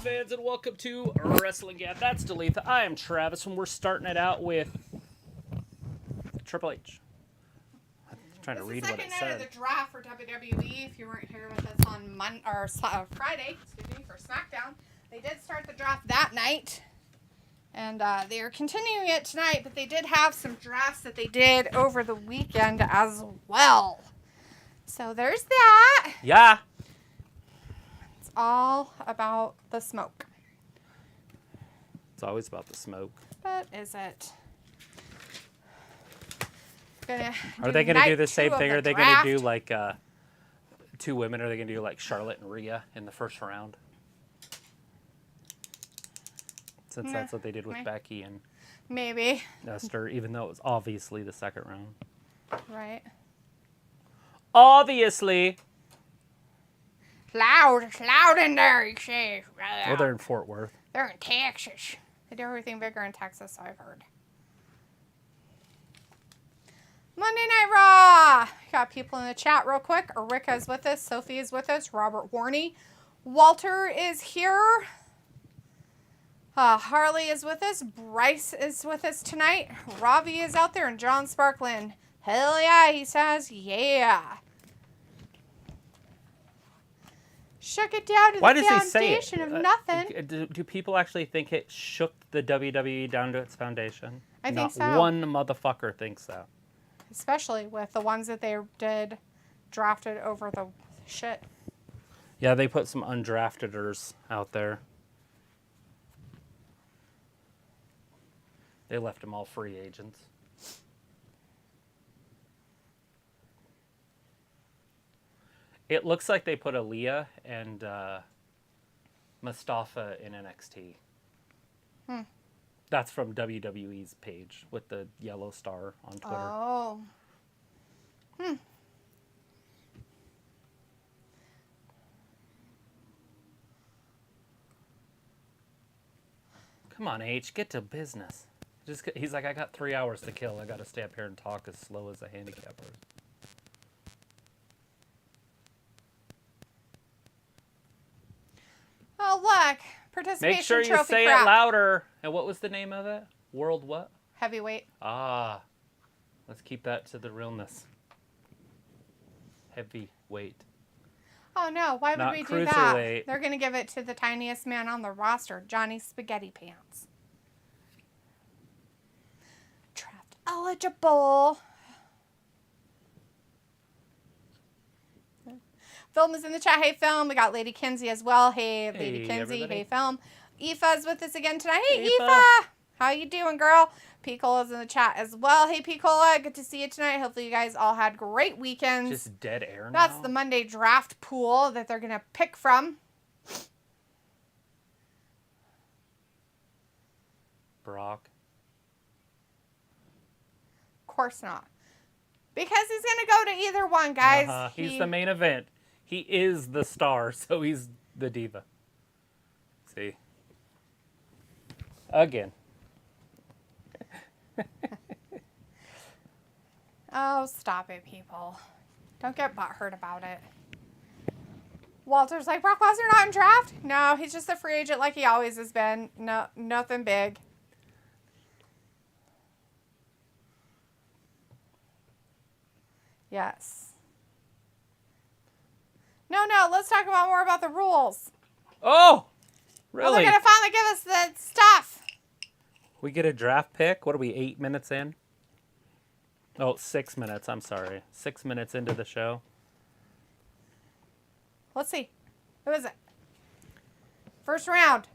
fans, and welcome to Wrestling Gap. That's Dalitha. I am Travis, and we're starting it out with Triple H. I'm trying to read what it This is the second night said. of the draft for WWE. If you weren't here with us on Friday, for SmackDown, they did start the draft that night, and they are continuing it tonight. But they did have some drafts that they did over the weekend as well. So there's that. Yeah. It's all about the smoke. It's always about the smoke. But is it? Are they going to do the same thing? Are they going to do like two women? Are they going to do like Charlotte and Rhea in the first round? Since that's what they did with Becky and maybe Esther, even though it was obviously the second round. Right. Obviously. Loud in there, you say. Well, they're in Fort Worth. They're in Texas. They do everything bigger in Texas, I've heard. Monday Night Raw. Got people in the chat real quick. Erika is with us. Sophie is with us. Robert Warney. Walter is here. Harley is with us. Bryce is with us tonight. Ravi is out there. And John Sparkland. Hell yeah, he says. Yeah. Shook it down to Why the does he say foundation it? of nothing. Do people actually think it shook the WWE down to its foundation? I think Not so. one motherfucker thinks that. Especially with the ones that they did drafted over the shit. Yeah, they put some undrafteders out there. They left them all free agents. It looks like they put Aaliyah and Mustafa in NXT. That's from WWE's page with the yellow star on Twitter. Oh. Come on, H, get to business. He's like, I got 3 hours to kill. I got to stay up here and talk as slow as a handicapper. Oh, look. Participation Make sure you trophy say crap. it louder. And what was the name of it? World what? Heavyweight. Ah, let's keep that to the realness. Heavyweight. Oh, no. Why would Not we do that? cruiserweight. They're going to give it to the tiniest man on the roster, Johnny Spaghetti Pants. Draft eligible. Film is in the chat. Hey, Film. We got Lady Kinsey as well. Hey, Lady Kinsey. Everybody. Hey, Film. Aoife's with us again tonight. Hey, Aoife. Aoife. How you doing, girl? Picola's in the chat as well. Hey, Picola. Good to see you tonight. Hopefully you guys all had great weekends. Just dead air now. That's the Monday draft pool that they're going to pick from. Brock. Of course not. Because he's going to go to either one, guys. He's the main event. He is the star, so he's the diva. See? Again. Oh, stop it, people. Don't get butthurt about it. Walter's like, Brock Lesnar not in draft? No, he's just a free agent like he always has been. No, nothing big. Yes. No, let's talk about more about the rules. Oh! Oh, Really? they're going to finally give us the stuff. We get a draft pick? What are we, 8 minutes in? Oh, 6 minutes. I'm sorry. 6 minutes into the show. Let's see. Who is it? First round.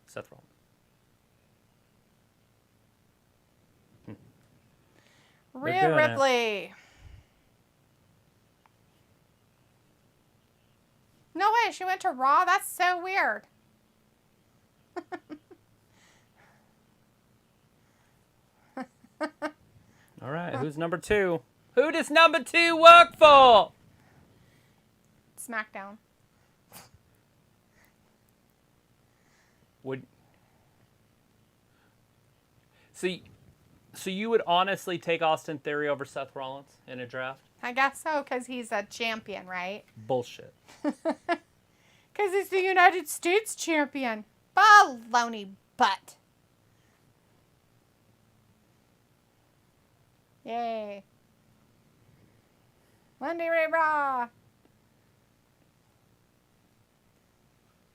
Seth Rollins. Rhea doing it. Ripley. No way, she went to Raw? That's so weird. All right, who's number 2? Who does number 2 work for? SmackDown. So you would honestly take Austin Theory over Seth Rollins in a draft? I guess so, because he's a champion, right? Bullshit. Because he's the United States champion. Baloney butt. Yay. Monday Night Raw.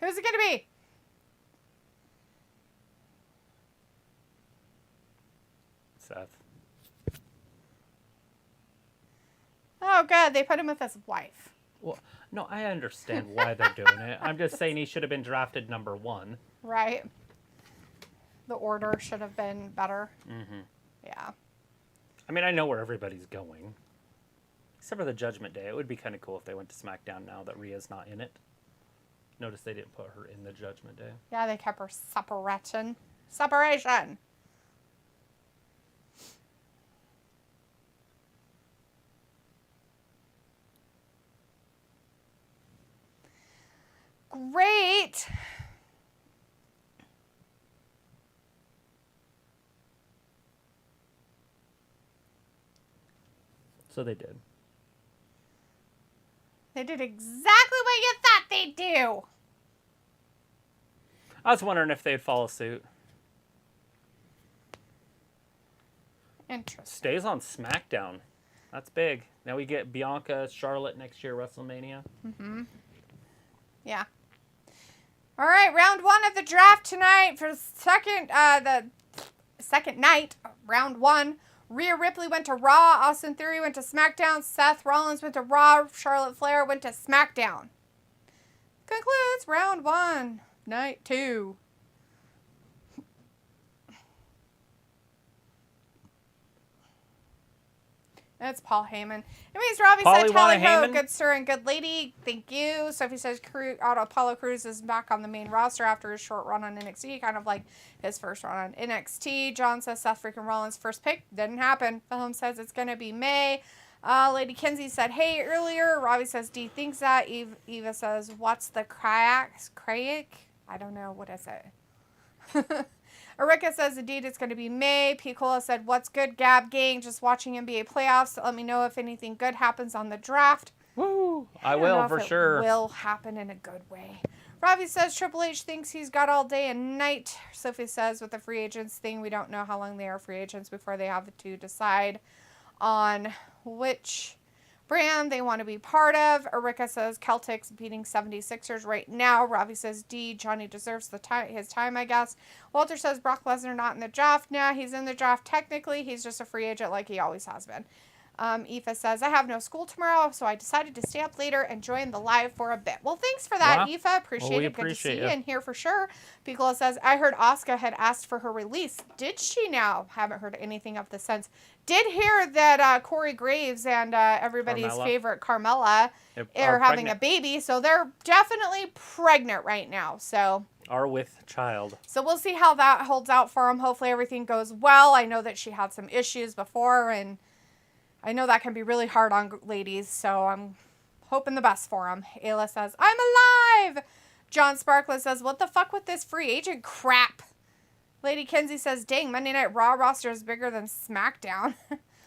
Who's it going to be? Seth. Oh, good. They put him with his wife. Well, no, I understand why they're doing it. I'm just saying he should have been drafted number 1. Right. The order should have been better. Mm-hmm. Yeah. I mean, I know where everybody's going. Except for the Judgment Day. It would be kind of cool if they went to SmackDown now that Rhea's not in it. Notice they didn't put her in the Judgment Day. Yeah, they kept her separation. Separation! Great! So they did. They did exactly what you thought they'd do. I was wondering if they'd follow suit. Interesting. Stays on SmackDown. That's big. Now we get Bianca, Charlotte next year, WrestleMania. Mm-hmm. Yeah. All right, round 1 of the draft tonight for the second night, round 1. Rhea Ripley went to Raw. Austin Theory went to SmackDown. Seth Rollins went to Raw. Charlotte Flair went to SmackDown. Concludes round 1, night 2. It's Paul Heyman. It means Robbie said, tally ho, good sir and good lady. Thank you. Sophie says Apollo Crews is back on the main roster after his short run on NXT, kind of like his first run on NXT. John says Seth freaking Rollins' first pick. Didn't happen. Film says it's going to be May. Lady Kinsey said, hey, earlier. Robbie says, D thinks that. Eva says, what's the Krayak? I don't know. What is it? Erika says, indeed, it's going to be May. Piccola said, what's good, Gab gang? Just watching NBA playoffs. Let me know if anything good happens on the draft. Woo! I will, for sure. It will happen in a good way. Robbie says, Triple H thinks he's got all day and night. Sophie says, with the free agents thing, we don't know how long they are free agents before they have to decide on which brand they want to be part of. Erika says Celtics beating 76ers right now. Ravi says D, Johnny deserves his time, I guess. Walter says Brock Lesnar not in the draft. Nah, he's in the draft technically. He's just a free agent like he always has been. Aoife says, I have no school tomorrow, so I decided to stay up later and join the live for a bit. Well, thanks for that, Yeah. Aoife. Appreciate it. Good to see you in here for sure. Piccola says, I heard Asuka had asked for her release. Did she now? Haven't heard anything of the since. Did hear that Corey Graves and everybody's favorite Carmella are having a baby, so they're definitely pregnant right now. So Are with child. So we'll see how that holds out for them. Hopefully everything goes well. I know that she had some issues before, and I know that can be really hard on ladies, so I'm hoping the best for them. Ayla says, I'm alive! John Sparkler says, what the fuck with this free agent crap? Lady Kinsey says, dang, Monday Night Raw roster is bigger than SmackDown.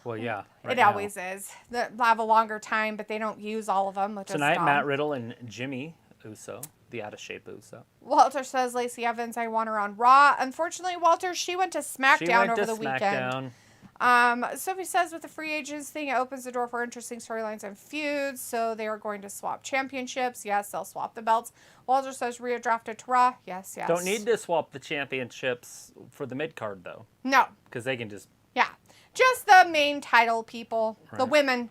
Well, yeah. It always is. They'll have a longer time, but they don't use all of them, which Tonight, is dumb. Matt Riddle and Jimmy Uso, the out-of-shape Uso. Walter says, Lacey Evans, I want her on Raw. Unfortunately, Walter, she went to SmackDown over the weekend. Sophie says with the free agents thing, it opens the door for interesting storylines and feuds. So they are going to swap championships. Yes, they'll swap the belts. Walter says Rhea drafted to Raw. Yes, yes. Don't need to swap the championships for the mid-card, though. No. Because they can just... Yeah. Just the main title people. Right. The women.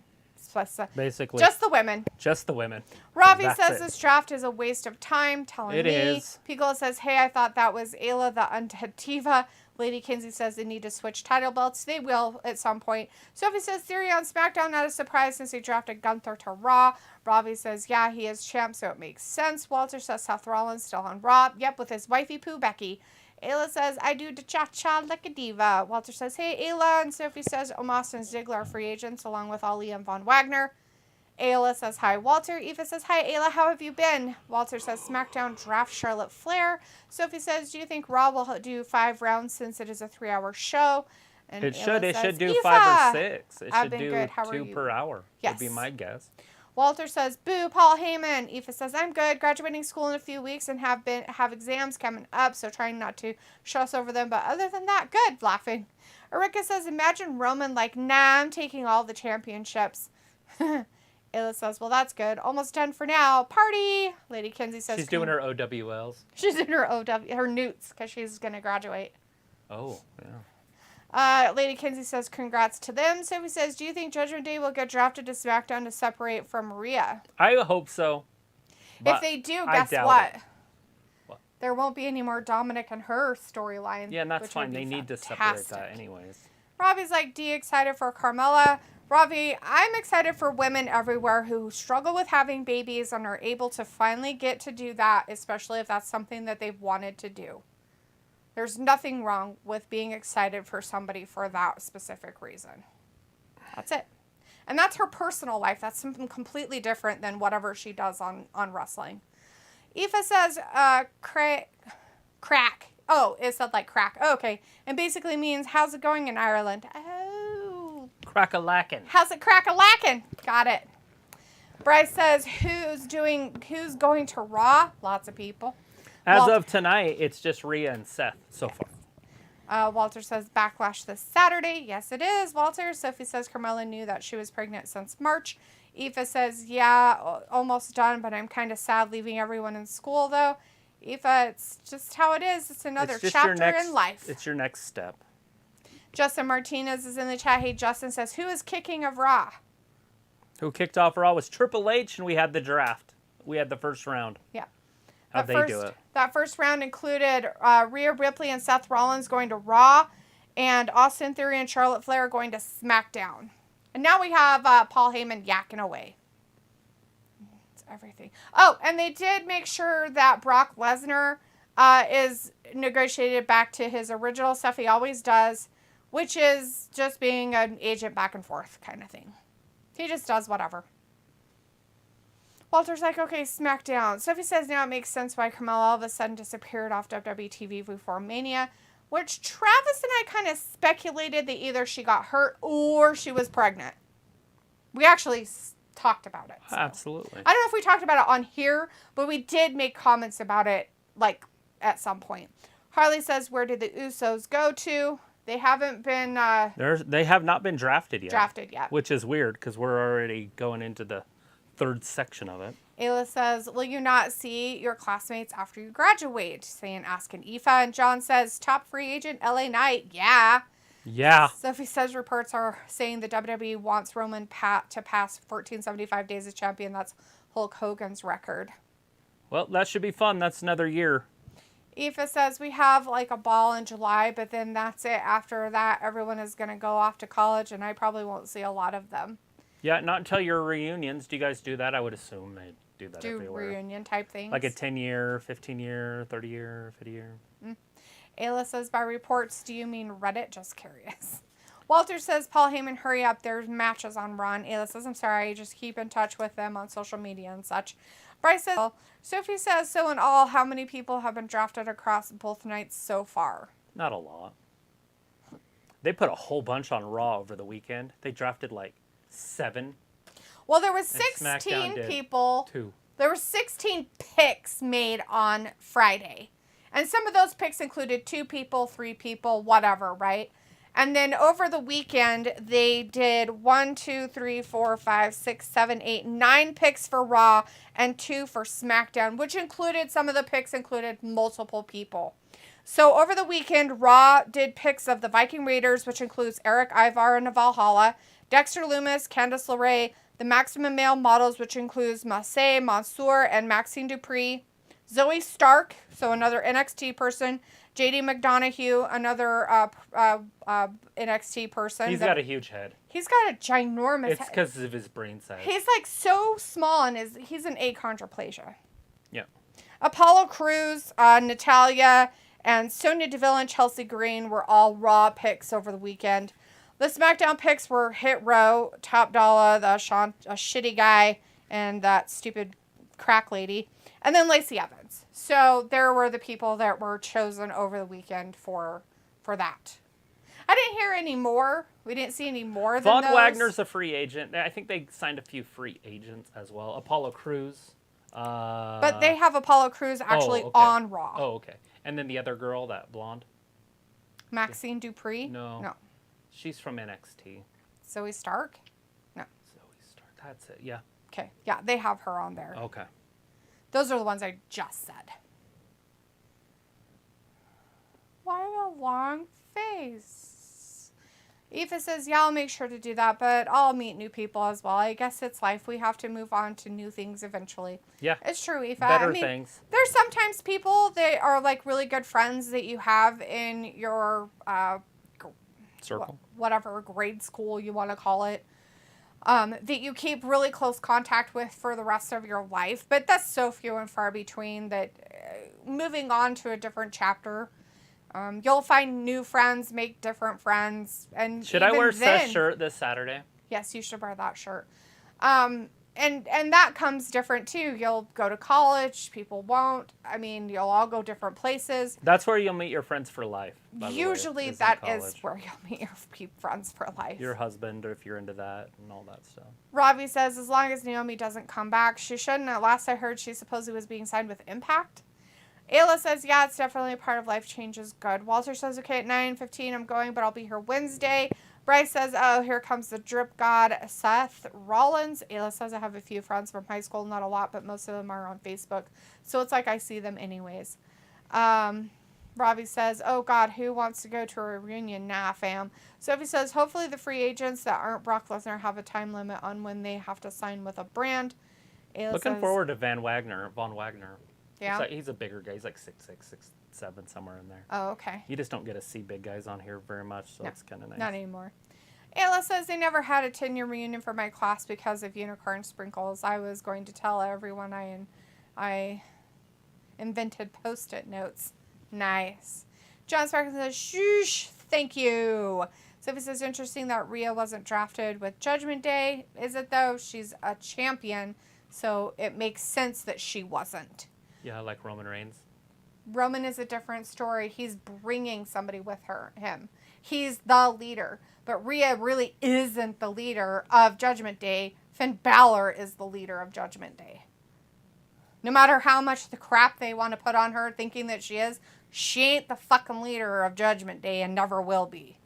Basically. Just the women. Just the women. Ravi says this draft is a waste of time. Telling me. It is. Piccola says, hey, I thought that was Ayla, the Undead Diva. Lady Kinsey says they need to switch title belts. They will at some point. Sophie says Theory on SmackDown, not a surprise since they drafted Gunther to Raw. Ravi says, yeah, he is champ, so it makes sense. Walter says Seth Rollins still on Raw. Yep, with his wifey poo, Becky. Ayla says, I do the cha-cha like a diva. Walter says, hey, Ayla. And Sophie says, Omos and Ziggler are free agents along with Ali and Von Wagner. Ayla says, hi, Walter. Eva says, hi, Ayla, how have you been? Walter says, SmackDown draft Charlotte Flair. Sophie says, do you think Raw will do 5 rounds since it is a 3-hour show? And It should. Ayla It says, should do "Aoife, 5 or 6. It I've should been do good. How are 2 you?" per hour. Yes. Would be my guess. Walter says, "Boo, Paul Heyman." Aoife says, "I'm good. Graduating school in a few weeks and have exams coming up, so trying not to stress over them. But other than that, good." Laughing. Erika says, "Imagine Roman like, nah, I'm taking all the championships." Ayla says, "Well, that's good. Almost done for now. Party." Lady Kinsey says, She's doing her OWLs. She's in her newts because she's gonna graduate. Oh, yeah. Lady Kinsey says, "Congrats to them." Sophie says, "Do you think Judgment Day will get drafted to SmackDown to separate from Rhea?" I hope so. If they do, I guess doubt what? it. What? There won't be any more Dominic and her storyline. Yeah, and that's which fine. would be They need to separate fantastic. that anyways. Robbie's like, "D, excited for Carmella." Robbie, "I'm excited for women everywhere who struggle with having babies and are able to finally get to do that, especially if that's something that they've wanted to do. There's nothing wrong with being excited for somebody for that specific reason." That's it. And that's her personal life. That's something completely different than whatever she does on wrestling. Aoife says, crack. Oh, it said like crack. Oh, okay. And basically means, how's it going in Ireland? Oh. Crack-a-lackin'. How's it crack-a-lackin'? Got it. Bryce says, who's going to Raw? Lots of people. As of tonight, it's just Rhea and Seth so far. Walter says, Backlash this Saturday. Yes, it is, Walter. Sophie says, Carmella knew that she was pregnant since March. Aoife says, yeah, almost done, but I'm kind of sad leaving everyone in school, though. Aoife, it's just how it is. It's another chapter in life. It's your next step. Justin Martinez is in the chat. Hey, Justin says, who is kicking of Raw? Who kicked off Raw was Triple H, and we had the draft. We had the first round. Yeah. How'd they do it? That first round included Rhea Ripley and Seth Rollins going to Raw, and Austin Theory and Charlotte Flair going to SmackDown. And now we have Paul Heyman yakking away. It's everything. Oh, and they did make sure that Brock Lesnar is negotiated back to his original stuff he always does, which is just being an agent back and forth kind of thing. He just does whatever. Walter's like, okay, SmackDown. Sophie says now it makes sense why Carmella all of a sudden disappeared off WWE TV before Mania, which Travis and I kind of speculated that either she got hurt or she was pregnant. We actually talked about it. So. Absolutely. I don't know if we talked about it on here, but we did make comments about it, like, at some point. Harley says, where did the Usos go to? They haven't been... They have not been drafted yet. Which Which is weird, because we're already going into the third section of it. Ayla says, will you not see your classmates after you graduate? Saying, asking Aoife. And John says, top free agent, LA Knight. Yeah. Yeah. Sophie says reports are saying the WWE wants Roman to pass 1475 days as champion. That's Hulk Hogan's record. Well, that should be fun. That's another year. Aoife says, we have like a ball in July, but then that's it. After that, everyone is going to go off to college, and I probably won't see a lot of them. Yeah, not until your reunions. Do you guys do that? I would assume they do that everywhere. Reunion type things. Like a 10-year, 15-year, 30-year, 50-year. Ayla says, by reports, do you mean Reddit? Just curious. Walter says, Paul Heyman, hurry up. There's matches on Raw. Ayla says, I'm sorry. Just keep in touch with them on social media and such. Bryce says, Sophie says, so in all, how many people have been drafted across both nights so far? Not a lot. They put a whole bunch on Raw over the weekend. They drafted like 7. Well, there was 16 people. 2. There were 16 picks made on Friday. And some of those picks included 2 people, 3 people, whatever, right? And then over the weekend, they did 1, 2, 3, 4, 5, 6, 7, 8, 9 picks for Raw and 2 for SmackDown, which included, some of the picks included multiple people. So over the weekend, Raw did picks of the Viking Raiders, which includes Eric Ivar and Valhalla, Dexter Lumis, Candice LeRae, the Maximum Male Models, which includes Massey, Mansoor, and Maxine Dupree, Zoe Stark, so another NXT person, JD McDonough, another NXT person. He's got a huge head. He's got a ginormous head. It's because of his brain size. He's like so small, and he's an achondroplasia. Yeah. Apollo Crews, Natalia, and Sonya Deville and Chelsea Green were all Raw picks over the weekend. The SmackDown picks were Hit Row, Top Dollar, a shitty guy, and that stupid crack lady, and then Lacey Evans. So there were the people that were chosen over the weekend for that. I didn't hear any more. We didn't see any more than Von those. Wagner's a free agent. I think they signed a few free agents as well. Apollo Crews. But they have Apollo Crews actually okay. on Raw. Oh, okay. And then the other girl, that blonde. Maxine Dupree? No. She's from NXT. Zoe Stark? No. Zoe Stark. That's it. Yeah. Okay. Yeah, they have her on there. Okay. Those are the ones I just said. Why a long face? Aoife says, yeah, I'll make sure to do that, but I'll meet new people as well. I guess it's life. We have to move on to new things eventually. Yeah. It's true, Aoife. Better things. There's sometimes people that are like really good friends that you have in your Circle. Whatever grade school you want to call it. That you keep really close contact with for the rest of your life. But that's so few and far between that moving on to a different chapter, you'll find new friends, make different friends. And should I wear Seth's shirt this Saturday? Yes, you should wear that shirt. And that comes different too. You'll go to college, people won't. I mean, you'll all go different places. That's where you'll meet your friends for life. Usually that is where you'll meet your friends for life. Your husband, or if you're into that and all that stuff. Robbie says, as long as Naomi doesn't come back, she shouldn't. At last I heard she supposedly was being signed with Impact. Ayla says, yeah, it's definitely a part of life change is good. Walter says, okay, at 9:15 I'm going, but I'll be here Wednesday. Bryce says, oh, here comes the drip god, Seth Rollins. Ayla says, I have a few friends from high school, not a lot, but most of them are on Facebook. So it's like I see them anyways. Robbie says, oh, God, who wants to go to a reunion? Nah, fam. Sophie says, hopefully the free agents that aren't Brock Lesnar have a time limit on when they have to sign with a brand. Ayla Looking forward to Von Wagner. Yeah. He's a bigger guy. He's like 6'6", 6'7", somewhere in there. Oh, okay. You just don't get to see big guys on here very much, so it's kind of nice. Not anymore. Ayla says, they never had a 10-year reunion for my class because of unicorn sprinkles. I was going to tell everyone I invented Post-it notes. Nice. John Sparkle says, shoosh, thank you. Sophie says, interesting that Rhea wasn't drafted with Judgment Day. Is it, though? She's a champion, so it makes sense that she wasn't. Yeah, like Roman Reigns. Roman is a different story. He's bringing somebody with him. He's the leader. But Rhea really isn't the leader of Judgment Day. Finn Balor is the leader of Judgment Day. No matter how much the crap they want to put on her thinking that she is, she ain't the fucking leader of Judgment Day and never will be.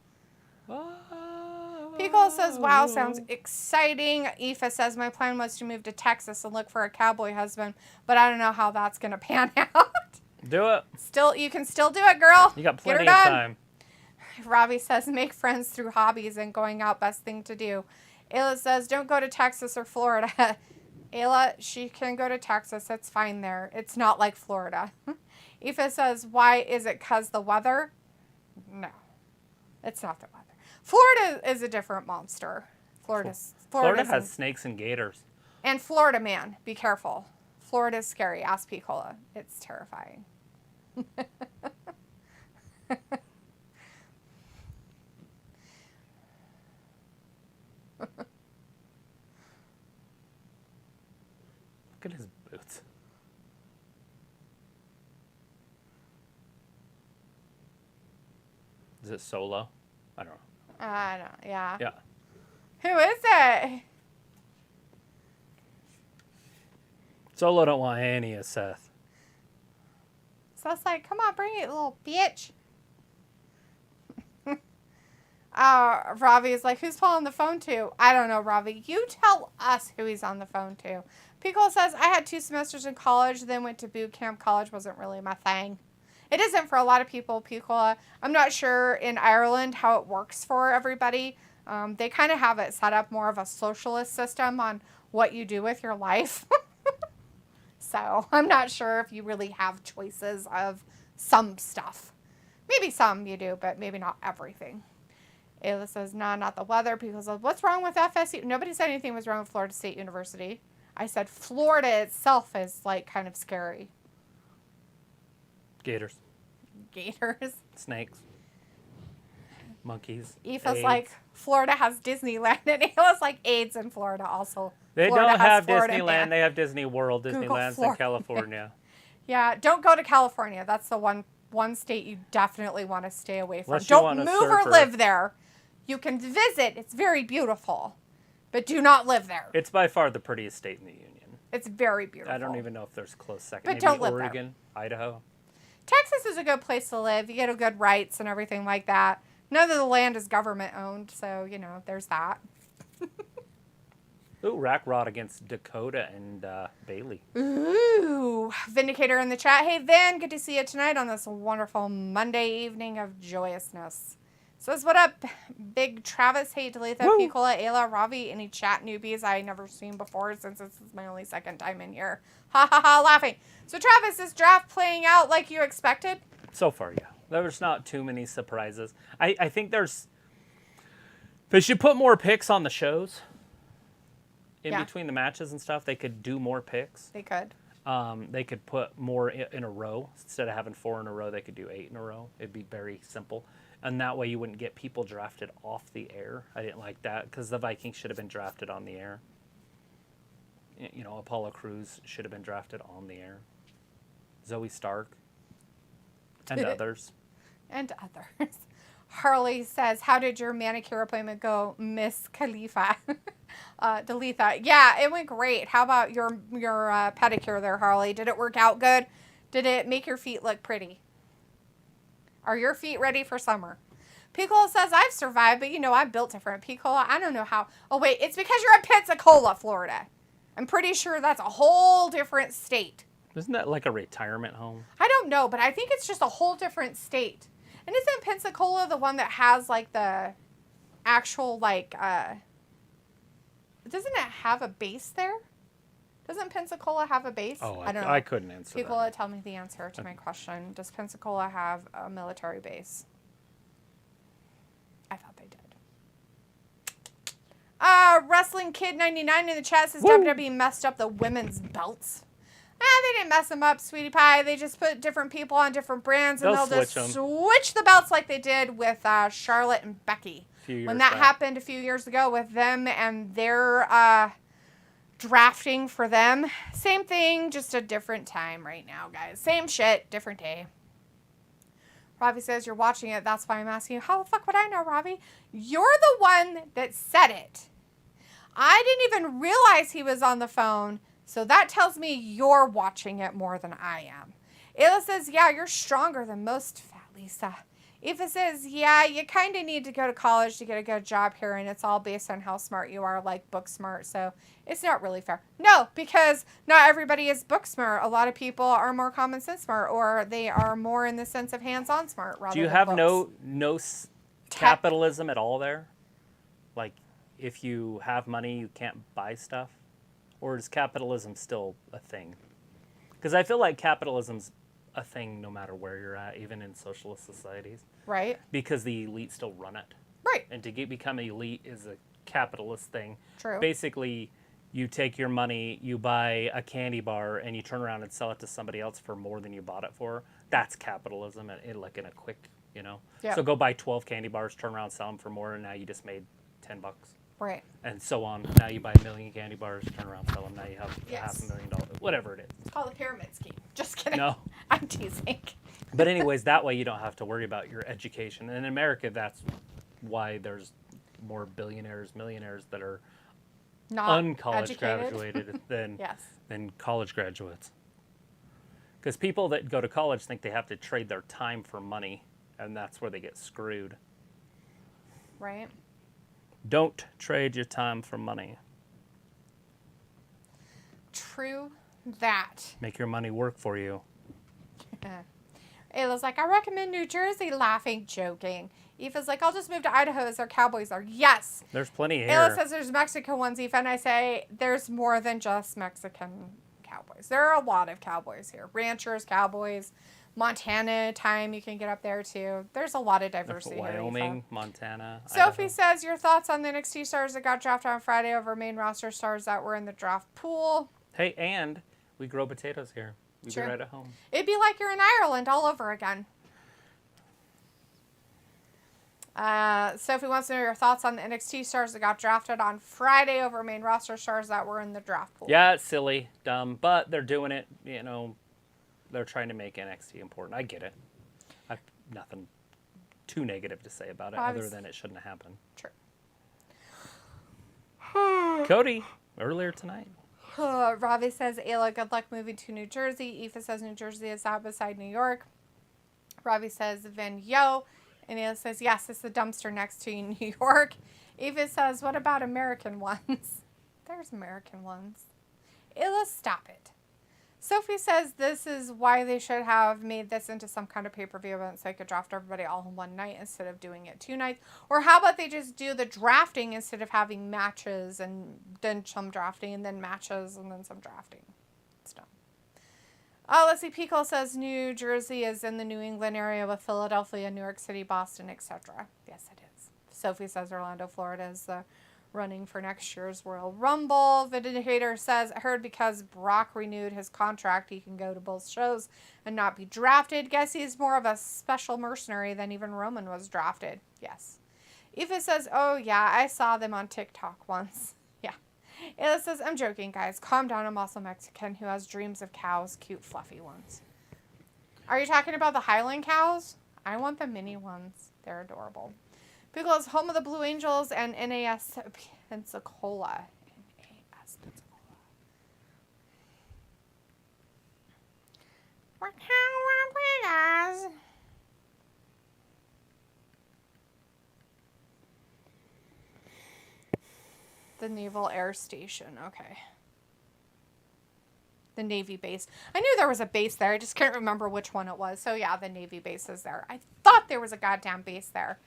Pico says, wow, sounds exciting. Aoife says, my plan was to move to Texas and look for a cowboy husband, but I don't know how that's going to pan out. Do it. You can still do it, girl. You got plenty of time. Robbie says, make friends through hobbies and going out, best thing to do. Ayla says, don't go to Texas or Florida. Ayla, she can go to Texas. It's fine there. It's not like Florida. Aoife says, why is it because the weather? No, it's not the weather. Florida is a different monster. Florida has snakes and gators. And Florida, man, be careful. Florida's scary. Ask Piccola. It's terrifying. Look at his boots. Is it Solo? I don't know. Yeah. Yeah. Who is it? Solo don't want any of Seth. Seth's like, come on, bring it, little bitch. Ravi is like, who's Paul on the phone to? I don't know, Ravi. You tell us who he's on the phone to. Pico says, I had 2 semesters in college, then went to boot camp. College wasn't really my thing. It isn't for a lot of people, Picola. I'm not sure in Ireland how it works for everybody. They kind of have it set up more of a socialist system on what you do with your life. So I'm not sure if you really have choices of some stuff. Maybe some you do, but maybe not everything. Ayla says, nah, not the weather. People says, what's wrong with FSU? Nobody said anything was wrong with Florida State University. I said Florida itself is like kind of scary. Gators. Snakes. Monkeys. Aoife's like, Florida has Disneyland. And Ayla's like, AIDS in Florida also. They Florida don't have Florida, Disneyland. man. They have Disney World. Disneyland's in California. Yeah, don't go to California. That's the one one state you definitely want to stay away from. Unless you Don't want to move or live there. You can visit. It's very beautiful. But do not live there. It's by far the prettiest state in the union. It's very beautiful. I don't even know if there's a close second. But Maybe don't live Oregon, Idaho. Texas is a good place to live. You get good rights and everything like that. None of the land is government owned, so, there's that. Ooh, Rack Rod against Dakota and Bailey. Ooh, Vindicator in the chat. Hey, Vin, good to see you tonight on this wonderful Monday evening of joyousness. Says, what up, Big Travis? Hey, Talitha, Piccola, Ayla, Ravi, any chat newbies I never seen before since this is my only second time in here. Ha ha ha, laughing. So, Travis, is draft playing out like you expected? So far, yeah. There's not too many surprises. I think they should put more picks on the shows. In between the matches and stuff, they could do more picks. They could. They could put more in a row. Instead of having 4 in a row, they could do 8 in a row. It'd be very simple. And that way you wouldn't get people drafted off the air. I didn't like that because the Vikings should have been drafted on the air. Apollo Crews should have been drafted on the air. Zoe Stark. And others. And others. Harley says, how did your manicure appointment go, Miss Khalifa? Dalitha. Yeah, it went great. How about your pedicure there, Harley? Did it work out good? Did it make your feet look pretty? Are your feet ready for summer? Piccola says, I've survived, but I'm built different. Piccola, I don't know how. Oh, wait, it's because you're in Pensacola, Florida. I'm pretty sure that's a whole different state. Isn't that like a retirement home? I don't know, but I think it's just a whole different state. And isn't Pensacola the one that has, like, the actual, like, doesn't it have a base there? Doesn't Pensacola have a base? Oh, I don't know. I couldn't answer People that. tell me the answer to my question. Does Pensacola have a military base? I thought they did. Wrestling Kid 99 in the chat says WWE messed up the women's belts. They didn't mess them up, sweetie pie. They just put different people on different brands, and they'll just switch the belts like they did with Charlotte and Becky. When that happened a few years ago with them and their drafting for them. Same thing, just a different time right now, guys. Same shit, different day. Robbie says you're watching it. That's why I'm asking you. How the fuck would I know, Robbie? You're the one that said it. I didn't even realize he was on the phone. So that tells me you're watching it more than I am. Ayla says, yeah, you're stronger than most, Fat Lisa. Aoife says, yeah, you kind of need to go to college to get a good job here, and it's all based on how smart you are, like book smart, so it's not really fair. No, because not everybody is book smart. A lot of people are more common sense smart, or they are more in the sense of hands-on smart rather than Do you have books. no capitalism at all there? Like, if you have money, you can't buy stuff? Or is capitalism still a thing? Because I feel like capitalism's a thing no matter where you're at, even in socialist societies. Right. Because the elite still run it. Right. And to become elite is a capitalist thing. True. Basically, you take your money, you buy a candy bar, and you turn around and sell it to somebody else for more than you bought it for. That's capitalism, like in a quick, Yep. So go buy 12 candy bars, turn around, sell them for more, and now you just made $10. Right. And so on. Now you buy 1 million candy bars, turn around, sell them. Now you have $500,000. Whatever it is. It's called a pyramid scheme. Just kidding. No. I'm teasing. But anyways, that way you don't have to worry about your education. And in America, that's why there's more billionaires, millionaires that are Not uncollege educated. graduated than Yes. than college graduates. Because people that go to college think they have to trade their time for money, and that's where they get screwed. Right. Don't trade your time for money. True that. Make your money work for you. Ayla's like, I recommend New Jersey, laughing, joking. Aoife's like, I'll just move to Idaho as our cowboys are. Yes. There's plenty here. Ayla says there's Mexican ones, Aoife, and I say there's more than just Mexican cowboys. There are a lot of cowboys here. Ranchers, cowboys, Montana time you can get up there too. There's a lot of diversity here, Wyoming, Aoife. Montana. Sophie Idaho. says your thoughts on the NXT stars that got drafted on Friday over main roster stars that were in the draft pool. Hey, and we grow potatoes here. We Sure. do right at home. It'd be like you're in Ireland all over again. Sophie wants to know your thoughts on the NXT stars that got drafted on Friday over main roster stars that were in the draft pool. Yeah, it's silly, dumb, but they're doing it, They're trying to make NXT important. I get it. nothing too negative to say about it, other than it shouldn't have happened. True. Cody, earlier tonight. Ravi says, Ayla, good luck moving to New Jersey. Aoife says, New Jersey is out beside New York. Ravi says, Vin Yo. And Ayla says, yes, it's the dumpster next to New York. Aoife says, what about American ones? There's American ones. Ayla, stop it. Sophie says this is why they should have made this into some kind of pay-per-view event so they could draft everybody all in one night instead of doing it 2 nights. Or how about they just do the drafting instead of having matches and then some drafting and then matches and then some drafting. It's dumb. Let's see. Pico says New Jersey is in the New England area with Philadelphia, New York City, Boston, etc. Yes, it is. Sophie says Orlando, Florida is the running for next year's Royal Rumble. Vindicator says, I heard because Brock renewed his contract, he can go to both shows and not be drafted. Guess he's more of a special mercenary than even Roman was drafted. Yes. Aoife says, oh yeah, I saw them on TikTok once. Yeah. Ayla says, I'm joking, guys. Calm down. I'm also Mexican who has dreams of cows, cute, fluffy ones. Are you talking about the Highland cows? I want the mini ones. They're adorable. Pickle is home of the Blue Angels and NAS Pensacola. NAS Pensacola. What kind of The Naval Air Station. Okay. The Navy base. I knew there was a base there. I just can't remember which one it was. So yeah, the Navy base is there. I thought there was a goddamn base there.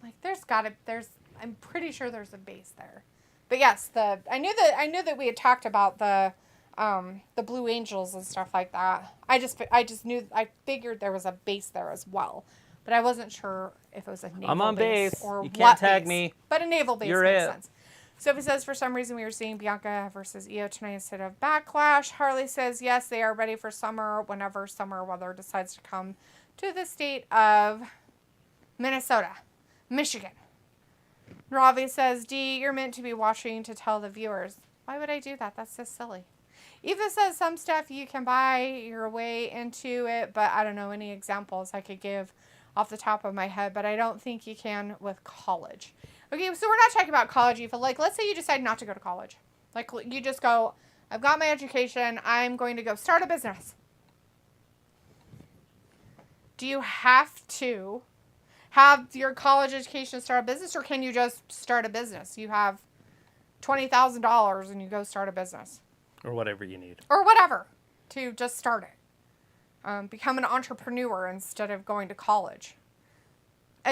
Like I'm pretty sure there's a base there. But yes, I knew that we had talked about the Blue Angels and stuff like that. I figured there was a base there as well. But I wasn't sure if it was a naval I'm on base or you what can't tag base. me. But a naval base You're makes it. sense. Sophie says, for some reason we were seeing Bianca versus Io tonight instead of Backlash. Harley says, yes, they are ready for summer whenever summer weather decides to come to the state of Minnesota, Michigan. Ravi says, D, you're meant to be watching to tell the viewers. Why would I do that? That's so silly. Eva says some stuff you can buy your way into it, but I don't know any examples I could give off the top of my head, but I don't think you can with college. Okay, so we're not talking about college, Eva. Like, let's say you decide not to go to college. Like, you just go, I've got my education. I'm going to go start a business. Do you have to have your college education to start a business, or can you just start a business? You have $20,000 and you go start a business. Or whatever you need. Or whatever, to just start it. Become an entrepreneur instead of going to college.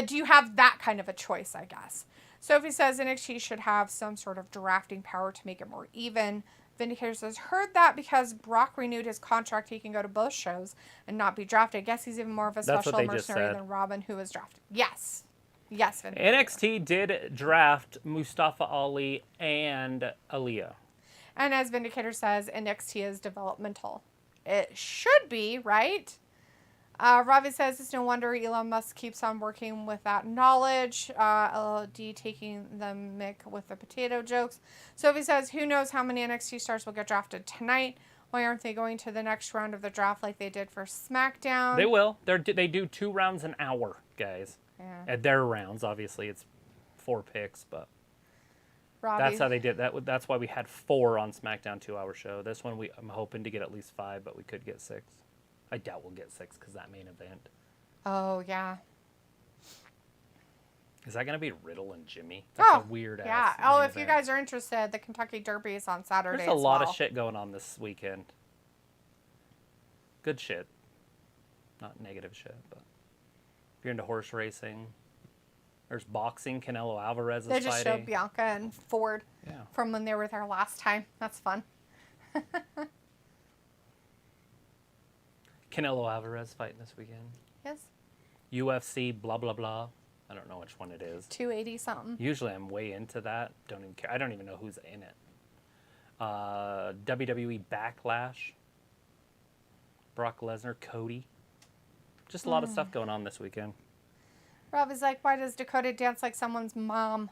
Do you have that kind of a choice, I guess? Sophie says NXT should have some sort of drafting power to make it more even. Vindicator says, heard that because Brock renewed his contract, he can go to both shows and not be drafted. I guess he's even more of a special mercenary than Robin, who was drafted. Yes. Yes, Vindicator. NXT did draft Mustafa Ali and Aaliyah. And as Vindicator says, NXT is developmental. It should be, right? Ravi says it's no wonder Elon Musk keeps on working with that knowledge. LD taking the mick with the potato jokes. Sophie says, who knows how many NXT stars will get drafted tonight? Why aren't they going to the next round of the draft like they did for SmackDown? They will. They do 2 rounds an hour, guys. Yeah. At their rounds, obviously it's 4 picks, but Robbie. that's how they did that. That's why we had 4 on SmackDown 2-hour show. This one I'm hoping to get at least 5, but we could get 6. I doubt we'll get 6 because that main event. Oh, yeah. Is that going to be Riddle and Jimmy? That's a weird ass. Yeah. Oh, if you guys are interested, the Kentucky Derby is on Saturday. There's a lot of shit going on this weekend. Good shit. Not negative shit, but if you're into horse racing, there's boxing. Canelo Alvarez is fighting. They just showed Bianca and Ford from when they were there last time. That's fun. Canelo Alvarez fighting this weekend. Yes. UFC, blah, blah, blah. I don't know which one it is. 280 something. Usually I'm way into that. Don't even care. I don't even know who's in it. WWE Backlash. Brock Lesnar, Cody. Just a lot of stuff going on this weekend. Rob is like, why does Dakota dance like someone's mom?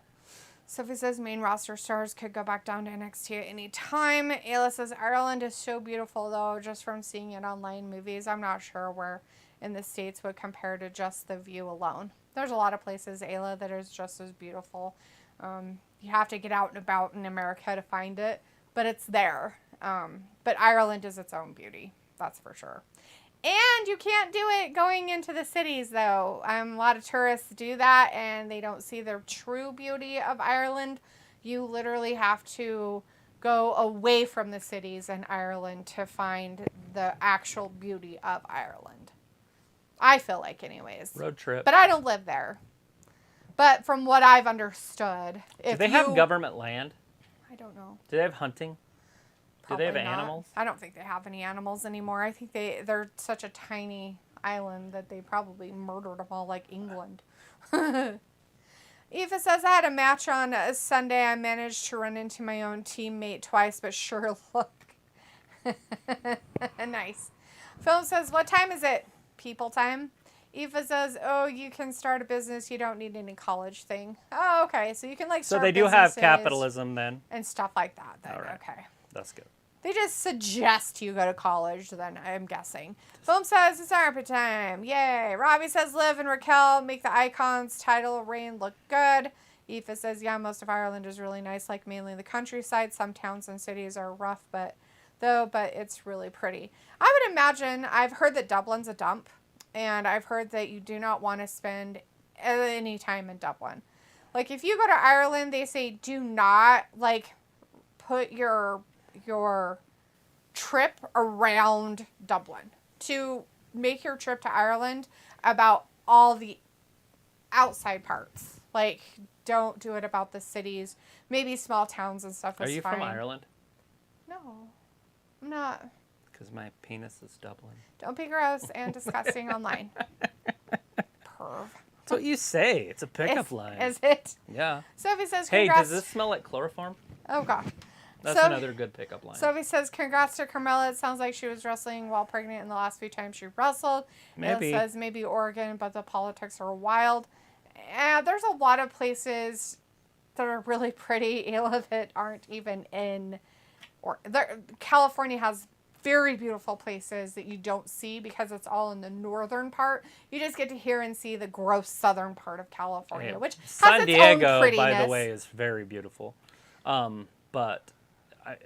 Sophie says main roster stars could go back down to NXT at any time. Ayla says Ireland is so beautiful, though, just from seeing it online movies. I'm not sure where in the States would compare to just the view alone. There's a lot of places, Ayla, that is just as beautiful. You have to get out and about in America to find it, but it's there. But Ireland is its own beauty, that's for sure. And you can't do it going into the cities, though. A lot of tourists do that, and they don't see the true beauty of Ireland. You literally have to go away from the cities in Ireland to find the actual beauty of Ireland. I feel like, anyways. Road trip. But I don't live there. But from what I've understood, do they have government land? I don't know. Do they have hunting? Probably do they have not. animals? I don't think they have any animals anymore. I think they're such a tiny island that they probably murdered them all like England. Aoife says, I had a match on Sunday. I managed to run into my own teammate twice, but sure look. Nice. Phil says, what time is it? People time. Aoife says, oh, you can start a business. You don't need any college thing. Oh, okay. So you can like start So they do have capitalism then? And stuff like that then. All right. Okay. That's good. They just suggest you go to college, then I'm guessing. Foam says it's armpit time. Yay. Robbie says Liv and Raquel make the icons title reign look good. Aoife says, yeah, most of Ireland is really nice, like mainly the countryside. Some towns and cities are rough, but it's really pretty. I would imagine, I've heard that Dublin's a dump, and I've heard that you do not want to spend any time in Dublin. Like, if you go to Ireland, they say do not, like, put your trip around Dublin. To make your trip to Ireland about all the outside parts. Like, don't do it about the cities. Maybe small towns and stuff is fine. Are you from Ireland? No, I'm not. Because my penis is Dublin. Don't be gross and disgusting online. Perv. That's what you say. It's a pickup line. Is it? Yeah. Sophie says, Hey, congrats. does this smell like chloroform? Oh, God. That's another good pickup line. Sophie says, congrats to Carmella. It sounds like she was wrestling while pregnant in the last few times she wrestled. Maybe. It says maybe Oregon, but the politics are wild. And there's a lot of places that are really pretty, Ayla, that aren't even in... California has very beautiful places that you don't see because it's all in the northern part. You just get to hear and see the gross southern part of California, Hey, which San has its Diego, own prettiness. by the way, is very beautiful. But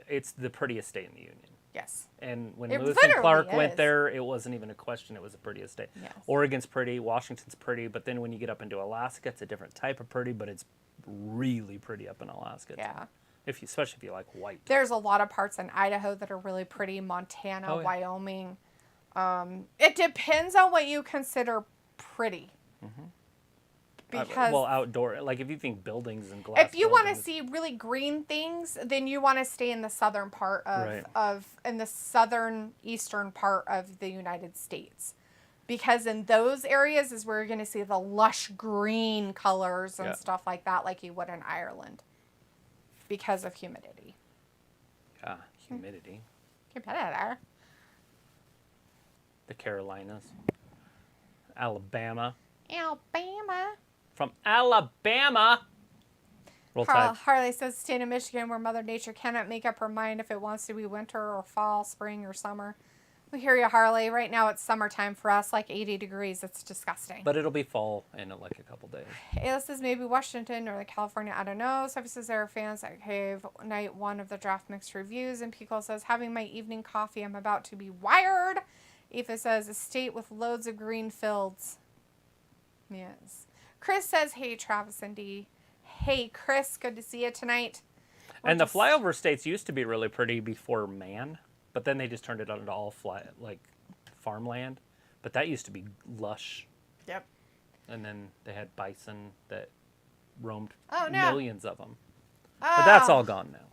it's the prettiest state in the Union. Yes. And when It Lewis and Clark literally went is. there, it wasn't even a question. It was the prettiest state. Yes. Oregon's pretty. Washington's pretty. But then when you get up into Alaska, it's a different type of pretty, but it's really pretty up in Alaska. Yeah. Especially if you like white. There's a lot of parts in Idaho that are really pretty. Montana, Oh, yeah. Wyoming. It depends on what you consider pretty. Mm-hmm. Because well, outdoor. Like if you think buildings and glass. if you want to buildings- see really green things, then you want to stay in the southern part Right. in the southern eastern part of the United States. Because in those areas is where you're going to see the lush green colors and Yeah. stuff like that, like you would in Ireland. Because of humidity. Yeah, humidity. Competitor. The Carolinas. Alabama. Alabama. From Alabama. Roll Tide. Harley says, state of Michigan where Mother Nature cannot make up her mind if it wants to be winter or fall, spring or summer. We hear you, Harley. Right now it's summertime for us, like 80 degrees. It's disgusting. But it'll be fall in like a couple days. Ayla says maybe Washington or California. I don't know. Sophie says there are fans that gave night one of the draft mixed reviews. And Pico says, having my evening coffee, I'm about to be wired. Aoife says, a state with loads of green fields. Yes. Chris says, hey, Travis and Dee. Hey, Chris, good to see you tonight. And the flyover states used to be really pretty before man, but then they just turned it into all farmland. But that used to be lush. Yep. And then they had bison that roamed millions of them. But that's Oh. all gone now.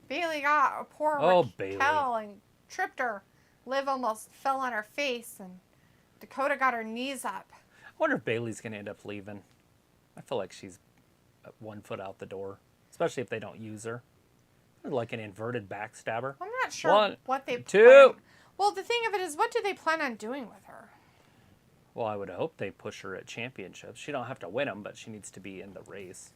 Bailey got a poor Bailey. Raquel and tripped her. Liv almost fell on her face, and Dakota got her knees up. I wonder if Bailey's going to end up leaving. I feel like she's 1 foot out the door, especially if they don't use her. Like an inverted backstabber. I'm not sure 1, what they 2. plan. Well, the thing of it is, what do they plan on doing with her? Well, I would hope they push her at championships. She don't have to win them, but she needs to be in the race.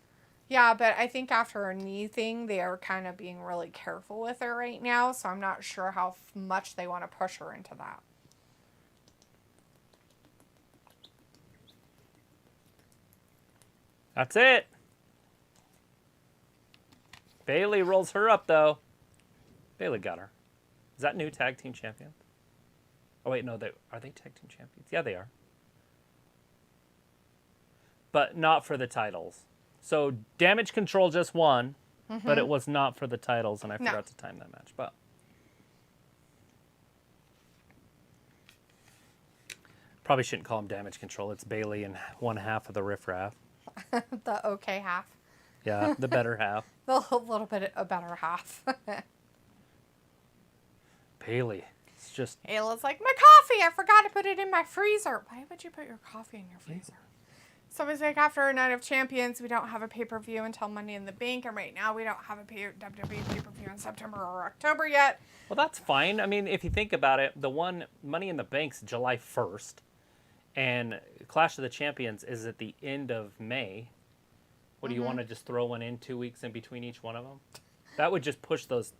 Yeah, but I think after her knee thing, they are kind of being really careful with her right now, so I'm not sure how much they want to push her into that. That's it. Bailey rolls her up, though. Bailey got her. Is that new tag team champion? Oh, wait, no. Are they tag team champions? Yeah, they are. But not for the titles. So Damage Control just won, but it was not for the titles, and I forgot to time that match. But probably shouldn't call them Damage Control. It's Bailey and one half of the Riff Raff. The okay half. Yeah, the better half. The little bit a better half. Bailey. It's just... Ayla's like, my coffee! I forgot to put it in my freezer. Why would you put your coffee in your freezer? Somebody's like, after a Night of Champions, we don't have a pay-per-view until Money in the Bank, and right now we don't have a WWE pay-per-view in September or October yet. Well, that's fine. I mean, if you think about it, the one Money in the Bank's July 1st, and Clash of the Champions is at the end of May. What, do you want to just throw one in 2 weeks in between each one of them? That would just push those,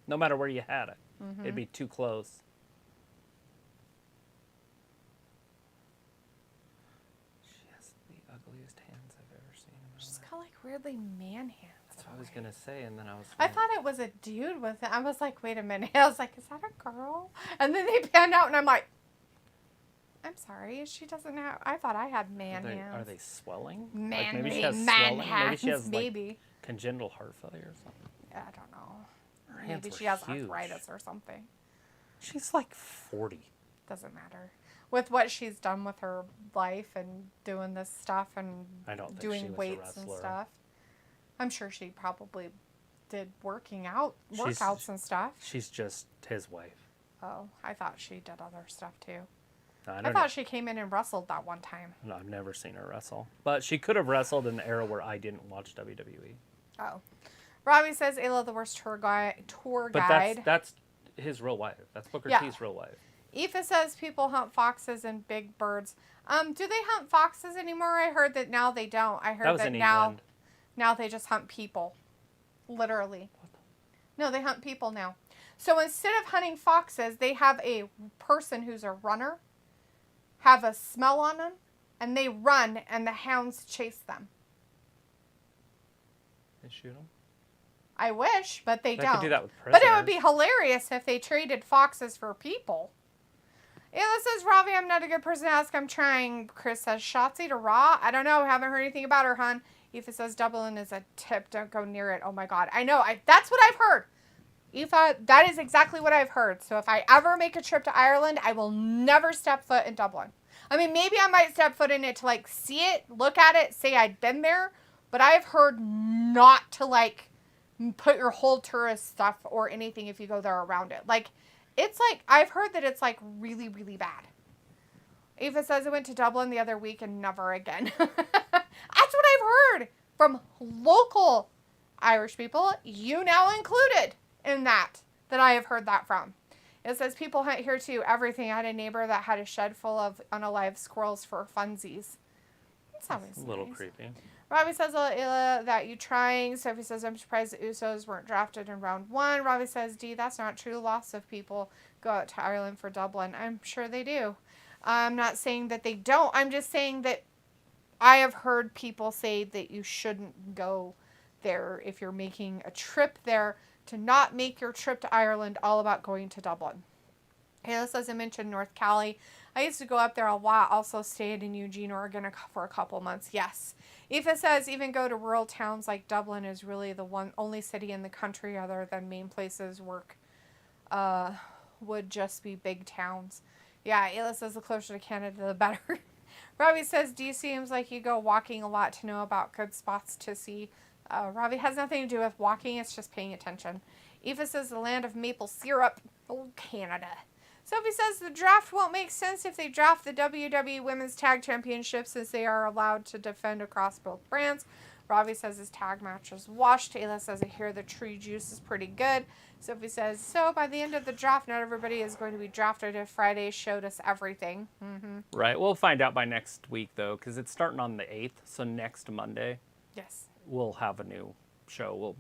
no matter where you had it. It'd be too close. She has the ugliest hands I've ever seen in my She's life. got like weirdly man hands. That's what I was going to say, and then I was... I thought it was a dude with it. I was like, wait a minute. I was like, is that a girl? And then they panned out, and I'm like, I'm sorry. She doesn't have... I thought I had man hands. Are they swelling? Man, like maybe she has man swelling. hands. Maybe she has maybe. Congenital heart failure or something. I don't know. Her hands Maybe were she has huge. arthritis or something. She's like 40. Doesn't matter. With what she's done with her life and doing this stuff and I don't think she doing was a weights and wrestler. stuff, I'm sure she probably did workouts and stuff. She's just his wife. Oh, I thought she did other stuff too. I thought she came in and wrestled that one time. No, I've never seen her wrestle. But she could have wrestled in the era where I didn't watch WWE. Oh. Robbie says Ayla the worst tour guide. But that's his real wife. That's Booker T's real wife. Aoife says people hunt foxes and big birds. Do they hunt foxes anymore? I heard that now they don't. I heard that now they just hunt people. Literally. No, they hunt people now. So instead of hunting foxes, they have a person who's a runner, have a smell on them, and they run, and the hounds chase them. They shoot them? I wish, but they don't. Could do that with prisoners. But it would be hilarious if they traded foxes for people. Ayla says, Robbie, I'm not a good person to ask. I'm trying. Chris says, Shotzi to Raw? I don't know. Haven't heard anything about her, hon. Aoife says, Dublin is a tip. Don't go near it. Oh, my God. I know. That's what I've heard. Aoife, that is exactly what I've heard. So if I ever make a trip to Ireland, I will never step foot in Dublin. I mean, maybe I might step foot in it to, like, see it, look at it, say I'd been there. But I've heard not to, like, put your whole tourist stuff or anything if you go there around it. Like, it's like, I've heard that it's, like, really, really bad. Ava says, I went to Dublin the other week and never again. That's what I've heard from local Irish people, you now included in that I have heard that from. It says, people hunt here too, everything. I had a neighbor that had a shed full of unalive squirrels for funsies. That's always a little nice. creepy. Robbie says, Ayla, that you trying. Sophie says, I'm surprised the Usos weren't drafted in round 1. Robbie says, D, that's not true. Lots of people go out to Ireland for Dublin. I'm sure they do. I'm not saying that they don't. I'm just saying that I have heard people say that you shouldn't go there if you're making a trip there, to not make your trip to Ireland all about going to Dublin. Ayla says, I mentioned North Cali. I used to go up there a lot. Also stayed in Eugene, Oregon for a couple months. Yes. Aoife says, even go to rural towns like Dublin is really the only city in the country other than main places work would just be big towns. Yeah, Ayla says the closer to Canada, the better. Robbie says, D seems like you go walking a lot to know about good spots to see. Robbie has nothing to do with walking. It's just paying attention. Aoife says the land of maple syrup. Oh, Canada. Sophie says the draft won't make sense if they draft the WWE Women's Tag Championship since they are allowed to defend across both brands. Robbie says his tag match is washed. Ayla says I hear the tree juice is pretty good. Sophie says, so by the end of the draft, not everybody is going to be drafted if Friday showed us everything. Mm-hmm. Right. We'll find out by next week, though, because it's starting on the 8th. So next Monday, Yes. we'll have a new show. We'll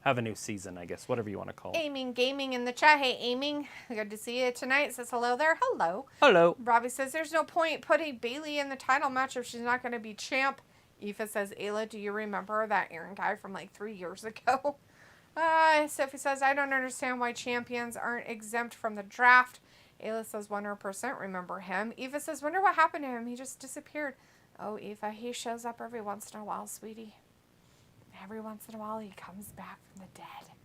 have a new season, I guess, whatever you want to call it. Aiming Gaming in the chat. Hey, Aiming. Good to see you tonight. Says hello there. Hello. Hello. Robbie says there's no point putting Bailey in the title match if she's not going to be champ Aoife says, Ayla, do you remember that Aaron guy from like 3 years ago? Sophie says, I don't understand why champions aren't exempt from the draft. Ayla says, 100% remember him. Aoife says, wonder what happened to him. He just disappeared. Oh, Aoife, he shows up every once in a while, sweetie. Every once in a while, he comes back from the dead.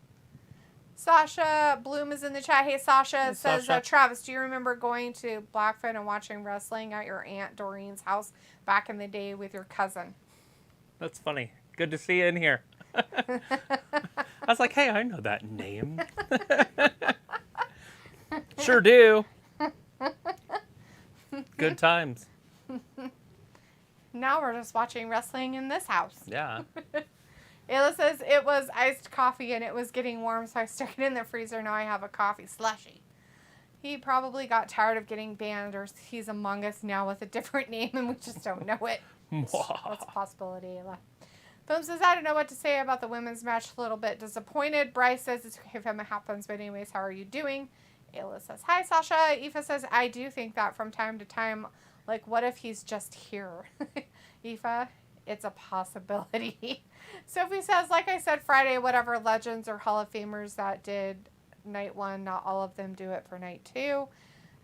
Sasha Bloom is in the chat. Hey, Sasha. Hey, It says, Sasha. Travis, do you remember going to Blackfoot and watching wrestling at your Aunt Doreen's house back in the day with your cousin? That's funny. Good to see you in here. I was like, hey, I know that name. Sure do. Good times. Now we're just watching wrestling in this house. Yeah. Ayla says, it was iced coffee and it was getting warm, so I stuck it in the freezer. Now I have a coffee slushy. He probably got tired of getting banned, or he's among us now with a different name and we just don't know it. That's a possibility, Ayla. Boom says, I don't know what to say about the women's match. A little bit disappointed. Bryce says, it's okay if it happens, but anyways, how are you doing? Ayla says, hi, Sasha. Aoife says, I do think that from time to time, like, what if he's just here? Aoife, it's a possibility. Sophie says, like I said Friday, whatever legends or Hall of Famers that did night 1, not all of them do it for night 2.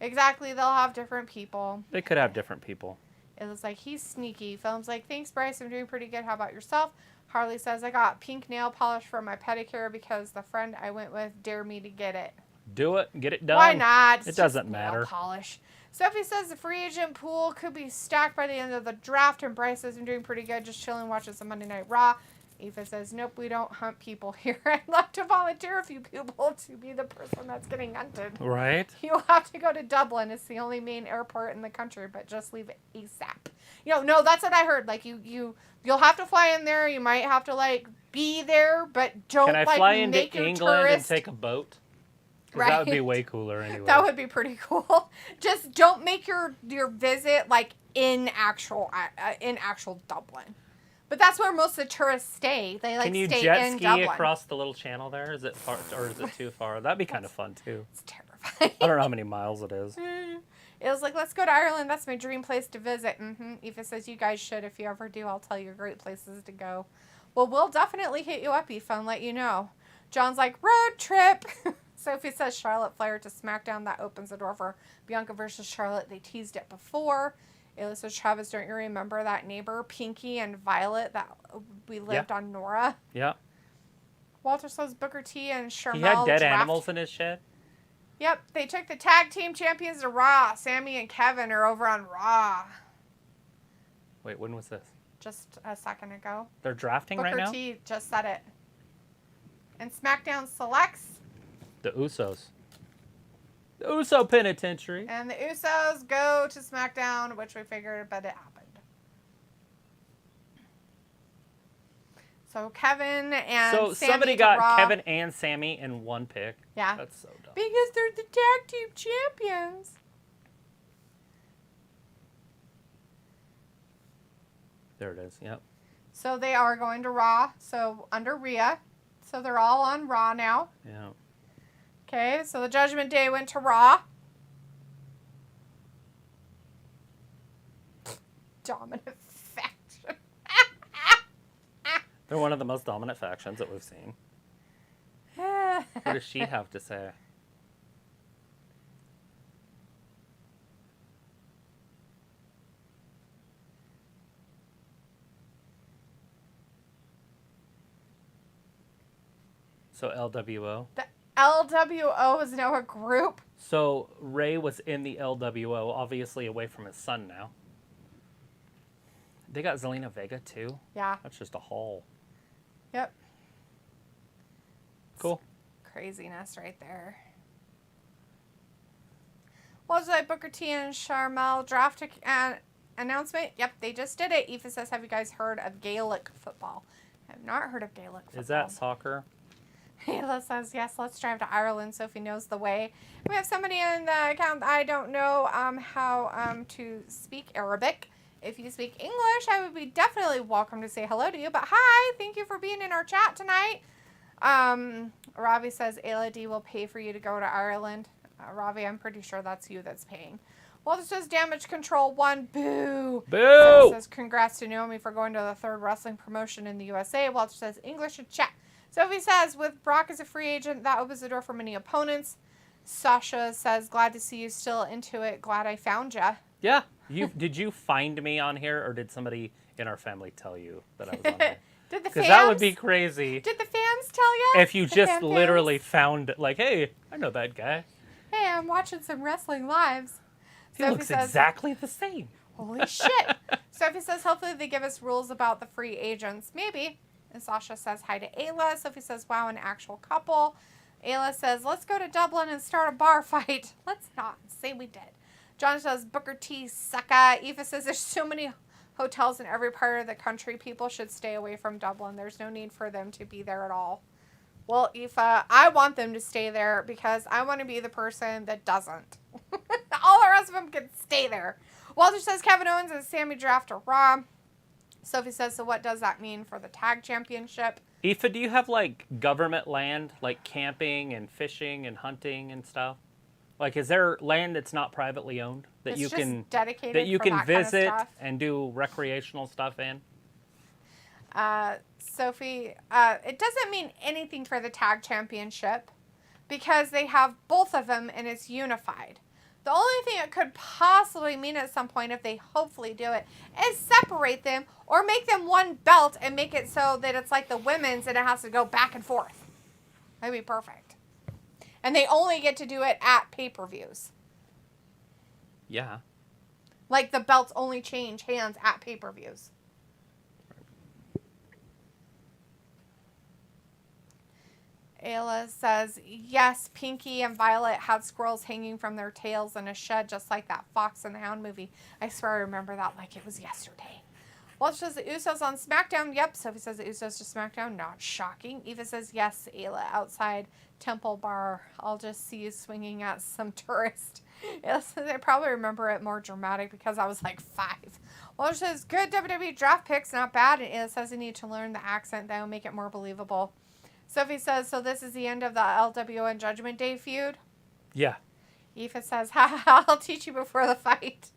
Exactly, they'll have different people. They could have different people. It was like, he's sneaky. Film's like, thanks, Bryce. I'm doing pretty good. How about yourself? Harley says, I got pink nail polish for my pedicure because the friend I went with dared me to get it. Do it. Get it done. Why not? It's It doesn't just matter. nail polish. Sophie says the free agent pool could be stacked by the end of the draft. And Bryce says, I'm doing pretty good. Just chilling, watching some Monday Night Raw. Aoife says, nope, we don't hunt people here. I'd love to volunteer a few people to be the person that's getting hunted. Right? You'll have to go to Dublin. It's the only main airport in the country, but just leave it ASAP. No, that's what I heard. Like, you'll have to fly in there. You might have to, like, be there, but don't, Can I like, fly into make your England tourist... and take a boat? 'Cause Right. that would be way cooler anyway. That would be pretty cool. Just don't make your visit, like, in actual Dublin. But that's where most of the tourists stay. They, like, Can you stay jet in ski Dublin. across the little channel there? Is it far, or is it too far? That'd be kind of fun, too. It's terrifying. I don't know how many miles it is. It was like, let's go to Ireland. That's my dream place to visit. Aoife says, you guys should. If you ever do, I'll tell you great places to go. Well, we'll definitely hit you up, Aoife, and let you know. John's like, road trip. Sophie says Charlotte Flair to SmackDown. That opens the door for Bianca versus Charlotte. They teased it before. Ayla says, Travis, don't you remember that neighbor, Pinky and Violet, that we lived on Nora? Yeah. Walter says Booker T and Sharmell He had dead draft. animals in his shed? Yep, they took the tag team champions to Raw. Sammy and Kevin are over on Raw. Wait, when was this? Just a second ago. They're drafting Booker right now? T just said it. And SmackDown selects. The Usos. The Uso Penitentiary. And the Usos go to SmackDown, which we figured, but it happened. So Kevin and So Sammy somebody to got Raw. Kevin and Sammy in one pick. Yeah. That's so dumb. Because they're the tag team champions. There it is. Yep. So they are going to Raw. So under Rhea. So they're all on Raw now. Yeah. Okay, so the Judgment Day went to Raw. Dominant faction. They're one of the most dominant factions that we've seen. What does she have to say? So LWO. The LWO is now a group. So Ray was in the LWO, obviously away from his son now. They got Zelina Vega too. Yeah. That's just a haul. Yep. Cool. Craziness right there. Was it Booker T and Sharmell draft announcement? Yep, they just did it. Aoife says, have you guys heard of Gaelic football? I have not heard of Gaelic football. Is that soccer? Ayla says, yes, let's drive to Ireland. Sophie knows the way. We have somebody in the account. I don't know how to speak Arabic. If you speak English, I would be definitely welcome to say hello to you. But hi, thank you for being in our chat tonight. Ravi says, Ayla D will pay for you to go to Ireland. Ravi, I'm pretty sure that's you that's paying. Walter says Damage Control won. Boo. Boo! Sophie says congrats to Naomi for going to the third wrestling promotion in the USA. Walter says English in chat. Sophie says with Brock as a free agent, that opens the door for many opponents. Sasha says glad to see you still into it. Glad I found ya. Yeah. Did you find me on here, or did somebody in our family tell you that I was on here? Did the fans? Because that would be crazy. Did the fans tell you? If you just literally found, like, hey, I know that guy. Hey, I'm watching some wrestling lives. He looks exactly the same. Holy shit. Sophie says, hopefully they give us rules about the free agents. Maybe. And Sasha says hi to Ayla. Sophie says, wow, an actual couple. Ayla says, let's go to Dublin and start a bar fight. Let's not. Say we did. John says, Booker T, sucka. Eva says, there's so many hotels in every part of the country. People should stay away from Dublin. There's no need for them to be there at all. Well, Aoife, I want them to stay there because I want to be the person that doesn't. All the rest of them can stay there. Walter says Kevin Owens and Sammy Draft are Raw. Sophie says, so what does that mean for the tag championship? Aoife, do you have, like, government land, like camping and fishing and hunting and stuff? Like, is there land that's not privately owned that you can visit kind of and do recreational stuff in? Sophie, it doesn't mean anything for the tag championship because they have both of them and it's unified. The only thing it could possibly mean at some point, if they hopefully do it, is separate them or make them one belt and make it so that it's like the women's and it has to go back and forth. That'd be perfect. And they only get to do it at pay-per-views. Yeah. Like the belts only change hands at pay-per-views. Ayla says, yes, Pinky and Violet had squirrels hanging from their tails in a shed just like that Fox and the Hound movie. I swear I remember that like it was yesterday. Walter says the Usos on SmackDown. Yep. Sophie says the Usos to SmackDown. Not shocking. Eva says, yes, Ayla, outside Temple Bar. I'll just see you swinging at some tourist. Ayla says, I probably remember it more dramatic because I was like 5. Walter says, good WWE draft picks, not bad. And Ayla says, I need to learn the accent. That will make it more believable. Sophie says, so this is the end of the LWO and Judgment Day feud? Yeah. Eva says, ha, I'll teach you before the fight.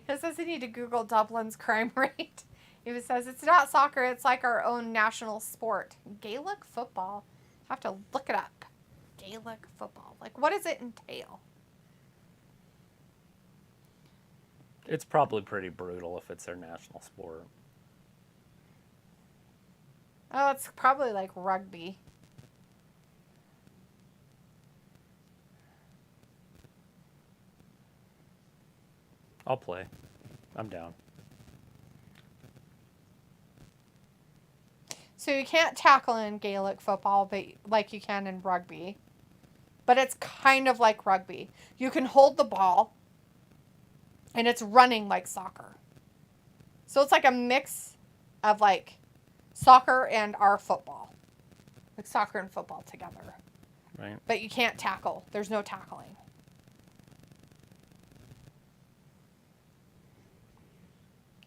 It says, I need to Google Dublin's crime rate. Eva says, it's not soccer, it's like our own national sport. Gaelic football. I have to look it up. Gaelic football. Like, what does it entail? It's probably pretty brutal if it's their national sport. Oh, it's probably like rugby. I'll play. I'm down. So you can't tackle in Gaelic football, but like you can in rugby. But it's kind of like rugby. You can hold the ball, and it's running like soccer. So it's like a mix of like soccer and our football. Like soccer and football together. Right. But you can't tackle. There's no tackling.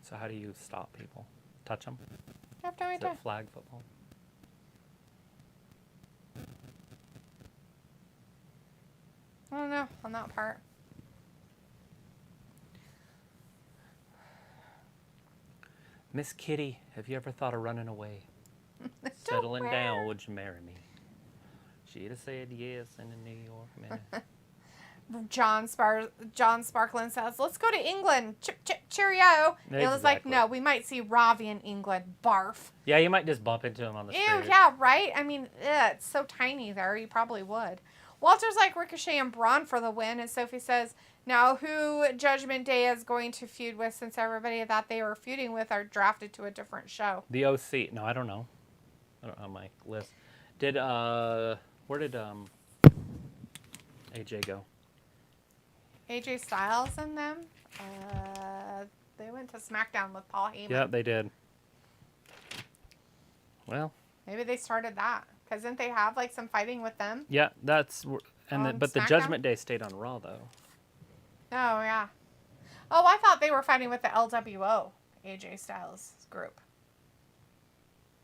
So how do you stop people? Touch them? I have no Is idea. it flag football? I don't know on that part. Miss Kitty, have you ever thought of running away? Settling down, would you marry me? She'd have said yes in a New York minute. John Sparkland says, let's go to England. Chip, chip, cheerio. It was like, no, we might see Ravi in England. Barf. Yeah, you might just bump into him on the street. Ew, yeah, right? I mean, it's so tiny there. You probably would. Walter's like Ricochet and Braun for the win. And Sophie says, now who Judgment Day is going to feud with since everybody that they were feuding with are drafted to a different show? The OC. No, I don't know. I don't have my list. Where did AJ go? AJ Styles and them? They went to SmackDown with Paul Heyman. Yeah, they did. Well. Maybe they started that. Because didn't they have like some fighting with them? Yeah, but the Judgment Day stayed on Raw though. Oh yeah. Oh, I thought they were fighting with the LWO AJ Styles group.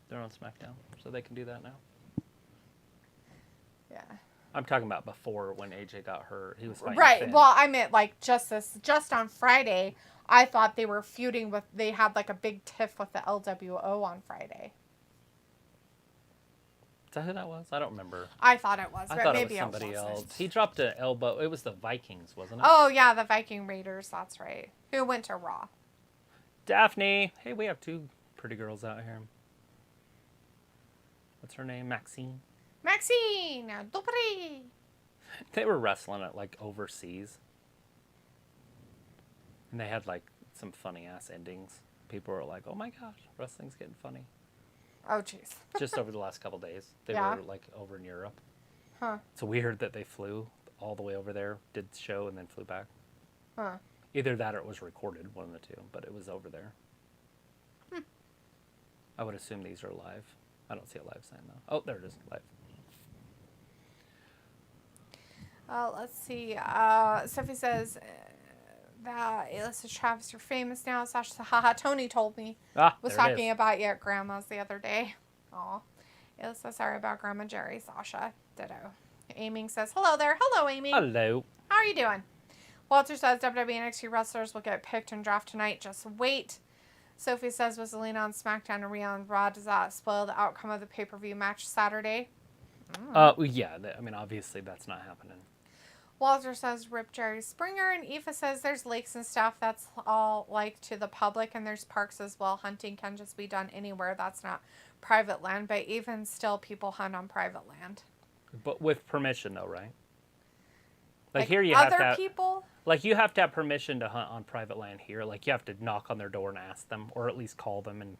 They're on SmackDown, so they can do that now. Yeah. I'm talking about before when AJ got hurt. He was fighting Right. Finn. Well, I meant like just on Friday. I thought they were feuding with. They had like a big tiff with the LWO on Friday. Is that who that was? I don't remember. I thought it was, I but thought maybe it was somebody wasn't. else. He dropped an elbow. It was the Vikings, wasn't it? Oh yeah, the Viking Raiders. That's right. Who went to Raw? Daphne. Hey, we have two pretty girls out here. What's her name? Maxine. Maxine Dupree. They were wrestling at like overseas. And they had like some funny ass endings. People were like, oh my gosh, wrestling's getting funny. Oh jeez. Just over the last couple days. They Yeah. were like over in Europe. Huh. It's weird that they flew all the way over there, did the show, and then flew back. Huh. Either that or it was recorded, one of the two, but it was over there. I would assume these are live. I don't see a live sign though. Oh, there it is, live. Let's see. Sophie says that Alyssa Travis, you're famous now. Sasha said, haha, Tony told me. Was there it talking is. about you at Grandma's the other day. Aw. Alyssa, sorry about Grandma Jerry. Sasha, ditto. Aiming says, hello there. Hello, Amy. Hello. How are you doing? Walter says WWE NXT wrestlers will get picked and draft tonight. Just wait. Sophie says, was Zelina on SmackDown and Rhea on Raw? Does that spoil the outcome of the pay-per-view match Saturday? Yeah, I mean, obviously that's not happening. Walter says, rip Jerry Springer. And Aoife says, there's lakes and stuff. That's all, like, to the public. And there's parks as well. Hunting can just be done anywhere. That's not private land. But even still, people hunt on private land. But with permission, though, right? Like here you have to other have, people? like you have to have permission to hunt on private land here. Like you have to knock on their door and ask them, or at least call them and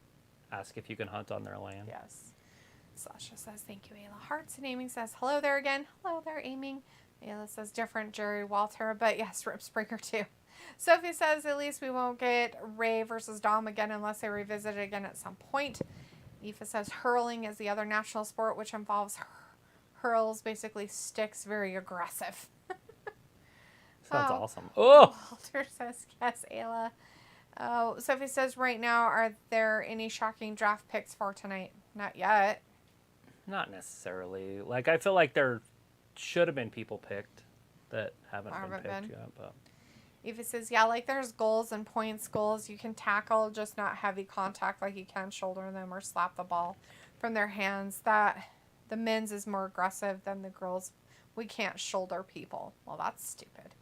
ask if you can hunt on their land. Yes. Sasha says, thank you, Ayla Hearts. And Aiming says, hello there again. Hello there, Aiming. Ayla says, different Jerry Walter, but yes, Rip Springer too. Sophie says, at least we won't get Ray versus Dom again unless they revisit it again at some point. Aoife says, hurling is the other national sport, which involves hurls, basically sticks, very aggressive. Sounds awesome. Oh! Walter says, yes, Ayla. Sophie says, right now, are there any shocking draft picks for tonight? Not yet. Not necessarily. Like, I feel like there should have been people picked that haven't been picked yet. But Eva says, yeah, like there's goals and points goals. You can tackle, just not heavy contact like you can shoulder them or slap the ball from their hands. That the men's is more aggressive than the girls. We can't shoulder people. Well, that's stupid.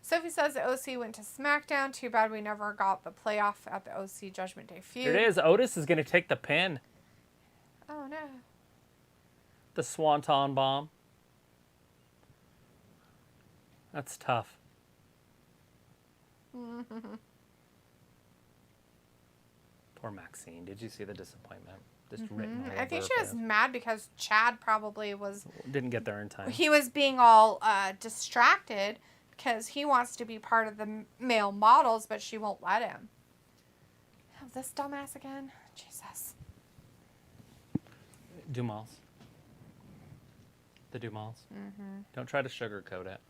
Sophie says the OC went to SmackDown. Too bad we never got the playoff at the OC Judgment Day feud. Here it is. Otis is going to take the pin. Oh, no. The Swanton Bomb. That's tough. Poor Maxine. Did you see the disappointment? Just written all I think over she her was face. mad because Chad probably was... Didn't get there in time. He was being all distracted because he wants to be part of the male models, but she won't let him. Oh, this dumbass again? Jesus. Dumals. The Dumals. Mm-hmm. Don't try to sugarcoat it.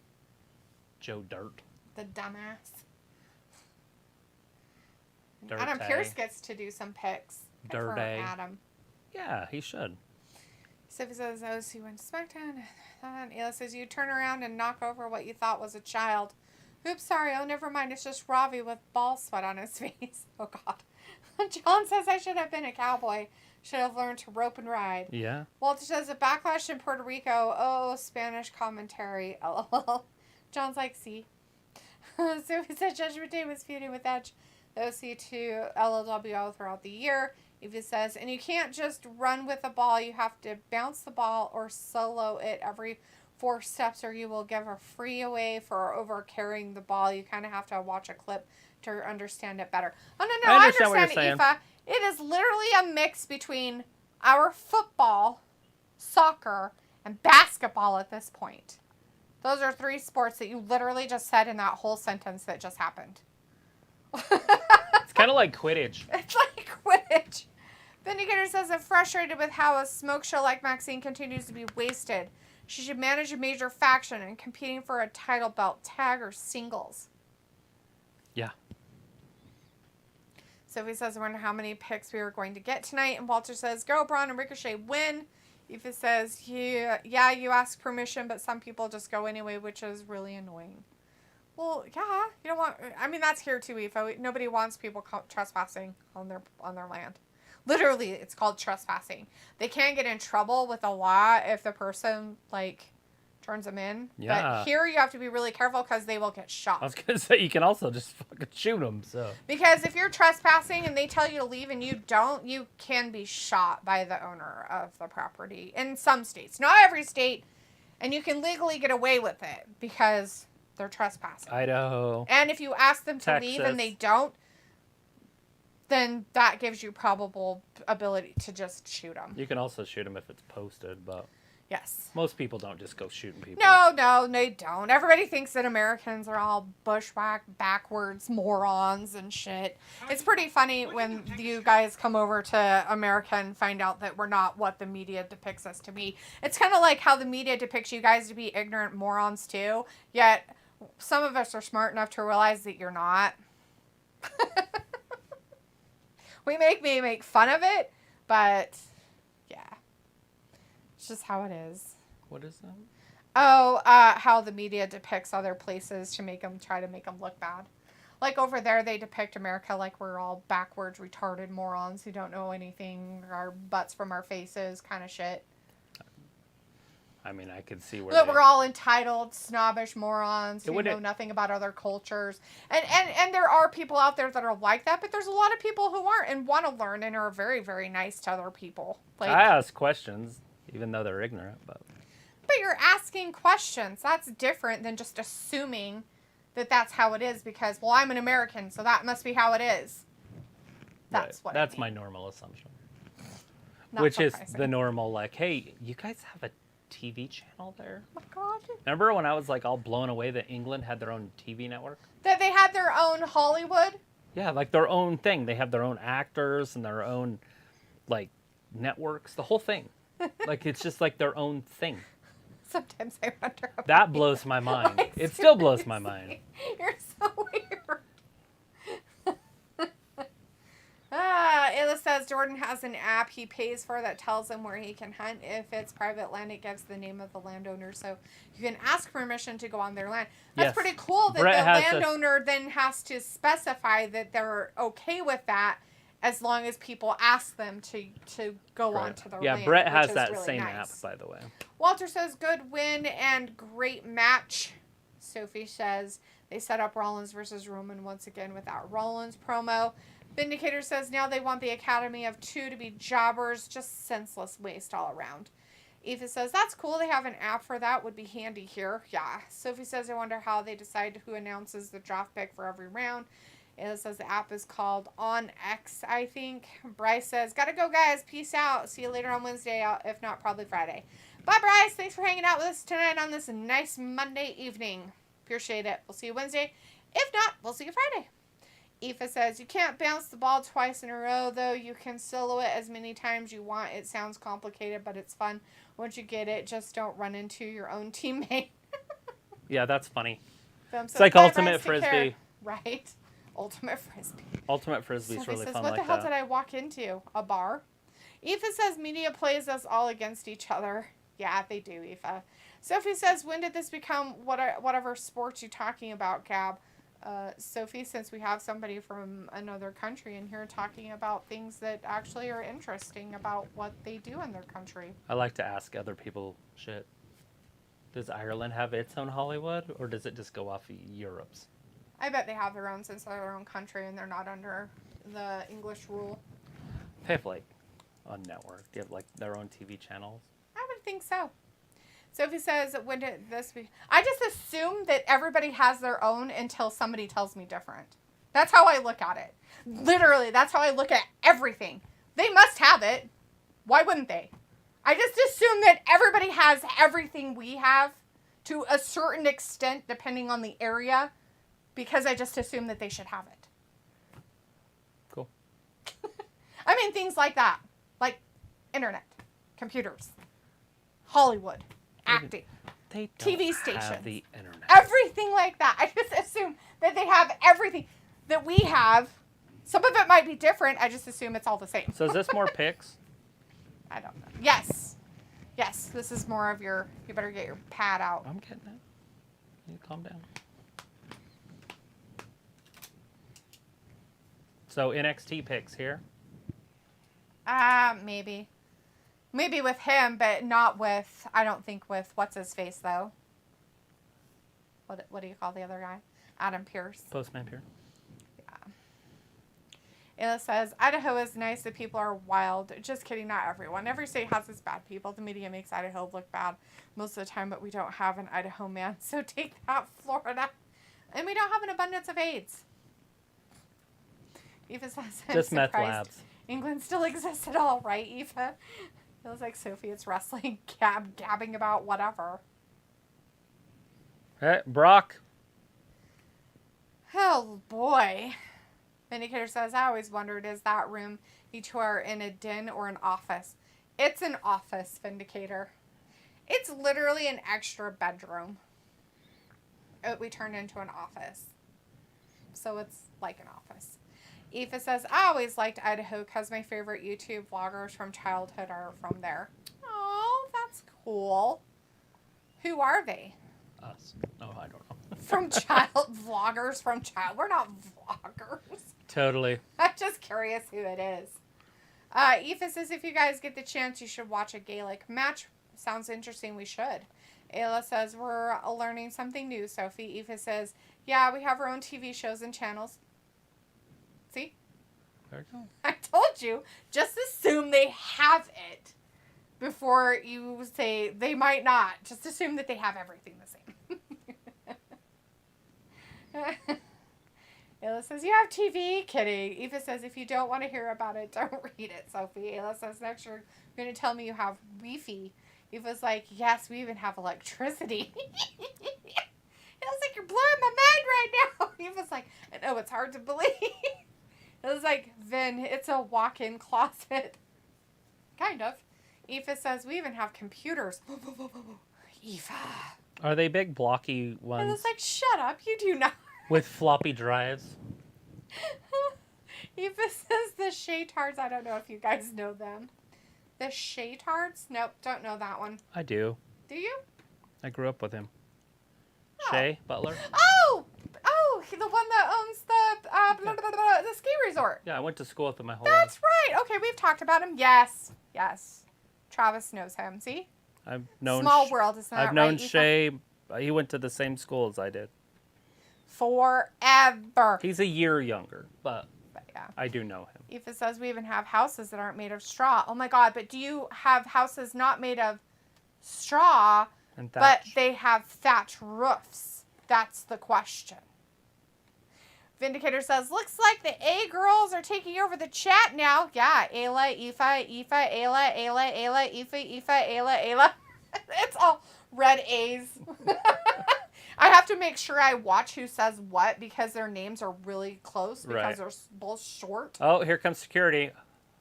Joe Dirt. The dumbass. Dirty. Adam Pearce gets to do some picks. Good for Dirty. Adam. Yeah, he should. Sophie says, OC went to SmackDown. And Ayla says, you turn around and knock over what you thought was a child. Oops, sorry. Oh, never mind. It's just Ravi with ball sweat on his face. Oh, God. John says, I should have been a cowboy. Should have learned to rope and ride. Yeah. Walter says, a backlash in Puerto Rico. Oh, Spanish commentary. LOL. John's like, see. Sophie said, Judgment Day was feuding with Edge. The OC to LLWO throughout the year. Eva says, and you can't just run with the ball. You have to bounce the ball or solo it every 4 steps or you will give a free away for over carrying the ball. You kind of have to watch a clip to understand it better. Oh, no, I I understand what understand you're it, Aoife. It is literally a mix between our football, soccer, and basketball at this point. Those are 3 sports that you literally just said in that whole sentence that just happened. It's kind of like Quidditch. It's like Quidditch. Vindicator says, I'm frustrated with how a smoke show like Maxine continues to be wasted. She should manage a major faction and competing for a title belt, tag, or singles. Yeah. Sophie says, I wonder how many picks we are going to get tonight. And Walter says, go Braun and Ricochet win. If it says, yeah, you ask permission, but some people just go anyway, which is really annoying. Well, yeah, you don't want. I mean, that's here too, Aoife. Nobody wants people trespassing on their land. Literally, it's called trespassing. They can't get in trouble with the law if the person turns them in. Yeah. But here you have to be really careful because they will get shot. I was gonna say you can also just fucking shoot them. So. Because if you're trespassing and they tell you to leave and you don't, you can be shot by the owner of the property in some states. Not every state, and you can legally get away with it because they're trespassing. Idaho. And if you ask them to Texas. leave and they don't, then that gives you probable ability to just shoot them. You can also shoot them if it's posted, but Yes. most people don't just go shooting people. No, they don't. Everybody thinks that Americans are all backwards morons and shit. It's pretty funny when you guys come over to America and find out that we're not what the media depicts us to be. It's kind of like how the media depicts you guys to be ignorant morons too, yet some of us are smart enough to realize that you're not. We make fun of it, but yeah. It's just how it is. What is that? Oh, how the media depicts other places to try to make them look bad. Like over there, they depict America like we're all backwards, retarded morons who don't know anything, our butts from our faces, kind of shit. I mean, I could see where That we're all entitled, snobbish morons who wouldn't- know nothing about other cultures. And there are people out there that are like that, but there's a lot of people who aren't and want to learn and are very, very nice to other people. I ask questions, even though they're ignorant, but you're asking questions. That's different than just assuming that that's how it is because, well, I'm an American, so that must be how it is. That's what that's I mean. my normal assumption. Not Which is surprising. the normal, like, hey, you guys have a TV channel there? Oh my God. Remember when I was like all blown away that England had their own TV network? That they had their own Hollywood? Yeah, like their own thing. They have their own actors and their own like networks, the whole thing. Like it's just like their own thing. Sometimes I wonder. That blows my mind. It still blows my mind. You're so weird. Ayla says Jordan has an app he pays for that tells him where he can hunt. If it's private land, it gives the name of the landowner, so you can ask permission to go on their land. That's Yes. pretty cool that Brett has the landowner then has to specify that they're okay with that as long as people ask them to go Right. onto their Yeah, land. Brett which has is that really same nice. app, by the way. Walter says, good win and great match. Sophie says, they set up Rollins versus Roman once again without Rollins promo. Vindicator says, now they want the Academy of Two to be jobbers. Just senseless waste all around. Eva says, that's cool. They have an app for that. Would be handy here. Yeah. Sophie says, I wonder how they decide who announces the draft pick for every round. It says the app is called On X, I think. Bryce says, gotta go, guys. Peace out. See you later on Wednesday, if not, probably Friday. Bye, Bryce. Thanks for hanging out with us tonight on this nice Monday evening. Appreciate it. We'll see you Wednesday. If not, we'll see you Friday. Aoife says, you can't bounce the ball twice in a row, though. You can solo it as many times you want. It sounds complicated, but it's fun. Once you get it, just don't run into your own teammate. Yeah, that's funny. It's like Ultimate Frisbee. Right. Ultimate Frisbee. Ultimate Frisbee's Sophie really says, fun what like the hell that. did I walk into? A bar? Aoife says, media plays us all against each other. Yeah, they do, Aoife. Sophie says, when did this become whatever sports you talking about, Gab? Sophie, since we have somebody from another country in here talking about things that actually are interesting about what they do in their country. I like to ask other people shit. Does Ireland have its own Hollywood, or does it just go off of Europe's? I bet they have their own since they're their own country and they're not under the English rule. They have like a network. They have like their own TV channels. I would think so. Sophie says, when did this be? I just assume that everybody has their own until somebody tells me different. That's how I look at it. Literally, that's how I look at everything. They must have it. Why wouldn't they? I just assume that everybody has everything we have to a certain extent, depending on the area, because I just assume that they should have it. Cool. I mean, things like that. Like internet, computers, Hollywood. Acting, They don't TV have stations, the internet. everything like that. I just assume that they have everything that we have. Some of it might be different. I just assume it's all the same. So is this more picks? I don't know. Yes. Yes, this is more of your, you better get your pad out. I'm getting it. You calm down. So NXT picks here. Maybe. Maybe with him, but not with, I don't think with, what's his face though? What do you call the other guy? Adam Pearce. Postman here. Ayla says, Idaho is nice. The people are wild. Just kidding, not everyone. Every state has its bad people. The media makes Idaho look bad most of the time, but we don't have an Idaho man. So take that, Florida. And we don't have an abundance of AIDS. Eva says, just meth labs. England still exists at all, right, Eva? Feels like Sophie, it's wrestling, gabbing about whatever. All right, Brock. Oh, boy. Vindicator says, I always wondered, is that room you two are in a den or an office? It's an office, Vindicator. It's literally an extra bedroom. We turned into an office. So it's like an office. Aoife says, I always liked Idaho because my favorite YouTube vloggers from childhood are from there. Oh, that's cool. Who are they? Us. No, I don't know. From vloggers from child. We're not vloggers. Totally. I'm just curious who it is. Aoife says, if you guys get the chance, you should watch a Gaelic match. Sounds interesting. We should. Ayla says, we're learning something new, Sophie. Aoife says, yeah, we have our own TV shows and channels. See? There you go. I told you. Just assume they have it before you say they might not. Just assume that they have everything the same. Ayla says, you have TV? Kidding. Eva says, if you don't want to hear about it, don't read it, Sophie. Ayla says, next you're going to tell me you have Wi-Fi. Eva's like, yes, we even have electricity. Ayla's like, you're blowing my mind right now. Eva's like, I know, it's hard to believe. It was like, Vin, it's a walk-in closet. Kind of. Eva says, we even have computers. Eva. Are they big blocky I ones was like, shut up, you do not. with floppy drives? Eva says the Shaytards. I don't know if you guys know them. The Shaytards? Nope, don't know that one. I do. Do you? I grew up with him. Oh. Shay Butler? Oh, the one that owns the ski resort. Yeah, I went to school with him my whole life. That's right. Okay, we've talked about him. Yes. Travis knows him. See? I've known Small world, isn't that right? I've known Eva? Shay. He went to the same school as I did. Forever. He's a year younger, but yeah. I do know him. Eva says we even have houses that aren't made of straw. Oh my God, but do you have houses not made of straw, And but they have thatch roofs? That's the question. Vindicator says, looks like the A girls are taking over the chat now. Yeah, Ayla, Aoife, Ayla, Aoife, Ayla. It's all red A's. I have to make sure I watch who says what because their names are really close because Right. they're both short. Oh, here comes security.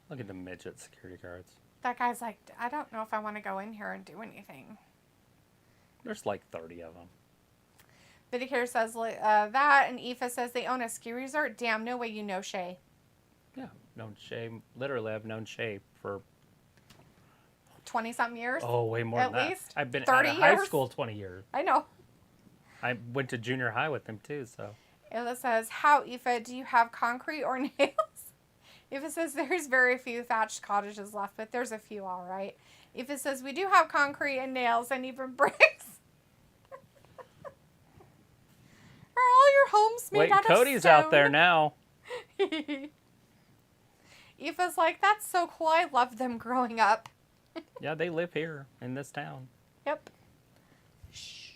Look at the midget security guards. That guy's like, I don't know if I want to go in here and do anything. There's like 30 of them. Vindicator says that, and Aoife says they own a ski resort. Damn, no way you know Shay. Yeah, known Shay. Literally, I've known Shay for 20-something years? way more At than that. least? I've been 30 out of high years? school 20 years. I know. I went to junior high with him too, so. Ayla says, how, Aoife, do you have concrete or nails? Aoife says there's very few thatched cottages left, but there's a few, all right. Aoife says we do have concrete and nails and even bricks. Are all your homes made out of Cody's stone? out there now. Aoife's like, that's so cool. I loved them growing up. Yeah, they live here in this town. Yep. Shh.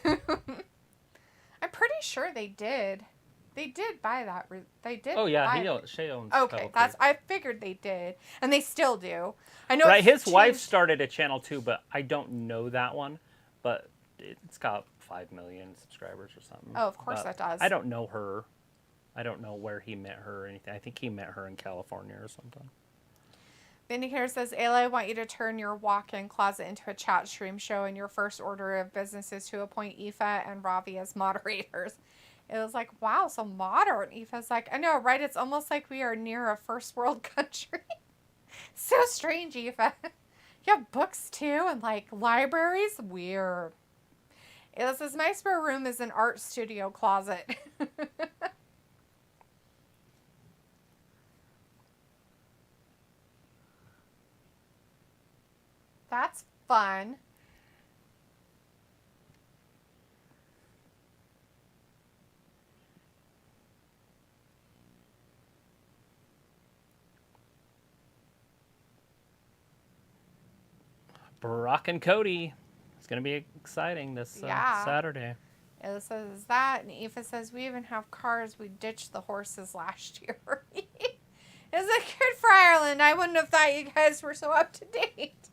I'm pretty sure they did. They did buy that. They did. Oh yeah, buy Shay owns. Okay, I figured they did, and they still do. I know. Right, his it's wife changed. started a channel too, but I don't know that one. But it's got 5 million subscribers or something. Oh, of course But that does. I don't know her. I don't know where he met her or anything. I think he met her in California or something. Vindicator says, Ayla, I want you to turn your walk-in closet into a chat stream show, and your first order of business is to appoint Aoife and Ravi as moderators. It was like, wow, so modern. Aoife's like, I know, right? It's almost like we are near a first world country. So strange, Aoife. You have books too and like libraries? Weird. It says, my spare room is an art studio closet. That's fun. Brock and Cody. It's going to be exciting this Saturday. It says that, and Aoife says, we even have cars. We ditched the horses last year. It's like, good for Ireland. I wouldn't have thought you guys were so up to date.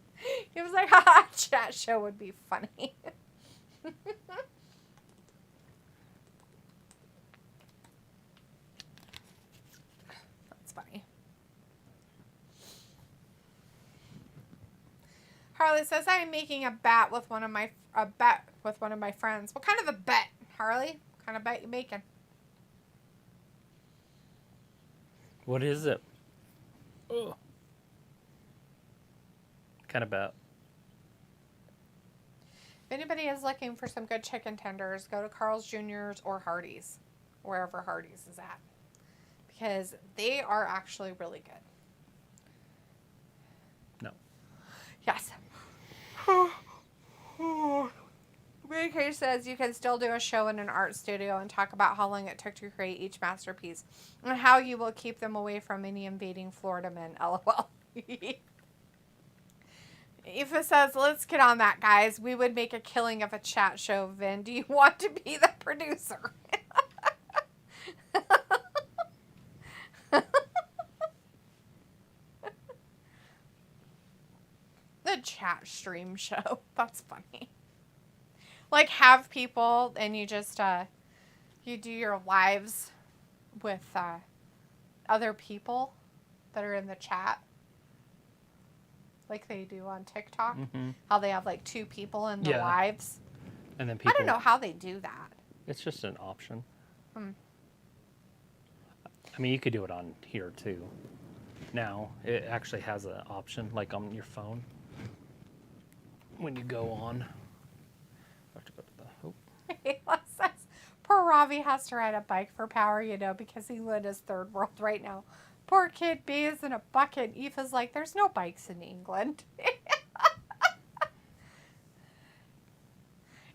He was like, haha, chat show would be funny. That's funny. Harley says, I am making a bet with one of my friends. What kind of a bet, Harley? What kind of bet you making? What is it? Ugh. Kind of bet. If anybody is looking for some good chicken tenders, go to Carl's Jr.'s or Hardee's, wherever Hardee's is at, because they are actually really good. No. Yes. BK says you can still do a show in an art studio and talk about how long it took to create each masterpiece and how you will keep them away from any invading Florida men. LOL. Aoife says, let's get on that, guys. We would make a killing of a chat show, Vin. Do you want to be the producer? The chat stream show. That's funny. Like, have people and you just, you do your lives with other people that are in the chat. Like they do on TikTok. Mm-hmm. How they have like 2 people in the lives. And then people... I don't know how they do that. It's just an option. I mean, you could do it on here too. Now, it actually has an option, like on your phone. When you go on. I have to go to the... Oh. Says, poor Ravi has to ride a bike for power, because England is third world right now. Poor kid B is in a bucket. Aoife's like, there's no bikes in England.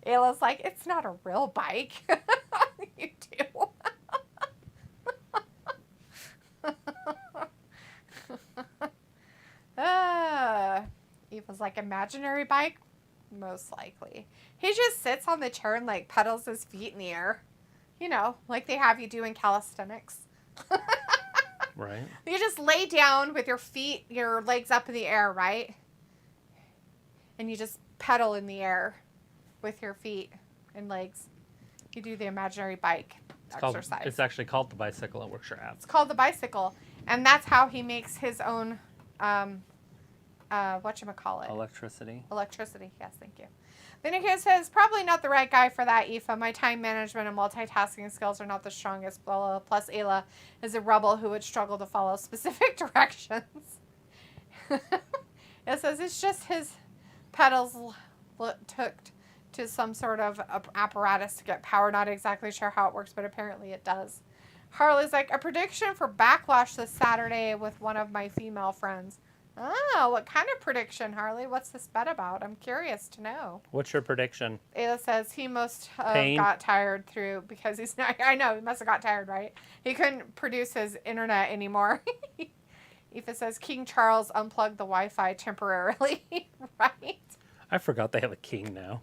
Ayla's like, it's not a real bike. You do. Aoife's like, imaginary bike? Most likely. He just sits on the chair and like pedals his feet in the air. Like they have you do in calisthenics. Right. You just lay down with your legs up in the air, right? And you just pedal in the air with your feet and legs. You do the imaginary bike exercise. It's actually called the bicycle. It works your abs. It's called the bicycle. And that's how he makes his own, whatchamacallit? Electricity. Electricity, yes, thank you. Vinicus says, probably not the right guy for that, Aoife. My time management and multitasking skills are not the strongest. Blah, blah. Plus, Ayla is a rebel who would struggle to follow specific directions. It says it's just his pedals took to some sort of apparatus to get power. Not exactly sure how it works, but apparently it does. Harley's like, a prediction for Backlash this Saturday with one of my female friends. Oh, what kind of prediction, Harley? What's this bet about? I'm curious to know. What's your prediction? Ayla says he must have got tired because he's not... I know, he must have got tired, right? He couldn't produce his internet anymore. Aoife says King Charles unplugged the Wi-Fi temporarily, right? I forgot they have a king now.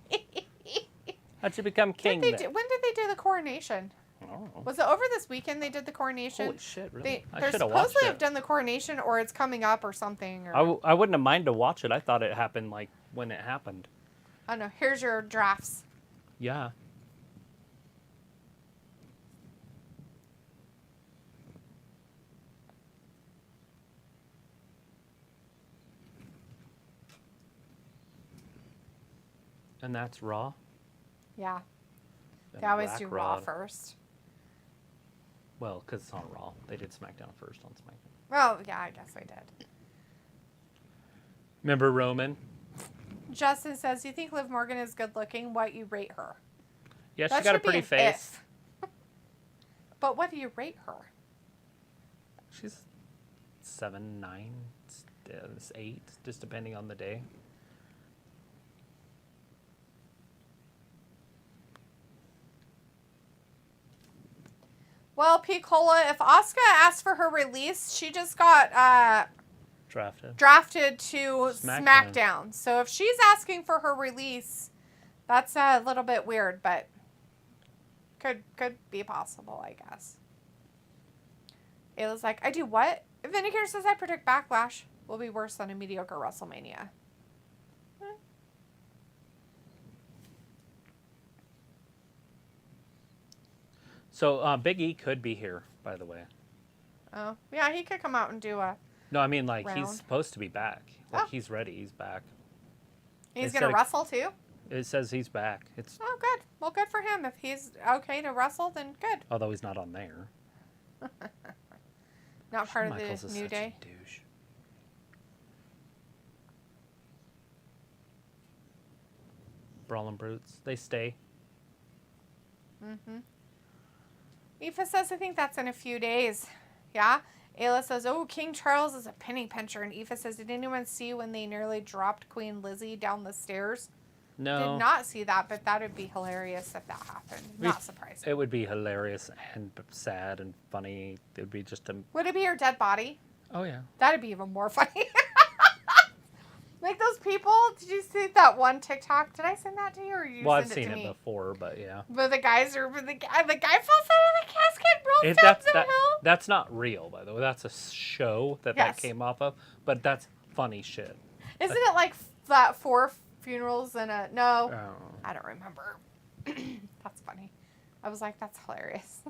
How'd you become king? When did they do the coronation? Oh. Was it over this weekend they did the coronation? Holy shit, really? They're supposedly have done the coronation, or it's coming up or something. Or... I wouldn't have minded to watch it. I thought it happened like when it happened. I don't know. Here's your drafts. Yeah. And that's Raw? Yeah. And they always Black do Raw first. Well, because it's on Raw. They did SmackDown first on SmackDown. Oh, yeah, I guess I did. Remember Roman? Justin says, you think Liv Morgan is good looking? What you rate her? Yeah, That she got a should be pretty an face. if. But what do you rate her? She's 7, 9, 8, just depending on the day. Well, P. Cola, if Asuka asked for her release, she just got drafted to SmackDown. So if she's asking for her release, that's a little bit weird, but could be possible, I guess. Ayla's like, I do what? Vindicator says I predict Backlash will be worse than a mediocre WrestleMania. So Big E could be here, by the way. Oh, yeah, he could come out and do a No, I mean, like, round. he's supposed to be back. Like, he's ready. He's back. He's going to wrestle, too? It says he's back. Oh, good. Well, good for him. If he's okay to wrestle, then good. Although he's not on there. Not part Michaels of is the New such Day. a douche. Brawling Brutes. They stay. Mm-hmm. Aoife says, I think that's in a few days. Yeah? Ayla says, oh, King Charles is a penny pincher. And Aoife says, did anyone see when they nearly dropped Queen Lizzie down the stairs? No. Did not see that, but that would be hilarious if that happened. Not surprising. It would be hilarious and sad and funny. It would be just a... Would it be her dead body? Oh, yeah. That'd be even more funny. Like those people, did you see that one TikTok? Did I send that to you or you Well, send I've it to seen me? it before, but yeah. But the guy falls out of the casket, rolls down the hill. That's not real, by the way. That's a show that came off of, but that's funny shit. Isn't it like that 4 funerals and a... No, Oh. I don't remember. That's funny. I was like, that's hilarious.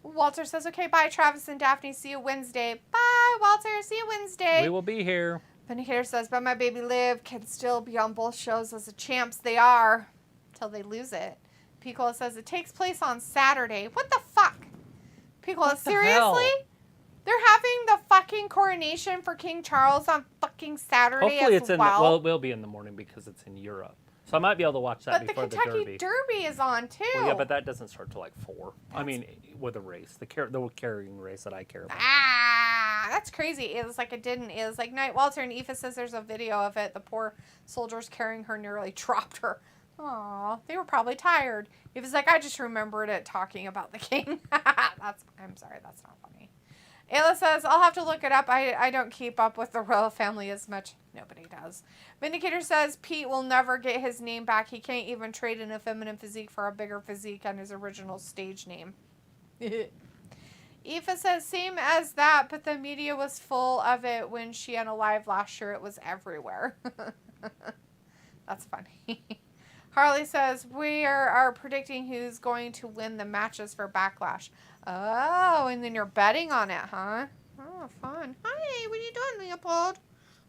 Walter says, okay, bye, Travis and Daphne. See you Wednesday. Bye, Walter. See you Wednesday. We will be here. Vindicator says, but my baby Liv can still be on both shows as the champs. They are. Till they lose it. Picola says, it takes place on Saturday. What the fuck? Picola, seriously? Hell? They're having the fucking coronation for King Charles on fucking Saturday Hopefully as it's well. it will be in the morning because it's in Europe. So I might be able to watch that before the Derby. But the Kentucky Derby is on, too. Well, yeah, but that doesn't start till like 4. I mean, with a race. The carrying race that I care about. Ah, that's crazy. It was like it didn't. It was like Night Walter and Aoife says there's a video of it. The poor soldiers carrying her nearly dropped her. Aw, they were probably tired. It was like, I just remembered it talking about the king. I'm sorry, that's not funny. Ayla says, I'll have to look it up. I don't keep up with the royal family as much. Nobody does. Vindicator says Pete will never get his name back. He can't even trade in a feminine physique for a bigger physique on his original stage name. Aoife says, same as that, but the media was full of it when she went alive last year. It was everywhere. That's funny. Harley says, we are predicting who's going to win the matches for Backlash. Oh, and then you're betting on it, huh? Oh, fun. Hi, what are you doing, Leopold?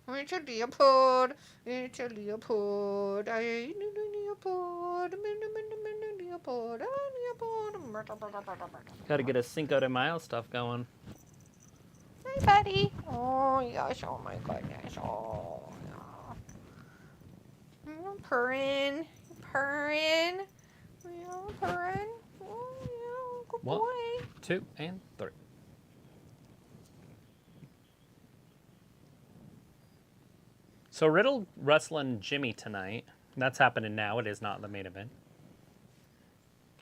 It's a Leopold. It's a Leopold. I Leopold. Leopold. Got to get a Cinco de Mayo stuff going. Hi, buddy. Oh, yes. Oh, my goodness. Oh, yeah. Purring. Purring. Yeah, purring. Oh, yeah. Good boy. 1, 2, and 3. So Riddle wrestling Jimmy tonight. That's happening now. It is not the main event.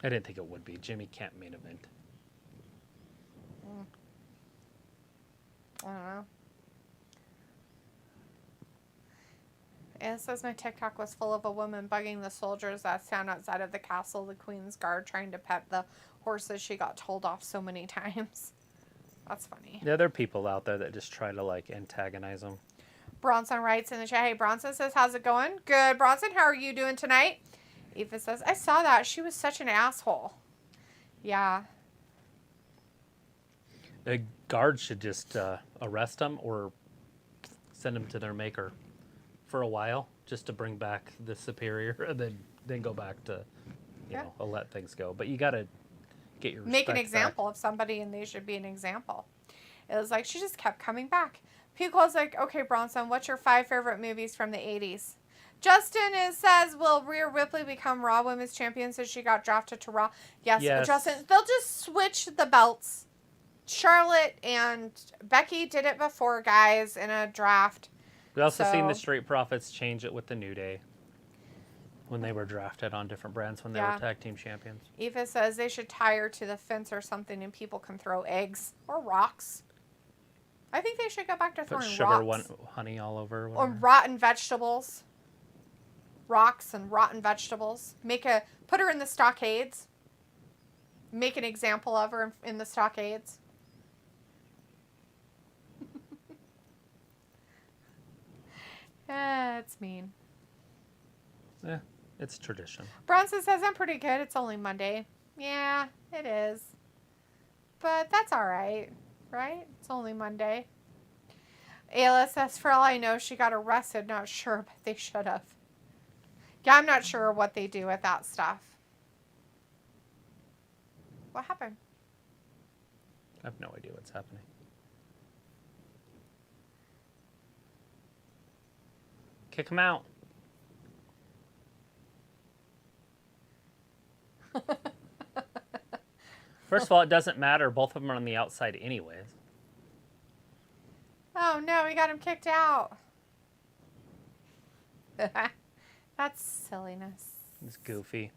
I didn't think it would be. Jimmy can't main event. I don't know. It says my TikTok was full of a woman bugging the soldiers that stand outside of the castle, the Queen's Guard, trying to pet the horses she got told off so many times. That's funny. Yeah, there are people out there that just try to, like, antagonize them. Bronson writes in the chat, hey, Bronson says, how's it going? Good. Bronson, how are you doing tonight? Aoife says, I saw that. She was such an asshole. Yeah. The guards should just arrest them or send them to their maker for a while just to bring back the superior and then go back to you know, I'll let things go. But you got to get your Make an respect example of somebody, and they should be an example. It was like she just kept coming back. People was like, okay, Bronson, what's your 5 favorite movies from the 80s? Justin says, will Rhea Ripley become Raw Women's Champion since she got drafted to Raw? Yes. Justin, they'll just switch the belts. Charlotte and Becky did it before, guys, in a draft. We also seen the Street Profits change it with the New Day when they were drafted on different brands when they were tag team champions. Eva says they should tie her to the fence or something and people can throw eggs or rocks. I think they should go back to throwing rocks. Honey all over. Or rotten vegetables. Rocks and rotten vegetables. Put her in the stockades. Make an example of her in the stockades. It's mean. Yeah, it's tradition. Bronson says, I'm pretty good. It's only Monday. Yeah, it is. But that's all right. Right? It's only Monday. Ayla says, for all I know, she got arrested. Not sure, but they should have. Yeah, I'm not sure what they do with that stuff. What happened? I have no idea what's happening. Kick him out. First of all, it doesn't matter. Both of them are on the outside anyways. Oh, no, we got him kicked out. That's silliness. It's goofy.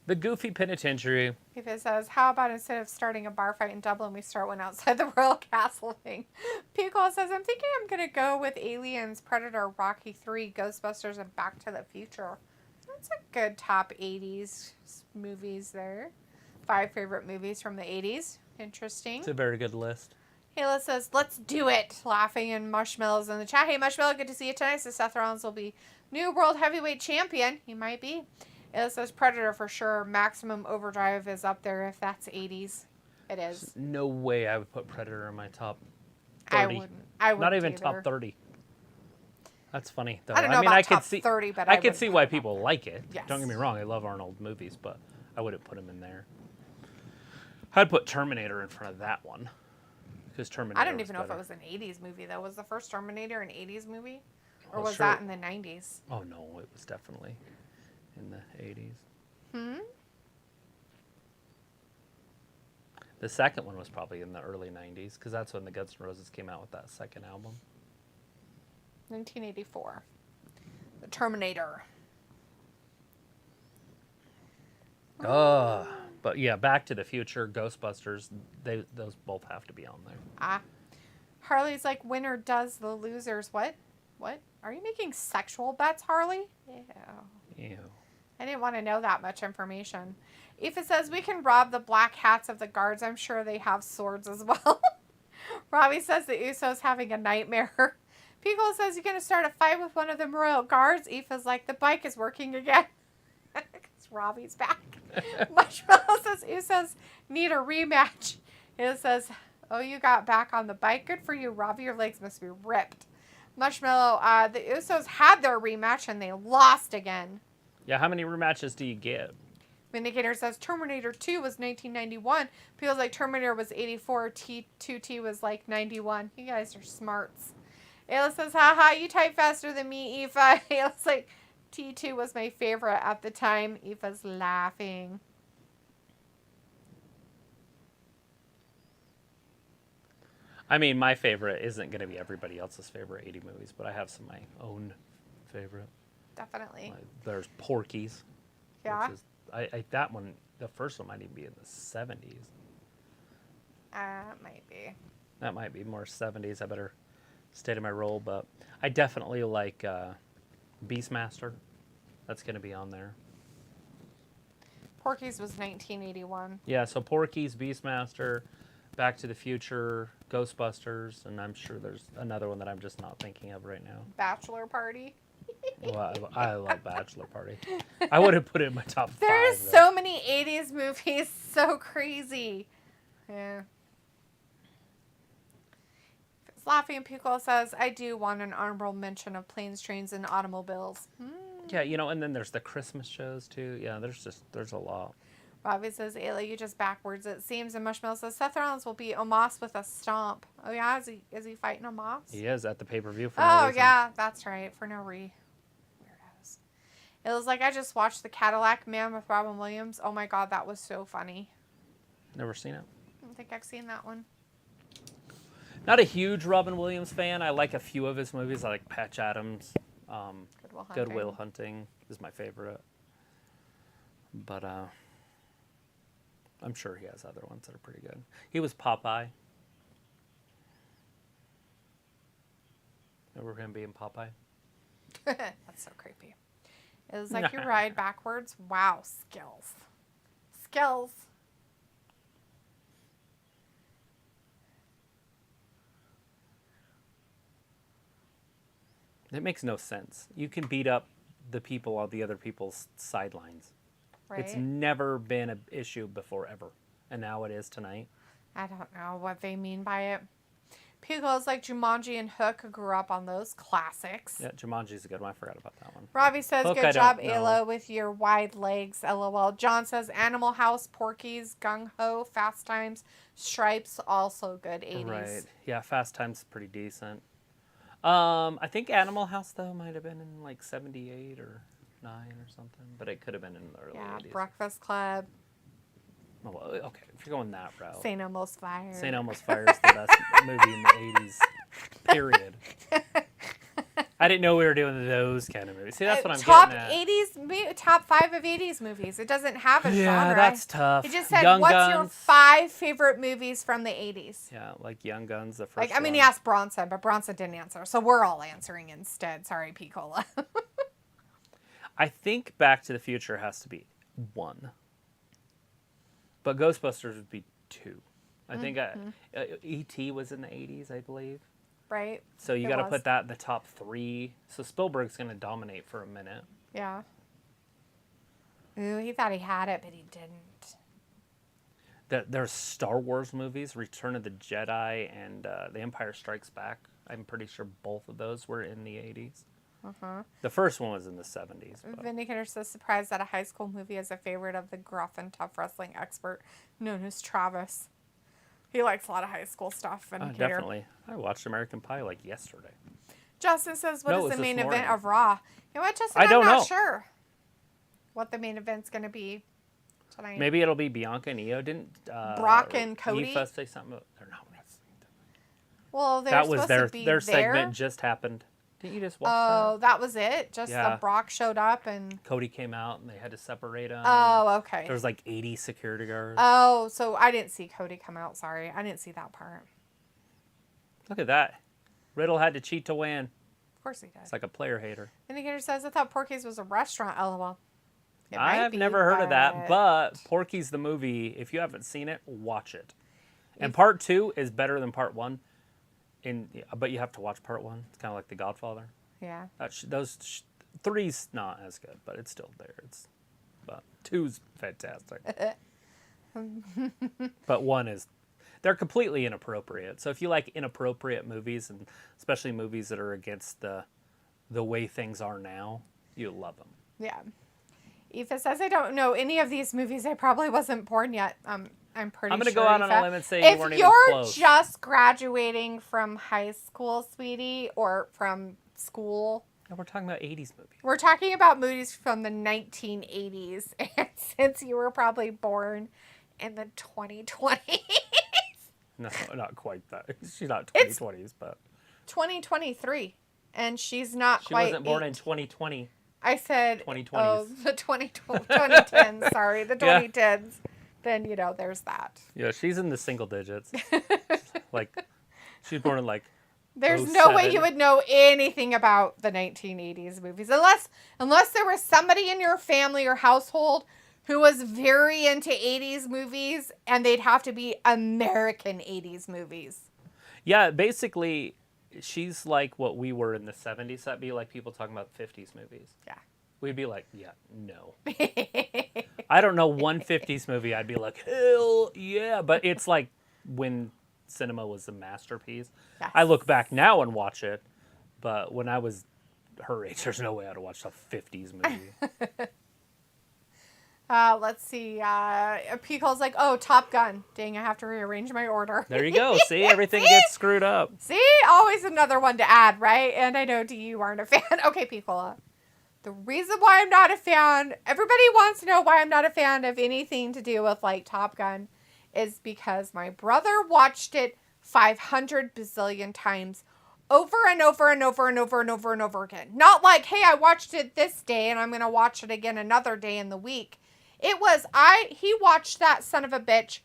The goofy penitentiary. If it says, how about instead of starting a bar fight in Dublin, we start one outside the Royal Castle thing? Pico says, I'm thinking I'm going to go with Aliens, Predator, Rocky 3, Ghostbusters, and Back to the Future. That's a good top 80s movies there. 5 favorite movies from the 80s. Interesting. It's a very good list. Hayla says, let's do it. Laughing, and Marshmallow's in the chat. Hey, Marshmallow, good to see you tonight. So Seth Rollins will be new World Heavyweight Champion. He might be. It says Predator for sure. Maximum Overdrive is up there if that's 80s. It is. There's no way I would put Predator in my top 30. I wouldn't. Not even top 30. That's funny, though. I don't know about top 30, but I could see why people like it. Yes. Don't get me wrong. I love Arnold movies, but I wouldn't put him in there. I'd put Terminator in front of that one. Because Terminator I don't even know better. if it was an 80s movie, though. Was the first Terminator an 80s movie? Or Well, was sure. that in the 90s? Oh, no. It was definitely in the 80s. The second one was probably in the early 90s, because that's when the Guns N' Roses came out with that second album. 1984. The Terminator. But yeah, Back to the Future, Ghostbusters, those both have to be on there. Harley's like, winner does the losers. What? What? Are you making sexual bets, Harley? Ew. I didn't want to know that much information. If it says we can rob the black hats of the guards, I'm sure they have swords as well. Robbie says the Usos having a nightmare. Pico says you're going to start a fight with one of the royal guards. Aoife's like, the bike is working again. Because Robbie's back. Marshmallow says Usos need a rematch. It says, oh, you got back on the bike. Good for you, Robbie. Your legs must be ripped. Marshmallow, the Usos had their rematch and they lost again. Yeah, how many rematches do you get? Vindicator says Terminator 2 was 1991. Feels like Terminator was 84. T2T was like 91. You guys are smarts. Ayla says, haha, you type faster than me, Aoife. Ayla's like, T2 was my favorite at the time. Aoife's laughing. I mean, my favorite isn't going to be everybody else's favorite 80 movies, but I have some of my own favorite. Definitely. There's Porky's. Yeah. Which is, that one, the first one might even be in the 70s. Might be. That might be more 70s. I better stay to my role, but I definitely like Beastmaster. That's going to be on there. Porky's was 1981. Yeah, so Porky's, Beastmaster, Back to the Future, Ghostbusters, and I'm sure there's another one that I'm just not thinking of right now. Bachelor Party. Well, I love Bachelor Party. I would have put it in my top 5. There's so many 80s movies. So crazy. Yeah. Laughing Pickle says, I do want an honorable mention of planes, trains, and automobiles. Yeah, and then there's the Christmas shows too. Yeah, there's a lot. Bobby says, Ayla, you just backwards it seems. And Mushmel says, Seth Rollins will beat Omos with a stomp. Oh, yeah? Is he fighting Omos? He is at the pay-per-view for no Oh, reason. yeah. That's right. For no weirdos. It was like I just watched The Cadillac Man with Robin Williams. Oh, my God. That was so funny. Never seen it. I don't think I've seen that one. Not a huge Robin Williams fan. I like a few of his movies. I like Patch Adams. Good Will Hunting is my favorite. But I'm sure he has other ones that are pretty good. He was Popeye. Remember him being Popeye? That's so creepy. It was like you ride backwards. Wow, skills. Skills. It makes no sense. You can beat up the people on the other people's sidelines. Right? It's never been an issue before, ever. And now it is tonight. I don't know what they mean by it. Pico's like Jumanji and Hook grew up on those classics. Yeah, Jumanji's a good one. I forgot about that one. Robbie says, Hook, good job, Ayla, with your wide legs, LOL. John says, Animal House, Porky's, Gung Ho, Fast Times, Stripes, also good 80s. Right. Yeah, Fast Time's pretty decent. I think Animal House, though, might have been in like 78 or 9 or something. But it could have been in the early 80s. Yeah, Breakfast Club. Oh, well, okay, if you're going that route. St. Elmo's Fire. St. Elmo's Fire is the best movie in the 80s, period. I didn't know we were doing those kind of movies. See, that's what I'm top getting at. Top 5 of 80s movies. It doesn't have a genre. Yeah, that's tough. It just said, Young what's Guns. your 5 favorite movies from the 80s? Yeah, like Young Guns, the first Like, I mean, one. he asked Bronson, but Bronson didn't answer. So we're all answering instead. Sorry, Piccola. I think Back to the Future has to be 1. But Ghostbusters would be 2. I think E.T. was in the 80s, I believe. Right. So you got to put that in the top 3. So Spielberg's going to dominate for a minute. Yeah. Ooh, he thought he had it, but he didn't. There's Star Wars movies, Return of the Jedi and The Empire Strikes Back. I'm pretty sure both of those were in the 80s. Uh-huh. The first one was in the 70s. But. Vindicator says, surprised that a high school movie is a favorite of the gruff and tough wrestling expert known as Travis. He likes a lot of high school stuff. Vindicator. Definitely. I watched American Pie like yesterday. Justin says, what is the main event of Raw? You know what, Justin? I don't I'm not know. sure what the main event's going to be tonight. Maybe it'll be Bianca and Io. Didn't Brock and Cody? Aoife say something? They're not wrestling. Well, that was their segment just happened. Didn't you just watch that? Oh, that was it? Just the Brock showed up and... Cody came out and they had to separate him. Oh, okay. There was like 80 security guards. Oh, so I didn't see Cody come out. Sorry. I didn't see that part. Look at that. Riddle had to cheat to win. Of course he did. It's like a player hater. Indicator says, I thought Porky's was a restaurant, LOL. I have never heard of that, but Porky's the movie. If you haven't seen it, watch it. And part 2 is better than part 1. But you have to watch part 1. It's kind of like The Godfather. Yeah. Those 3's not as good, but it's still there. But 2's fantastic. But 1 is... They're completely inappropriate. So if you like inappropriate movies, and especially movies that are against the way things are now, you'll love them. Yeah. Aoife says, I don't know any of these movies. I probably wasn't born yet. I'm pretty sure. I'm going to go out on a limb and say you weren't even close. If you're just graduating from high school, sweetie, or from school. No, we're talking about 80s movies. We're talking about movies from the 1980s. And since you were probably born in the 2020s. No, not quite that. She's not 2020s, but. 2023. And she's not she quite. She wasn't born in 2020. I said. 2020s. Oh, the 2010s. Sorry, the 2010s. Yeah. Then, there's that. Yeah, she's in the single digits. Like, she's born in like. There's no way you would know anything about the 1980s movies unless there was somebody in your family or household who was very into 80s movies, and they'd have to be American 80s movies. Yeah, basically, she's like what we were in the 70s. That'd be like people talking about 50s movies. Yeah. We'd be like, yeah, no. I don't know one 50s movie I'd be like, hell yeah. But it's like when cinema was a masterpiece. Yes. I look back now and watch it, but when I was her age, there's no way I'd watch a 50s movie. Let's see. Pico's like, oh, Top Gun. Dang, I have to rearrange my order. There you go. See, everything gets screwed up. See, always another one to add, right? And I know you aren't a fan. Okay, Picola. The reason why I'm not a fan, everybody wants to know why I'm not a fan of anything to do with like Top Gun, is because my brother watched it 500 bazillion times over and over and over and over and over and over again. Not like, hey, I watched it this day and I'm going to watch it again another day in the week. It was, he watched that son of a bitch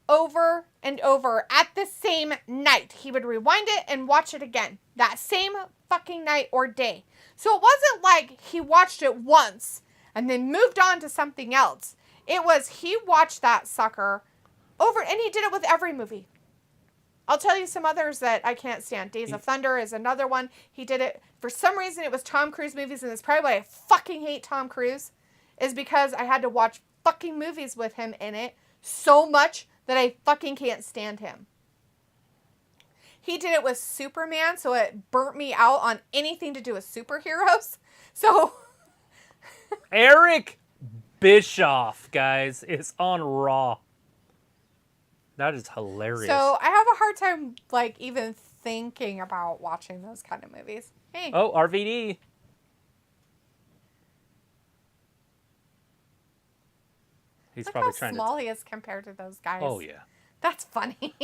over and over at the same night. He would rewind it and watch it again that same fucking night or day. So it wasn't like he watched it once and then moved on to something else. It was, he watched that sucker over, and he did it with every movie. I'll tell you some others that I can't stand. Days of Thunder is another one. He did it, for some reason it was Tom Cruise movies, and it's probably why I fucking hate Tom Cruise, is because I had to watch fucking movies with him in it so much that I fucking can't stand him. He did it with Superman, so it burnt me out on anything to do with superheroes. So Eric Bischoff, guys, is on Raw. That is hilarious. So I have a hard time, like, even thinking about watching those kind of movies. Hey. Oh, RVD. He's Look probably how trying small he is compared to those guys. Oh, yeah. That's funny.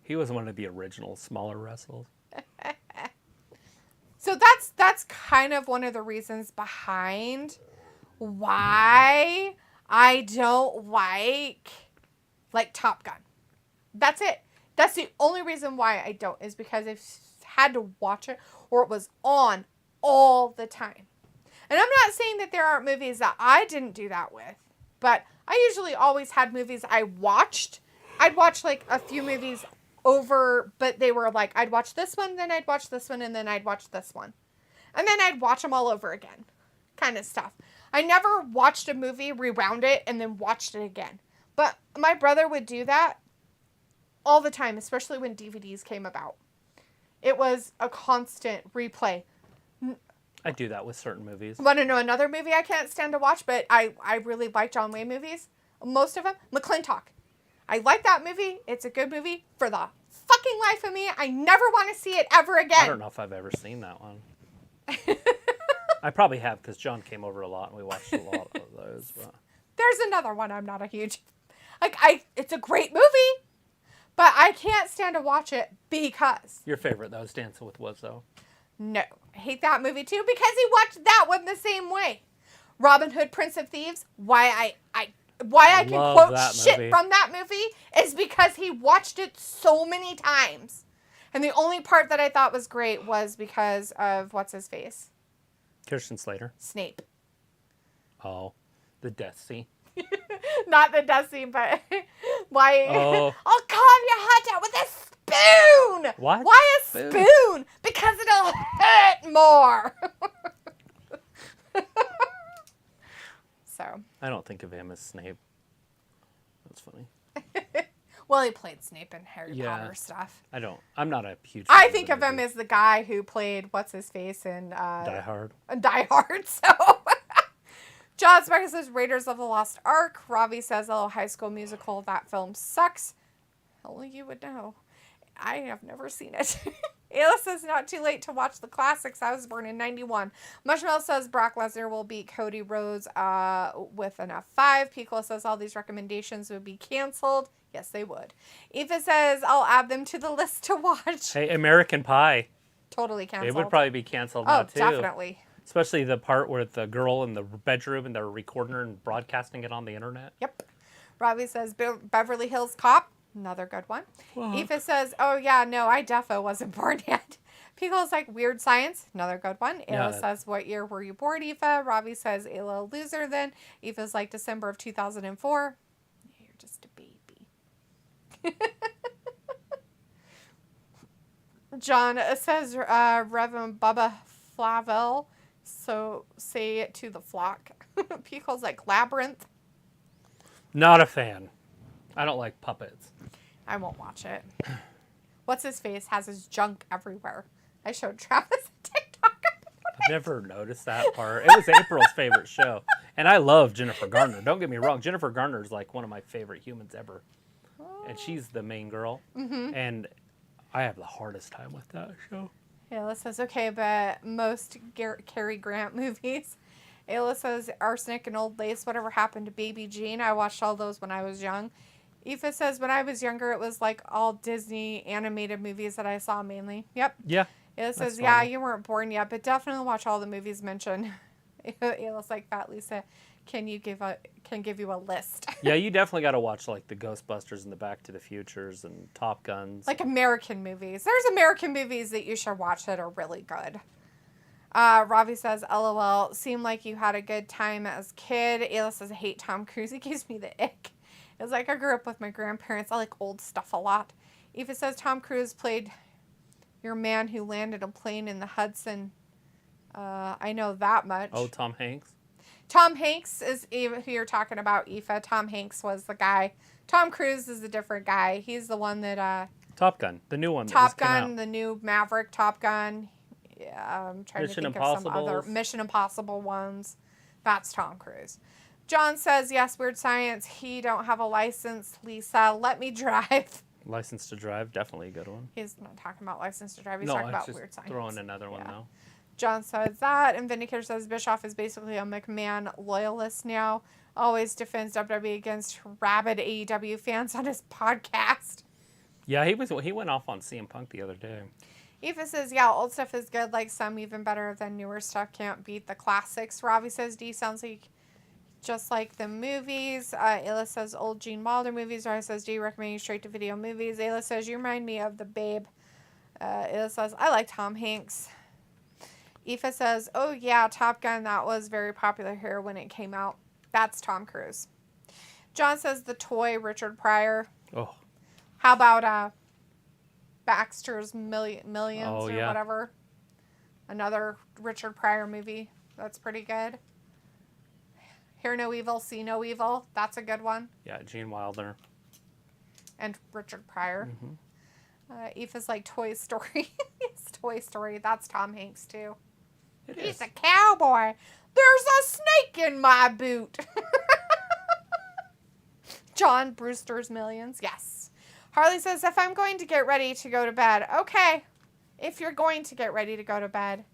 He was one of the original smaller wrestlers. So that's kind of one of the reasons behind why I don't like Top Gun. That's it. That's the only reason why I don't, is because I've had to watch it or it was on all the time. And I'm not saying that there aren't movies that I didn't do that with, but I usually always had movies I watched. I'd watch like a few movies over, but they were like, I'd watch this one, then I'd watch this one, and then I'd watch this one. And then I'd watch them all over again, kind of stuff. I never watched a movie, rewound it, and then watched it again. But my brother would do that all the time, especially when DVDs came about. It was a constant replay. I do that with certain movies. Want to know another movie I can't stand to watch, but I really like John Wayne movies? Most of them. McClintock. I like that movie. It's a good movie. For the fucking life of me, I never want to see it ever again. I don't know if I've ever seen that one. I probably have, because John came over a lot and we watched a lot of those. But. There's another one I'm not a huge... It's a great movie, but I can't stand to watch it because... Your favorite, though, is Dancing with Wizzo. No. I hate that movie, too, because he watched that one the same way. Robin Hood, Prince of Thieves, why I can quote shit from that movie is because he watched it so many times. And the only part that I thought was great was because of, what's his face? Christian Slater. Snape. Oh, the death scene. Not the death scene, but why? Oh. I'll calm your heart down with a spoon. What? Why a spoon? Because it'll hurt more. So. I don't think of him as Snape. That's funny. Well, he played Snape in Harry Potter stuff. I'm not a huge fan I think of him as the guy who played what's his face in Die Hard. Die Hard. So John Sparks says Raiders of the Lost Ark. Ravi says, oh, High School Musical, that film sucks. Only you would know. I have never seen it. Ayla says, not too late to watch the classics. I was born in 91. Mushmel says Brock Lesnar will beat Cody Rhodes with an F5. Pico says all these recommendations would be canceled. Yes, they would. Eva says, I'll add them to the list to watch. Hey, American Pie. Totally canceled. It would probably be canceled now, too. Oh, definitely. Especially the part where the girl in the bedroom and they're recording her and broadcasting it on the internet. Yep. Robbie says Beverly Hills Cop. Another good one. Eva says, oh, yeah, no, I defo wasn't born yet. Pico's like, Weird Science. Another good one. Ayla says, what year were you born, Eva? Robbie says, Ayla, loser then. Eva's like, December of 2004. You're just a baby. John says, Reverend Bubba Flavel. So say it to the flock. Pico's like, Labyrinth. Not a fan. I don't like puppets. I won't watch it. What's his face has his junk everywhere. I showed Travis a TikTok. I've never noticed that part. It was April's favorite show. And I love Jennifer Garner. Don't get me wrong. Jennifer Garner is like one of my favorite humans ever. And she's the main girl. Mm-hmm. And I have the hardest time with that show. Ayla says, okay, but most Cary Grant movies. Ayla says, Arsenic and Old Lace, Whatever Happened to Baby Jean. I watched all those when I was young. Aoife says, when I was younger, it was like all Disney animated movies that I saw mainly. Yep. Yeah. Ayla says, yeah, you weren't born yet, but definitely watch all the movies mentioned. Ayla's like, Fat Lisa, can give you a list. Yeah, you definitely got to watch like the Ghostbusters and the Back to the Futures and Top Guns. Like American movies. There's American movies that you should watch that are really good. Ravi says, LOL, seemed like you had a good time as kid. Ayla says, I hate Tom Cruise. He gives me the ick. It's like I grew up with my grandparents. I like old stuff a lot. Aoife says, Tom Cruise played your man who landed a plane in the Hudson. I know that much. Oh, Tom Hanks? Tom Hanks is who you're talking about, Aoife. Tom Hanks was the guy. Tom Cruise is a different guy. He's the one that... Top Gun, the new one. Top Gun, the new Maverick Top Gun. Yeah, I'm trying to think of some other Mission Impossible ones. That's Tom Cruise. John says, yes, Weird Science. He don't have a license. Lisa, let me drive. License to Drive, definitely a good one. He's not talking about License to Drive. He's talking about Weird Science. Throwing another one, though. John says that. And Vindicator says Bischoff is basically a McMahon loyalist now. Always defends WWE against rabid AEW fans on his podcast. Yeah, he went off on CM Punk the other day. Eva says, yeah, old stuff is good, like some even better than newer stuff. Can't beat the classics. Ravi says, D sounds like just like the movies. Ayla says, old Gene Wilder movies. Ravi says, D recommend you straight to video movies. Ayla says, you remind me of the Babe. Ayla says, I like Tom Hanks. Aoife says, oh yeah, Top Gun, that was very popular here when it came out. That's Tom Cruise. John says, the toy, Richard Pryor. Oh. How about Baxter's Millions or yeah. whatever? Another Richard Pryor movie. That's pretty good. Hear No Evil, See No Evil. That's a good one. Yeah, Gene Wilder. And Richard Pryor. Mm-hmm. Aoife's like Toy Story. It's Toy Story. That's Tom Hanks, too. He's a cowboy. There's a snake in my boot. John Brewster's Millions. Yes. Harley says, if I'm going to get ready to go to bed. Okay. If you're going to get ready to go to bed,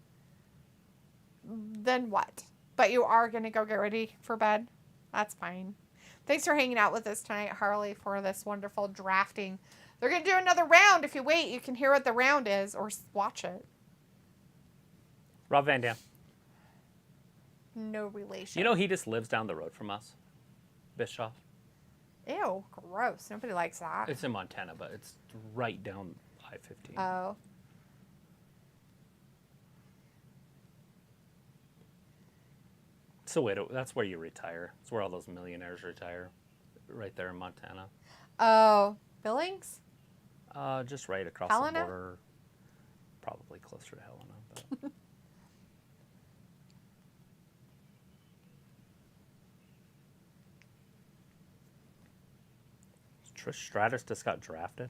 then what? But you are going to go get ready for bed? That's fine. Thanks for hanging out with us tonight, Harley, for this wonderful drafting. They're going to do another round. If you wait, you can hear what the round is or watch it. Rob Van Dam. No relation. You know, he just lives down the road from us. Bischoff. Ew, gross. Nobody likes that. It's in Montana, but it's right down I-15. Oh. So wait, that's where you retire. It's where all those millionaires retire. Right there in Montana. Oh. Billings? Just right across Helena? the border. Probably closer to Helena. But. Trish Stratus just got drafted.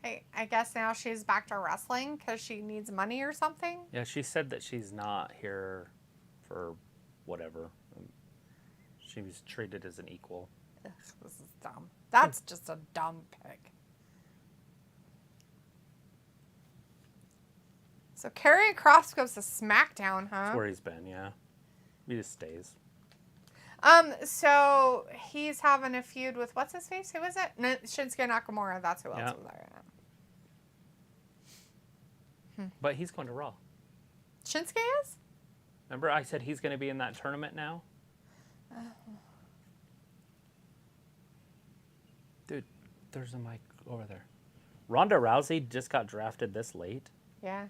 I guess now she's back to wrestling because she needs money or something. Yeah, she said that she's not here for whatever. She was treated as an equal. Ugh, this is dumb. That's just a dumb pick. So Karrion Kross goes to SmackDown, huh? That's where he's been, yeah. He just stays. So he's having a feud with what's his face? Who is it? No, Shinsuke Nakamura. That's who else was there. But he's going to Raw. Shinsuke is? Remember I said he's going to be in that tournament now? Dude, there's a mic over there. Ronda Rousey just got drafted this late. Yeah.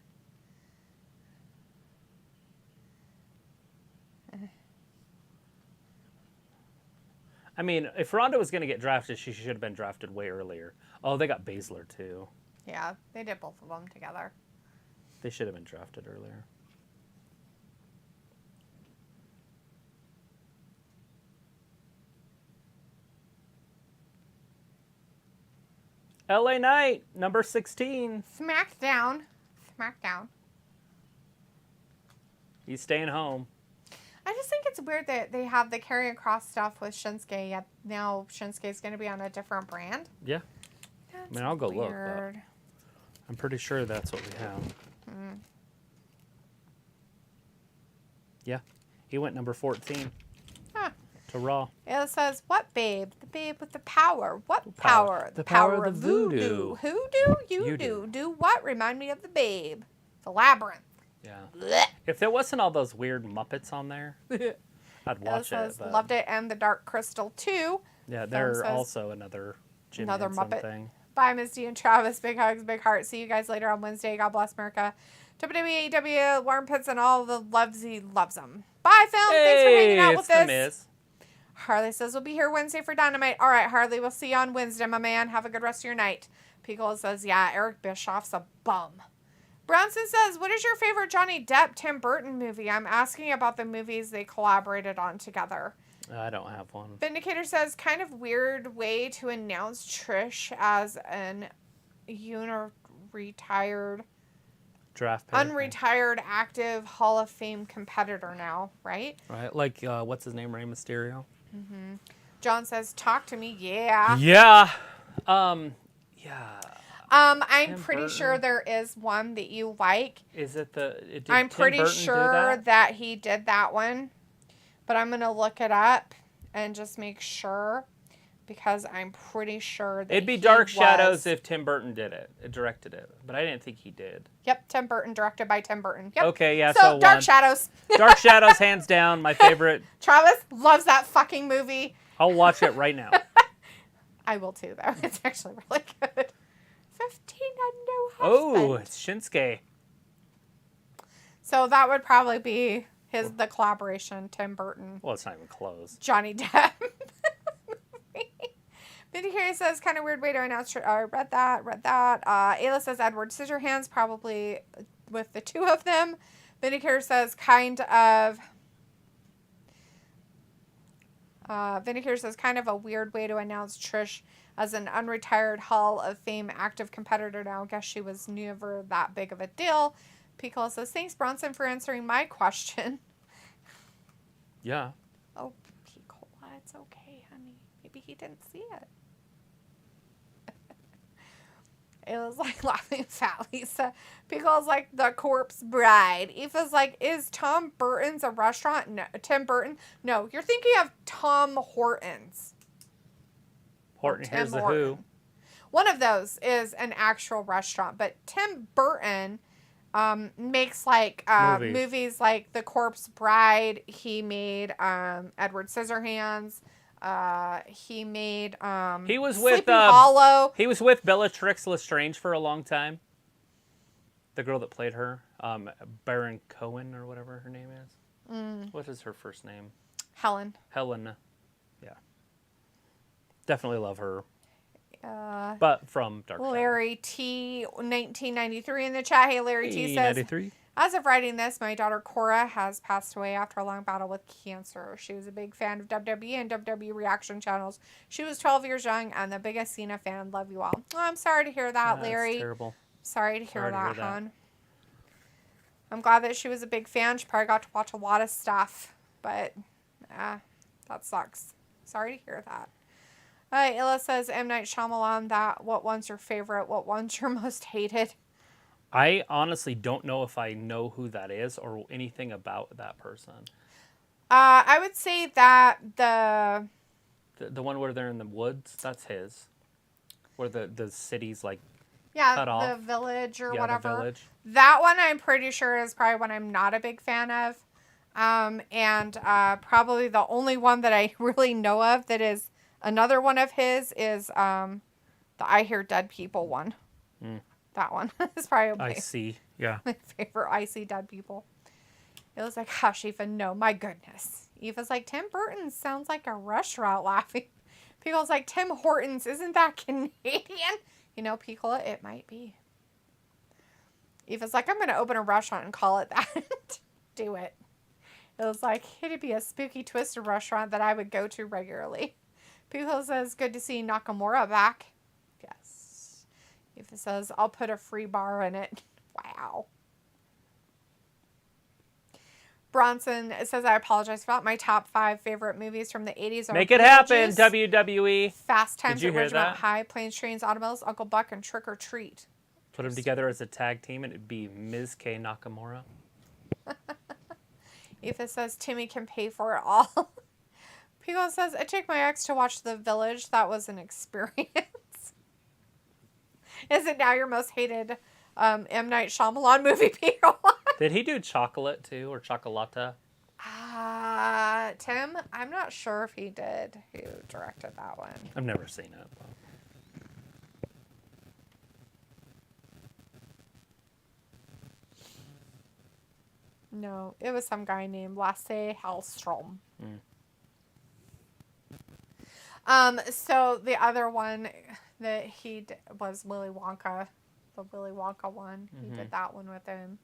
I mean, if Ronda was going to get drafted, she should have been drafted way earlier. Oh, they got Baszler, too. Yeah, they did both of them together. They should have been drafted earlier. LA Knight, number 16. SmackDown. He's staying home. I just think it's weird that they have the carry across stuff with Shinsuke, yet now Shinsuke's going to be on a different brand. Yeah. That's I mean, I'll go look, weird. but I'm pretty sure that's what we have. Yeah. He went number 14 to Raw. It says, what babe? The babe with the power. What power? The power of the voodoo. Who do? You You do. do. Do what? Remind me of the babe. The labyrinth. Yeah. Blech. If there wasn't all those weird Muppets on there, I'd watch It says, it. But loved it, and the Dark Crystal too. yeah, they're says, also another Jim another Henson Muppet. thing. Bye, Miss D and Travis. Big hugs, big heart. See you guys later on Wednesday. God bless America. WWE, AEW, Warren Pitts, and all the loves he loves them. Bye, Phil. Thanks for hanging out with it's The us. Miz. Harley says we'll be here Wednesday for Dynamite. All right, Harley, we'll see you on Wednesday, my man. Have a good rest of your night. Pickle says, yeah, Eric Bischoff's a bum. Bronson says, what is your favorite Johnny Depp Tim Burton movie? I'm asking about the movies they collaborated on together. I don't have one. Vindicator says, kind of weird way to announce Trish as an retired, Draft pick. unretired, active Hall of Fame competitor now, right? Right, like what's his name, Rey Mysterio. John says, talk to me. Yeah. Yeah. Yeah. I'm Tim pretty Burton. sure there is one that you like. Is it the? Did I'm Tim pretty Burton do sure that? that he did that one, but I'm gonna look it up and just make sure because I'm pretty sure that It'd be he Dark was. Shadows if Tim Burton did it. It directed it, but I didn't think he did. Yep, Tim Burton, directed by Tim Burton. Yep. Okay, yeah. So Dark one. Shadows. Dark Shadows, hands down, my favorite. Travis loves that fucking movie. I'll watch it right now. I will too, though. It's actually really good. 15 and no Oh, husband. it's Shinsuke. So that would probably be the collaboration, Tim Burton. Well, it's not even close. Johnny Depp. Vindicator says, kind of weird way to announce. Read that. Ayla says, Edward Scissorhands, probably with the two of them. Vindicator says, kind of. Vindicator says, kind of a weird way to announce Trish as an unretired Hall of Fame active competitor now. Guess she was never that big of a deal. Piccolo says, thanks, Bronson, for answering my question. Yeah. Oh, Picola, it's okay, honey. Maybe he didn't see it. It was like laughing fat Lisa. Picolo's like the corpse bride. Aoife's like, is Tom Burton's a restaurant? No, Tim Burton? No, you're thinking of Tom Hortons. Horton, Tim here's the Horton. Who. One of those is an actual restaurant, but Tim Burton makes like movies like The Corpse Bride. He made Edward Scissorhands. He made He was with Sleepy Hollow. He was with Bellatrix Lestrange for a long time. The girl that played her, Baron Cohen or whatever her name is. What is her first name? Helen. Helen. Yeah. Definitely love her. But from Dark Shadows. Larry T 1993 in the chat. Hey, Larry T says, 93. as of writing this, my daughter Cora has passed away after a long battle with cancer. She was a big fan of WWE and WWE reaction channels. She was 12 years young and the biggest Cena fan. Love you all. Oh, I'm sorry to hear that, Larry. That's terrible. Sorry to hear Sorry to that, hear that. hon. I'm glad that she was a big fan. She probably got to watch a lot of stuff, but that sucks. Sorry to hear that. Illa says, M. Night Shyamalan, what one's your favorite? What one's your most hated? I honestly don't know if I know who that is or anything about that person. I would say that The one where they're in the woods, that's his. Where the city's like cut the off. village or Yeah, whatever. the village. That one I'm pretty sure is probably one I'm not a big fan of. And probably the only one that I really know of that is another one of his is the I Hear Dead People one. That one is probably I see. Yeah. my favorite. I See Dead People. It was like, hush, Aoife, no, my goodness. Aoife's like, Tim Burton sounds like a restaurant laughing. Picole's like, Tim Hortons, isn't that Canadian? You know, Pickle, it might be. Aoife's like, I'm going to open a restaurant and call it that. Do it. It was like, it'd be a spooky twisted restaurant that I would go to regularly. Pickle says, good to see Nakamura back. Yes. If it says, I'll put a free bar in it. Wow. Bronson, it says, I apologize about my top 5 favorite movies from the 80s. Make it happen, WWE. Fast Times Did you at hear Ridgemont that? High, Planes, Trains, Automobiles, Uncle Buck, and Trick or Treat. Put them together as a tag team, and it'd be Ms. K. Nakamura. Ethan says, Timmy can pay for it all. Pico says, I took my ex to watch The Village. That was an experience. Is it now your most hated M. Night Shyamalan movie, Pico? Did he do Chocolate, too, or Chocolata? Tim, I'm not sure if he did. Who directed that one? I've never seen it. No, it was some guy named Lasse Hallstrom. So the other one that he was Willy Wonka, the Willy Wonka one. He did that one with him.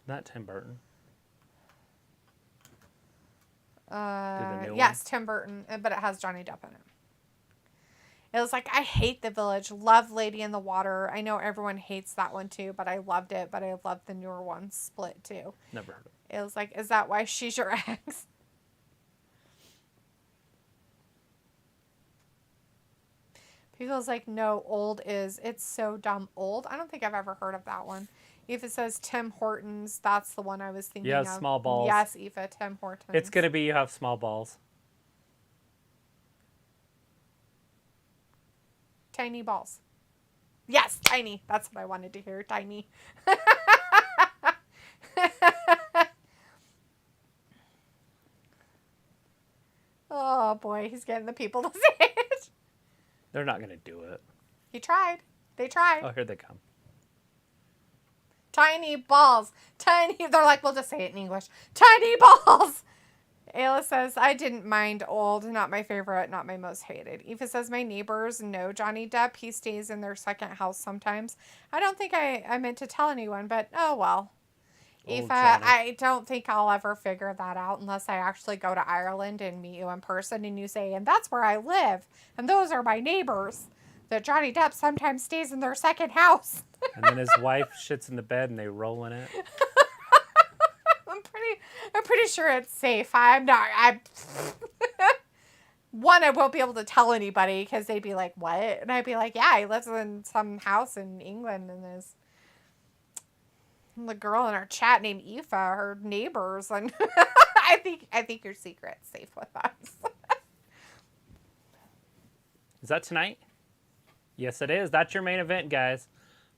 Not Tim Burton. Yes, Tim Burton, but it has Johnny Depp in it. It was like, I hate The Village. Love Lady in the Water. I know everyone hates that one too, but I loved it. But I loved the newer one, Split, too. Never heard of it. It was like, is that why she's your ex? People's like, no, Old is. It's so dumb. Old? I don't think I've ever heard of that one. If it says Tim Hortons, that's the one I was thinking of. Yeah, small balls. Yes, Aoife, Tim Hortons. It's going to be You Have Small Balls. Tiny balls. Yes, tiny. That's what I wanted to hear. Tiny. Oh, boy. He's getting the people to say it. They're not going to do it. He tried. They tried. Oh, here they come. Tiny balls. Tiny. They're like, we'll just say it in English. Tiny balls. Ayla says, I didn't mind Old. Not my favorite. Not my most hated. Aoife says, my neighbors know Johnny Depp. He stays in their second house sometimes. I don't think I meant to tell anyone, but oh well. Aoife, I don't think I'll ever figure that out unless I actually go to Ireland and meet you in person and you say, and that's where I live. And those are my neighbors. That Johnny Depp sometimes stays in their second house. And then his wife shits in the bed and they roll in it. I'm pretty sure it's safe. One, I won't be able to tell anybody because they'd be like, what? And I'd be like, yeah, he lives in some house in England and the girl in our chat named Aoife, her neighbors. And I think your secret's safe with us. Is that tonight? Yes, it is. That's your main event, guys.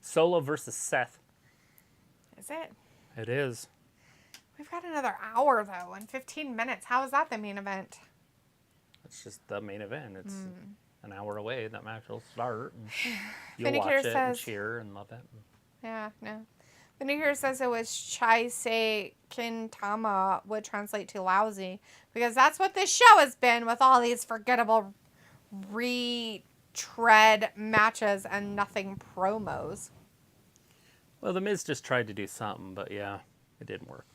Solo versus Seth. Is it? It is. We've got another hour, though, and 15 minutes. How is that the main event? It's just the main event. It's an hour away. That match will start. And you'll Vindicator watch it and says- cheer and love it. Yeah, no. Vindicator says it was Chaise Kintama would translate to lousy. Because that's what this show has been with all these forgettable retread matches and nothing promos. Well, The Miz just tried to do something, but yeah, it didn't work.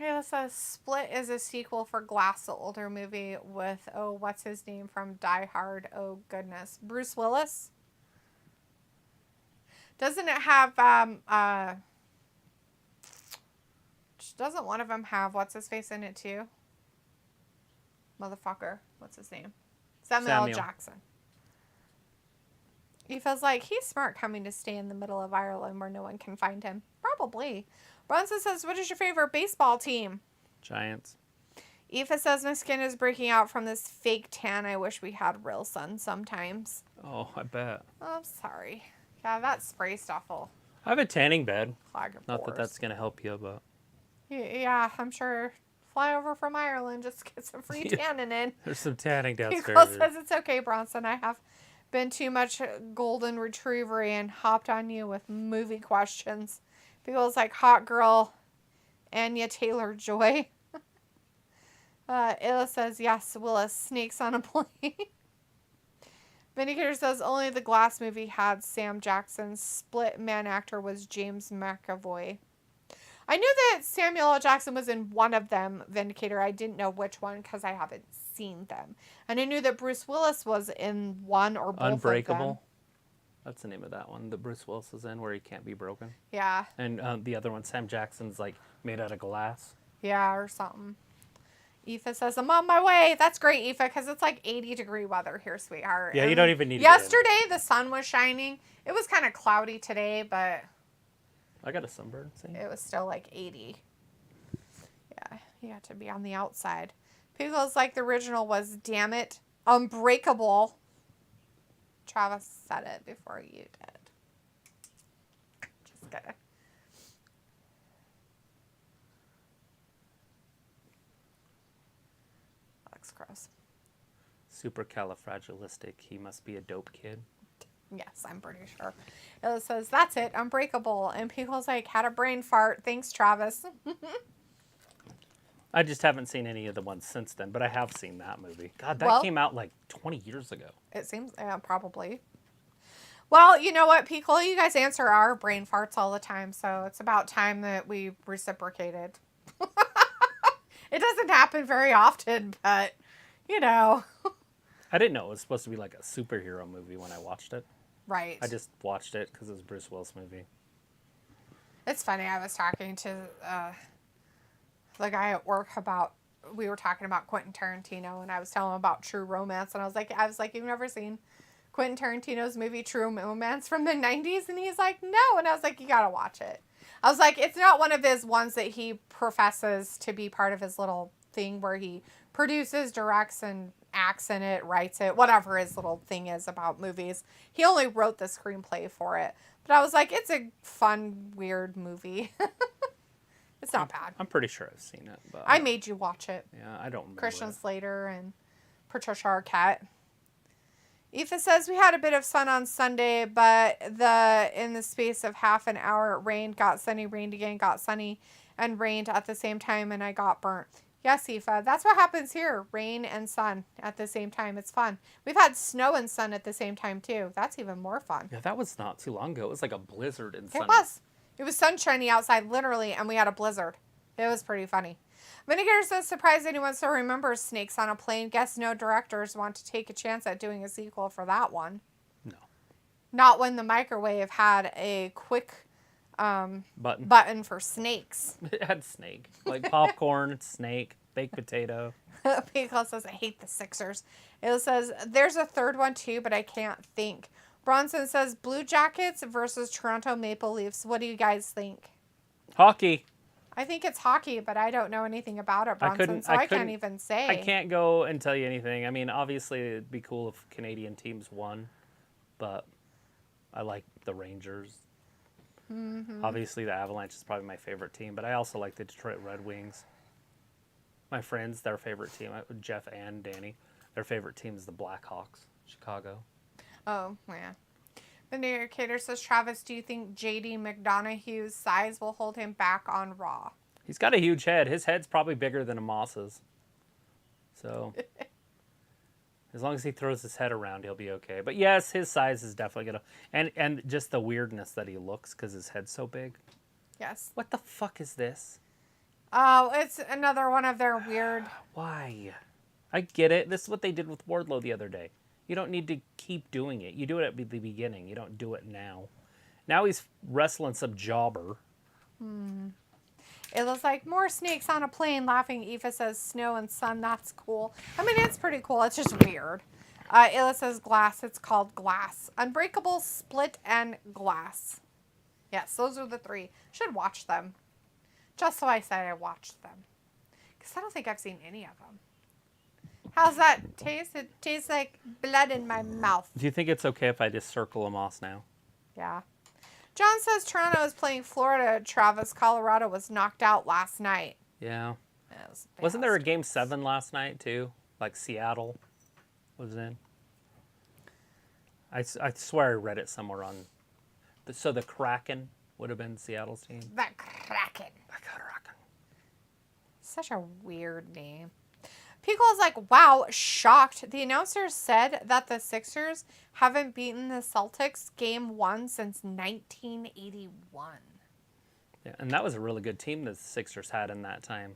It says Split is a sequel for Glass, the older movie with, what's his name from Die Hard? Oh, goodness. Bruce Willis? Doesn't it have, doesn't one of them have what's his face in it too? Motherfucker. What's his name? Samuel L. Jackson. He feels like he's smart coming to stay in the middle of Ireland where no one can find him. Probably. Bronson says, what is your favorite baseball team? Giants. Aoife says, my skin is breaking out from this fake tan. I wish we had real sun sometimes. Oh, I bet. Oh, I'm sorry. Yeah, that spray stuff will I have a tanning bed. clog your Not pores. that that's going to help you, but... Yeah, I'm sure. Fly over from Ireland, just get some free tanning in. There's some tanning downstairs. People says, it's okay, Bronson. I have been too much golden retriever and hopped on you with movie questions. People's like Hot Girl, Anya Taylor-Joy. Illa says, yes, Willis, snakes on a plane. Vindicator says, only the Glass movie had Sam Jackson. Split man actor was James McAvoy. I knew that Samuel L. Jackson was in one of them, Vindicator. I didn't know which one because I haven't seen them. And I knew that Bruce Willis was in one or both Unbreakable. of them. That's the name of that one that Bruce Willis is in, where he can't be broken. Yeah. And the other one, Sam Jackson's like made out of glass. Yeah, or something. Aoife says, I'm on my way. That's great, Aoife, because it's like 80-degree weather here, sweetheart. Yeah, and you don't even need to get in. Yesterday, the sun was shining. It was kind of cloudy today, but I got a sunburn. See? it was still like 80. Yeah, you had to be on the outside. Pickles like the original was, damn it, unbreakable. Travis said it before you did. Just kidding. Looks gross. Supercalifragilistic. He must be a dope kid. Yes, I'm pretty sure. It says, that's it, unbreakable. And Pickles like, had a brain fart. Thanks, Travis. I just haven't seen any of the ones since then, but I have seen that movie. God, that came out like 20 years ago. It seems, probably. Well, you know what, Pickle? You guys answer our brain farts all the time, so it's about time that we reciprocated. It doesn't happen very often, but, you know. I didn't know it was supposed to be like a superhero movie when I watched it. Right. I just watched it because it was a Bruce Willis movie. It's funny. I was talking to the guy at work we were talking about Quentin Tarantino, and I was telling him about True Romance, and I was like, you've never seen Quentin Tarantino's movie True Romance from the 90s? And he's like, no. And I was like, you gotta watch it. I was like, it's not one of his ones that he professes to be part of his little thing where he produces, directs, and acts in it, writes it, whatever his little thing is about movies. He only wrote the screenplay for it. But I was like, it's a fun, weird movie. It's not bad. I'm pretty sure I've seen it. But I made you watch it. Yeah, I don't remember Christian it. Slater and Patricia Arquette. Aoife says, we had a bit of sun on Sunday, but in the space of half an hour, it rained, got sunny, rained again, got sunny, and rained at the same time, and I got burnt. Yes, Aoife, that's what happens here. Rain and sun at the same time. It's fun. We've had snow and sun at the same time, too. That's even more fun. Yeah, that was not too long ago. It was like a blizzard and sunny. It was. It was sunshiny outside, literally, and we had a blizzard. It was pretty funny. Vinegar says, surprised anyone still remembers Snakes on a Plane. Guess no directors want to take a chance at doing a sequel for that one. No. Not when the microwave had a quick button for snakes. It had snake. Like popcorn, snake, baked potato. Pickle says, I hate the Sixers. It says, there's a third one too, but I can't think. Bronson says, Blue Jackets versus Toronto Maple Leafs. What do you guys think? Hockey. I think it's hockey, but I don't know anything about it, Bronson, I can't even say. I can't go and tell you anything. I mean, obviously, it'd be cool if Canadian teams won, but I like the Rangers. Mm-hmm. Obviously, the Avalanche is probably my favorite team, but I also like the Detroit Red Wings. My friends, their favorite team, Jeff and Danny, their favorite team is the Blackhawks, Chicago. Oh, yeah. The New Yorker says, Travis, do you think J.D. McDonaghue's size will hold him back on Raw? He's got a huge head. His head's probably bigger than Amos's. So, as long as he throws his head around, he'll be okay. But yes, his size is definitely going to... And just the weirdness that he looks because his head's so big. Yes. What the fuck is this? Oh, it's another one of their weird... Why? I get it. This is what they did with Wardlow the other day. You don't need to keep doing it. You do it at the beginning. You don't do it now. Now he's wrestling some jobber. It looks like more snakes on a plane laughing. Aoife says snow and sun. That's cool. I mean, it's pretty cool. It's just weird. Illa says glass. It's called Glass. Unbreakable, Split, and Glass. Yes, those are the three. Should watch them. Just so I said I watched them. Because I don't think I've seen any of them. How's that taste? It tastes like blood in my mouth. Do you think it's okay if I just circle Amos now? Yeah. John says Toronto is playing Florida. Travis, Colorado was knocked out last night. Yeah. Wasn't there a Game 7 last night, too? Like Seattle was in? I swear I read it somewhere on... So the Kraken would have been Seattle's team? The Kraken. The Kraken. Such a weird name. Pickle's like, wow, shocked. The announcer said that the Sixers haven't beaten the Celtics game 1 since 1981. Yeah, and that was a really good team the Sixers had in that time.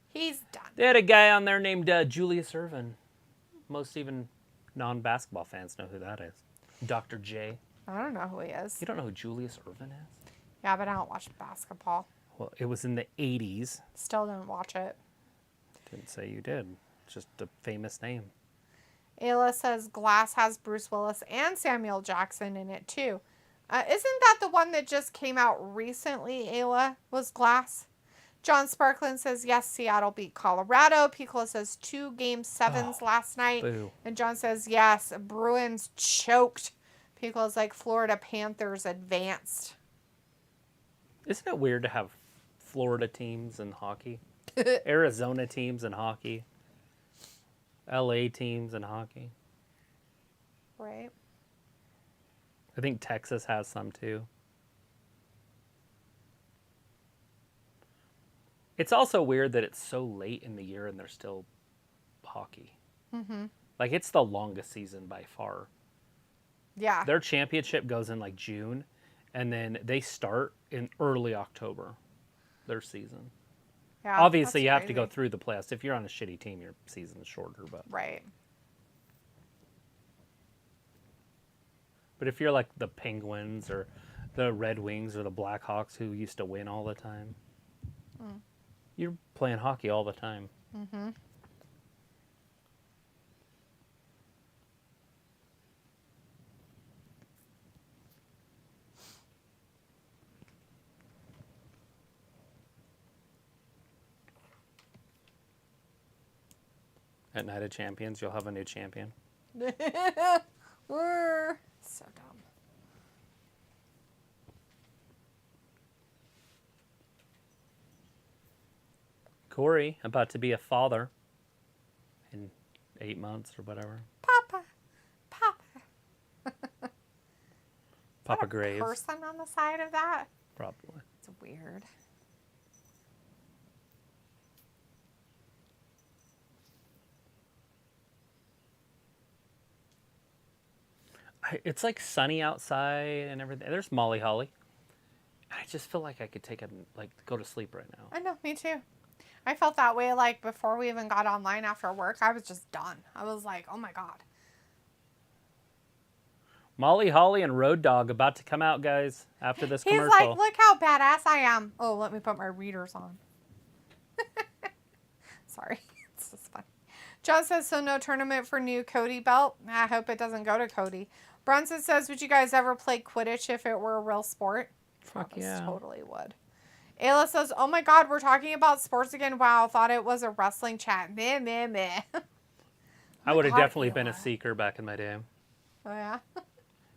He's done. They had a guy on there named Julius Erving. Most even Non-basketball fans know who that is. Dr. J. I don't know who he is. You don't know who Julius Erving is? Yeah, but I don't watch basketball. Well, it was in the 80s. Still don't watch it. Didn't say you did. It's just a famous name. Ayla says Glass has Bruce Willis and Samuel Jackson in it too. Isn't that the one that just came out recently, Ayla, was Glass? John Sparkland says, yes, Seattle beat Colorado. Piccolo says 2 Game 7s last night. Boo. And John says, yes, Bruins choked. Piccolo's like, Florida Panthers advanced. Isn't it weird to have Florida teams in hockey? Arizona teams in hockey? LA teams in hockey? Right. I think Texas has some too. It's also weird that it's so late in the year and there's still hockey. Mm-hmm. Like, it's the longest season by far. Yeah. Their championship goes in like June, and then they start in early October, their season. Yeah, Obviously, that's you have to crazy. go through the playoffs. If you're on a shitty team, your season's shorter. Right. But if you're like the Penguins or the Red Wings or the Blackhawks who used to win all the time, you're playing hockey all the time. Mm-hmm. At Night of Champions, you'll have a new champion. We're so dumb. Corey, about to be a father in 8 months or whatever. Papa. Papa Graves. Person on the side of that? Probably. It's weird. It's like sunny outside and everything. There's Molly Holly. I just feel like I could go to sleep right now. I know, me too. I felt that way like before we even got online after work. I was just done. I was like, oh my God. Molly Holly and Road Dogg about to come out, guys, after this He's commercial. like, look how badass I am. Oh, let me put my readers on. Sorry. It's just funny. John says, so no tournament for new Cody belt? I hope it doesn't go to Cody. Bronson says, would you guys ever play Quidditch if it were a real sport? Fuck Travis yeah. totally would. Ayla says, oh my God, we're talking about sports again. Wow, thought it was a wrestling chat. Meh, meh, meh. I would have God, definitely been a Ayla. seeker back in my day. Oh, yeah?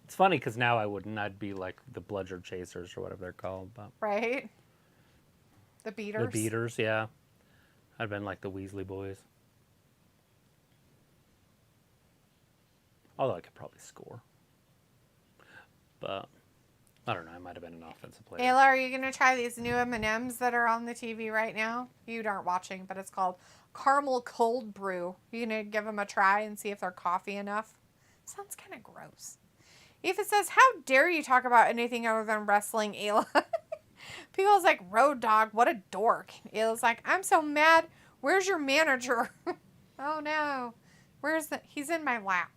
It's funny because now I wouldn't. I'd be like the Bludger Chasers or whatever they're called. But Right? The beaters? the Beaters, yeah. I'd been like the Weasley Boys. Although I could probably score. But I don't know. I might have been an offensive player. Ayla, are you going to try these new M&Ms that are on the TV right now? You aren't watching, but it's called Caramel Cold Brew. You going to give them a try and see if they're coffee enough? Sounds kind of gross. Ethan says, how dare you talk about anything other than wrestling, Ayla? People's like, Road Dogg, what a dork. Ayla's like, I'm so mad. Where's your manager? Oh, no. He's in my lap.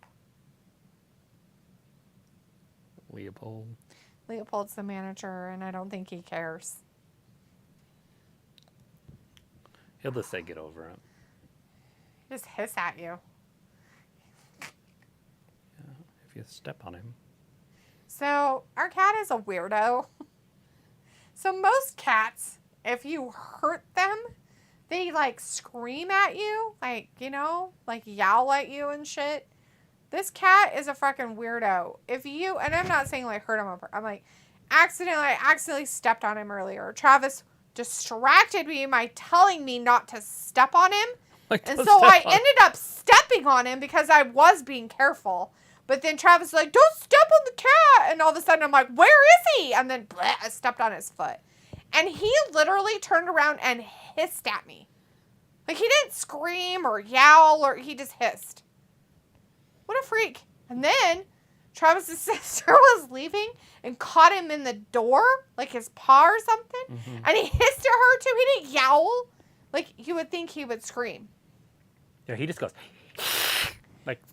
Leopold. Leopold's the manager, and I don't think he cares. He'll just say get over it. Just hiss at you. If you step on him. So, our cat is a weirdo. So, most cats, if you hurt them, they, like, scream at you. Like, you know, like, yowl at you and shit. This cat is a fucking weirdo. If you, and I'm not saying, like, hurt him, I'm like, I accidentally stepped on him earlier. Travis distracted me by telling me not to step on him. Like, And don't so step I on- ended up stepping on him because I was being careful. But then Travis was like, don't step on the cat. And all of a sudden I'm like, where is he? And then bleh, I stepped on his foot. And he literally turned around and hissed at me. Like, he didn't scream or yowl, or he just hissed. What a freak. And then Travis's sister was leaving and caught him in the door, like his paw or something. Mm-hmm. And he hissed at her too. He didn't yowl. Like, you would think he would scream. Yeah, he just goes.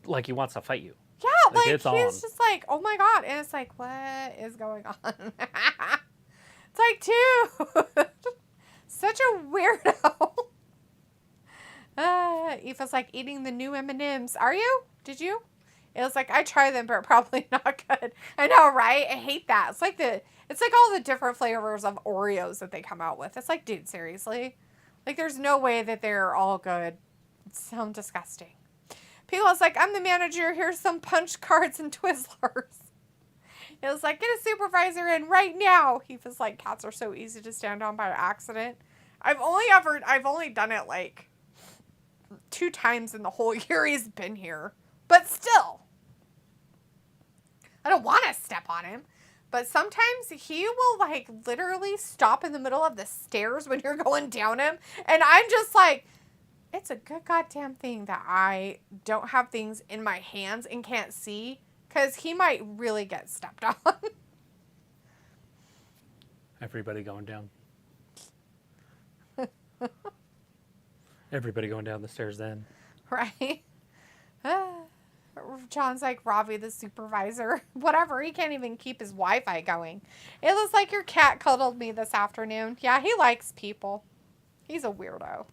Like he wants to fight you. Yeah, Like, like it's he's on. just like, oh my god, and it's like, what is going on? It's like, dude, such a weirdo. Aoife's like eating the new M&Ms. Are you? Did you? It was like, I try them, but probably not good. I know, right? I hate that. It's like all the different flavors of Oreos that they come out with. It's like, dude, seriously? Like, there's no way that they're all good. It sounds disgusting. People's like, I'm the manager. Here's some punch cards and Twizzlers. It was like, get a supervisor in right now. He was like, cats are so easy to stand on by accident. I've only done it like 2 times in the whole year he's been here. But still, I don't want to step on him. But sometimes he will like literally stop in the middle of the stairs when you're going down him. And I'm just like, it's a good goddamn thing that I don't have things in my hands and can't see. Because he might really get stepped on. Everybody going down. Everybody going down the stairs then. Right? John's like, Robbie, the supervisor. Whatever, he can't even keep his Wi-Fi going. It looks like your cat cuddled me this afternoon. Yeah, he likes people. He's a weirdo.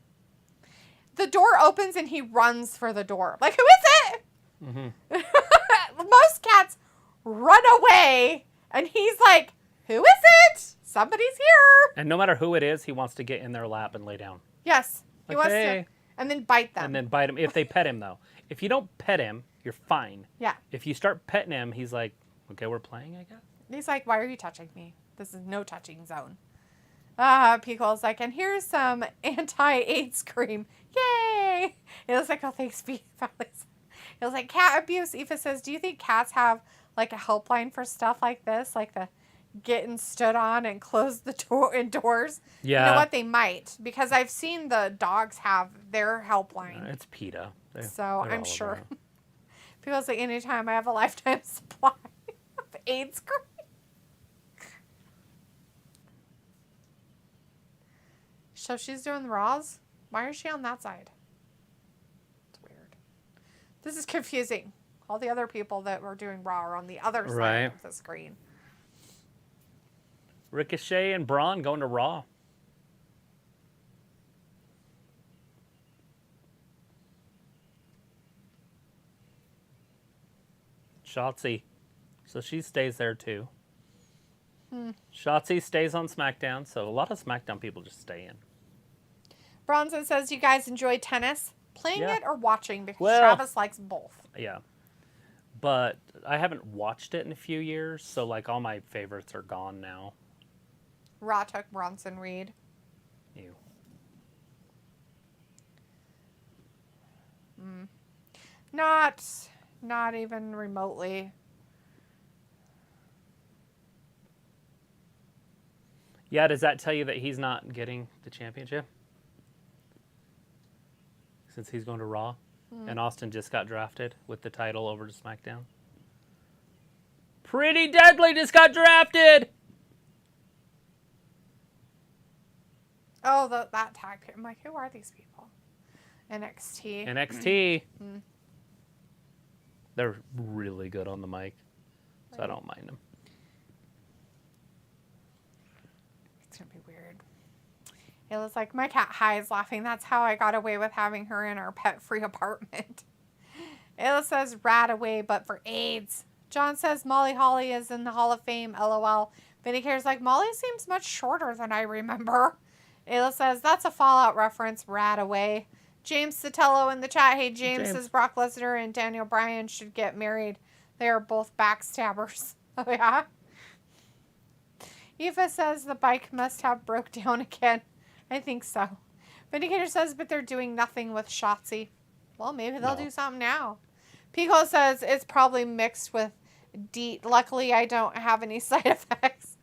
The door opens and he runs for the door. Like, who is it? Mm-hmm. Most cats run away, and he's like, who is it? Somebody's here. And no matter who it is, he wants to get in their lap and lay down. Yes. He wants hey. to. And then bite them. And then bite him. If they pet him, though. If you don't pet him, you're fine. Yeah. If you start petting him, he's like, okay, we're playing, I guess. He's like, why are you touching me? This is no touching zone. Pico's like, and here's some anti-AIDS cream. Yay! It was like, oh, thanks, Pete. It was like cat abuse. Aoife says, do you think cats have like a helpline for stuff like this? Like the getting stood on and close the door indoors? Yeah. You know what? They might. Because I've seen the dogs have their helpline. It's PETA. So I'm sure. People say anytime I have a lifetime supply of AIDS cream. So she's doing the Raws? Why is she on that side? This is confusing. All the other people that were doing Raw are on the other side of the screen. Ricochet and Braun going to Raw. Shotzi. So she stays there too. Shotzi stays on SmackDown, so a lot of SmackDown people just stay in. Bronson says, you guys enjoy tennis? Playing it or watching? Because Well, Travis likes both. Yeah. But I haven't watched it in a few years, so like all my favorites are gone now. Raw took Bronson Reed. Ew. Not even remotely. Yeah, does that tell you that he's not getting the championship? Since he's going to Raw? And Austin just got drafted with the title over to SmackDown. Pretty Deadly just got drafted! Oh, that tag team. I'm like, who are these people? NXT. NXT. They're really good on the mic, so I don't mind them. It's going to be weird. It was like, my cat hides laughing. That's how I got away with having her in our pet-free apartment. Ayla says, rat away, but for AIDS. John says, Molly Holly is in the Hall of Fame, LOL. Vindicator's like, Molly seems much shorter than I remember. Ayla says, that's a Fallout reference, rat away. James Sotelo in the chat. Hey, James says Brock Lesnar and Daniel Bryan should get married. They are both backstabbers. Oh, yeah? Eva says the bike must have broke down again. I think so. Vindicator says, but they're doing nothing with Shotzi. Well, maybe they'll do something now. Pico says it's probably mixed with DEET. Luckily, I don't have any side effects.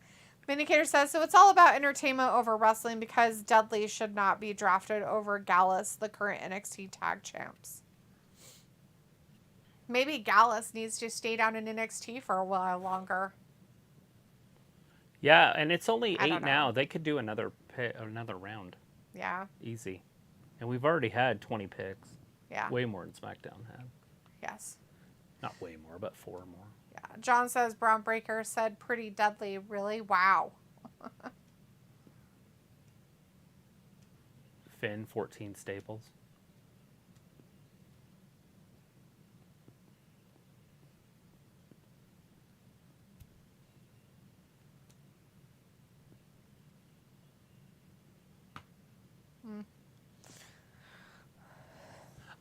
Vindicator says, so it's all about entertainment over wrestling because Dudley should not be drafted over Gallus, the current NXT tag champs. Maybe Gallus needs to stay down in NXT for a while longer. Yeah, and it's only 8 now. They could do another round. Yeah. Easy. And we've already had 20 picks. Yeah. Way more than SmackDown had. Yes. Not way more, but 4 more. Yeah. John says Braun Breaker said pretty deadly. Really? Wow. Finn, 14 staples.